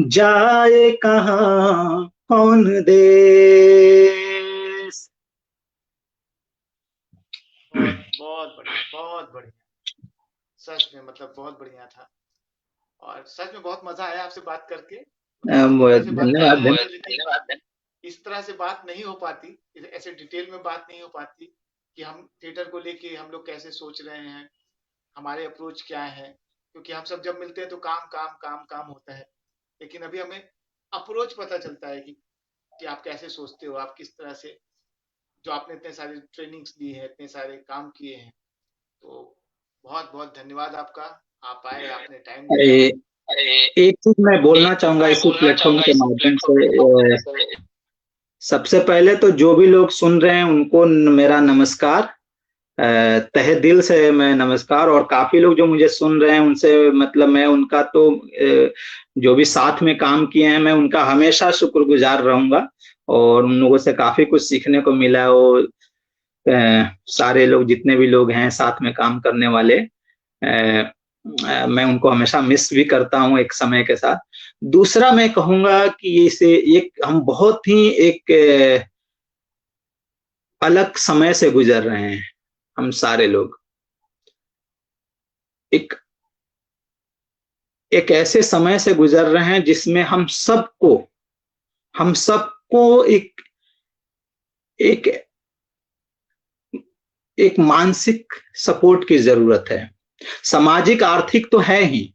जाए कहाँ कौन देश। बहुत बढ़िया, बहुत बढ़िया, सच में मतलब बहुत बढ़िया था और सच में बहुत मजा आया आपसे बात करके। धन्यवाद। इस तरह से बात नहीं हो पाती, ऐसे डिटेल में बात नहीं हो पाती कि हम थिएटर को लेके हम लोग कैसे सोच रहे हैं, हमारे अप्रोच क्या है, क्योंकि हम सब जब मिलते हैं तो काम काम काम काम होता है, लेकिन अभी हमें अप्रोच पता चलता है कि आप कैसे सोचते हो, आप किस तरह से, जो आपने इतने सारे ट्रेनिंग्स दी है, इतने सारे काम किए हैं, तो बहुत बहुत धन्यवाद आपका। आप आए, आपने टाइम दिया। एक चीज मैं बोलना चाहूंगा इसी प्लेटफॉर्म के माध्यम से, सबसे पहले तो जो भी लोग सुन रहे हैं उनको मेरा नमस्कार, तहे दिल से मैं नमस्कार। और काफी लोग जो मुझे सुन रहे हैं उनसे मतलब मैं उनका तो जो भी साथ में काम किए हैं मैं उनका हमेशा शुक्रगुजार रहूंगा और उन लोगों से काफी कुछ सीखने को मिला। वो सारे लोग जितने भी लोग हैं साथ में काम करने वाले, मैं उनको हमेशा मिस भी करता हूं एक समय के साथ। दूसरा मैं कहूंगा कि इसे एक हम बहुत ही एक अलग समय से गुजर रहे हैं, हम सारे लोग एक एक ऐसे समय से गुजर रहे हैं जिसमें हम सबको एक एक एक मानसिक सपोर्ट की जरूरत है। सामाजिक आर्थिक तो है ही,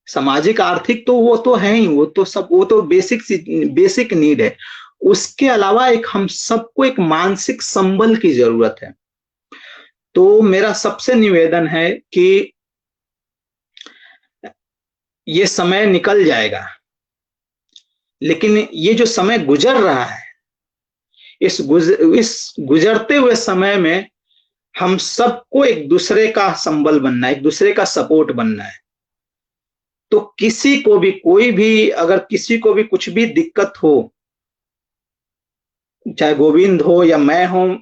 सामाजिक आर्थिक तो वो तो है ही, वो तो सब, वो तो बेसिक नीड है। उसके अलावा एक हम सबको एक मानसिक संबल की जरूरत है। तो मेरा सबसे निवेदन है कि ये समय निकल जाएगा, लेकिन ये जो समय गुजर रहा है, इस गुजरते हुए समय में हम सबको एक दूसरे का संबल बनना है, एक दूसरे का सपोर्ट बनना है। तो किसी को भी, कोई भी, अगर किसी को भी कुछ भी दिक्कत हो, चाहे गोविंद हो या मैं हूं,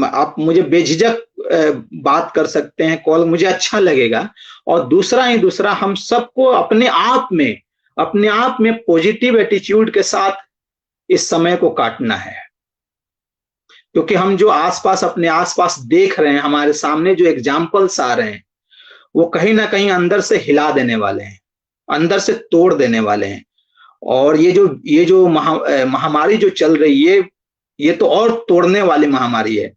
आप मुझे बेझिझक बात कर सकते हैं, कॉल, मुझे अच्छा लगेगा। और दूसरा हम सबको अपने आप में पॉजिटिव एटीट्यूड के साथ इस समय को काटना है, क्योंकि हम जो आसपास, अपने आसपास देख रहे हैं, हमारे सामने जो एग्जाम्पल्स आ रहे हैं, वो कहीं ना कहीं अंदर से हिला देने वाले हैं, अंदर से तोड़ देने वाले हैं। और ये जो महामारी जो चल रही है, ये तो और तोड़ने वाली महामारी है।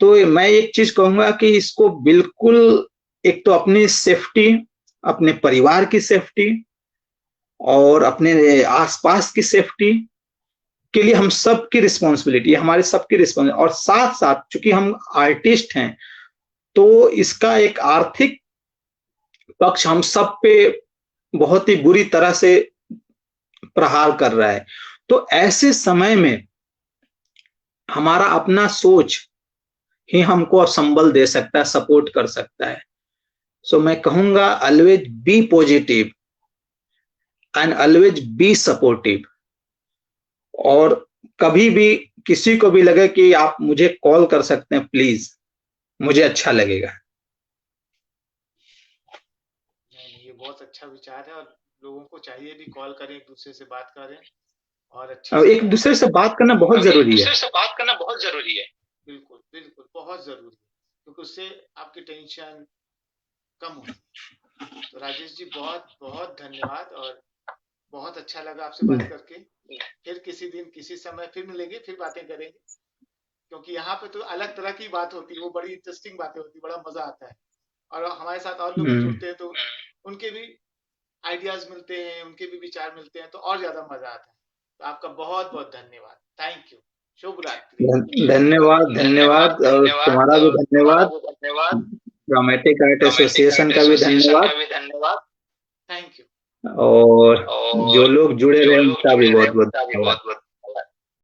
तो मैं एक चीज कहूंगा कि इसको बिल्कुल, एक तो अपनी सेफ्टी, अपने परिवार की सेफ्टी और अपने आसपास की सेफ्टी के लिए हम सबकी रिस्पॉन्सिबिलिटी है, हमारे सबकी रिस्पॉन्सिबिलिटी। और साथ साथ चूंकि हम आर्टिस्ट हैं तो इसका एक आर्थिक पक्ष हम सब पे बहुत ही बुरी तरह से प्रहार कर रहा है। तो ऐसे समय में हमारा अपना सोच ही हमको संबल दे सकता है, सपोर्ट कर सकता है। सो मैं कहूंगा always be positive and always be supportive. और कभी भी किसी को भी लगे कि आप मुझे कॉल कर सकते हैं, प्लीज, मुझे अच्छा लगेगा। नहीं, ये बहुत अच्छा विचार है और लोगों को चाहिए भी कॉल करें, एक दूसरे से बात करें और अच्छे से एक दूसरे से बात करना बहुत जरूरी है। बिल्कुल बिल्कुल, बहुत जरूरी है, क्योंकि उससे आपकी टेंशन कम होती है। तो राजेश जी बहुत बहुत धन्यवाद और बहुत अच्छा लगा आपसे बात करके। फिर किसी दिन किसी समय फिर मिलेंगे, फिर बातें करेंगे, क्योंकि यहाँ पे तो अलग तरह की बात होती है, वो बड़ी इंटरेस्टिंग बातें होती है, बड़ा मजा आता है। और हमारे साथ और लोग भी जुड़ते हैं तो उनके भी आइडियाज मिलते हैं, उनके भी विचार मिलते हैं, तो और ज्यादा मजा आता है। तो आपका बहुत बहुत धन्यवाद। Thank you. शुभ रात्रि। धन्यवाद धन्यवाद और तुम्हारा भी धन्यवाद। ड्रामेटिक आर्ट एसोसिएशन का भी धन्यवाद। Thank you. और जो लोग जुड़े रहे उनका भी बहुत बहुत धन्यवाद।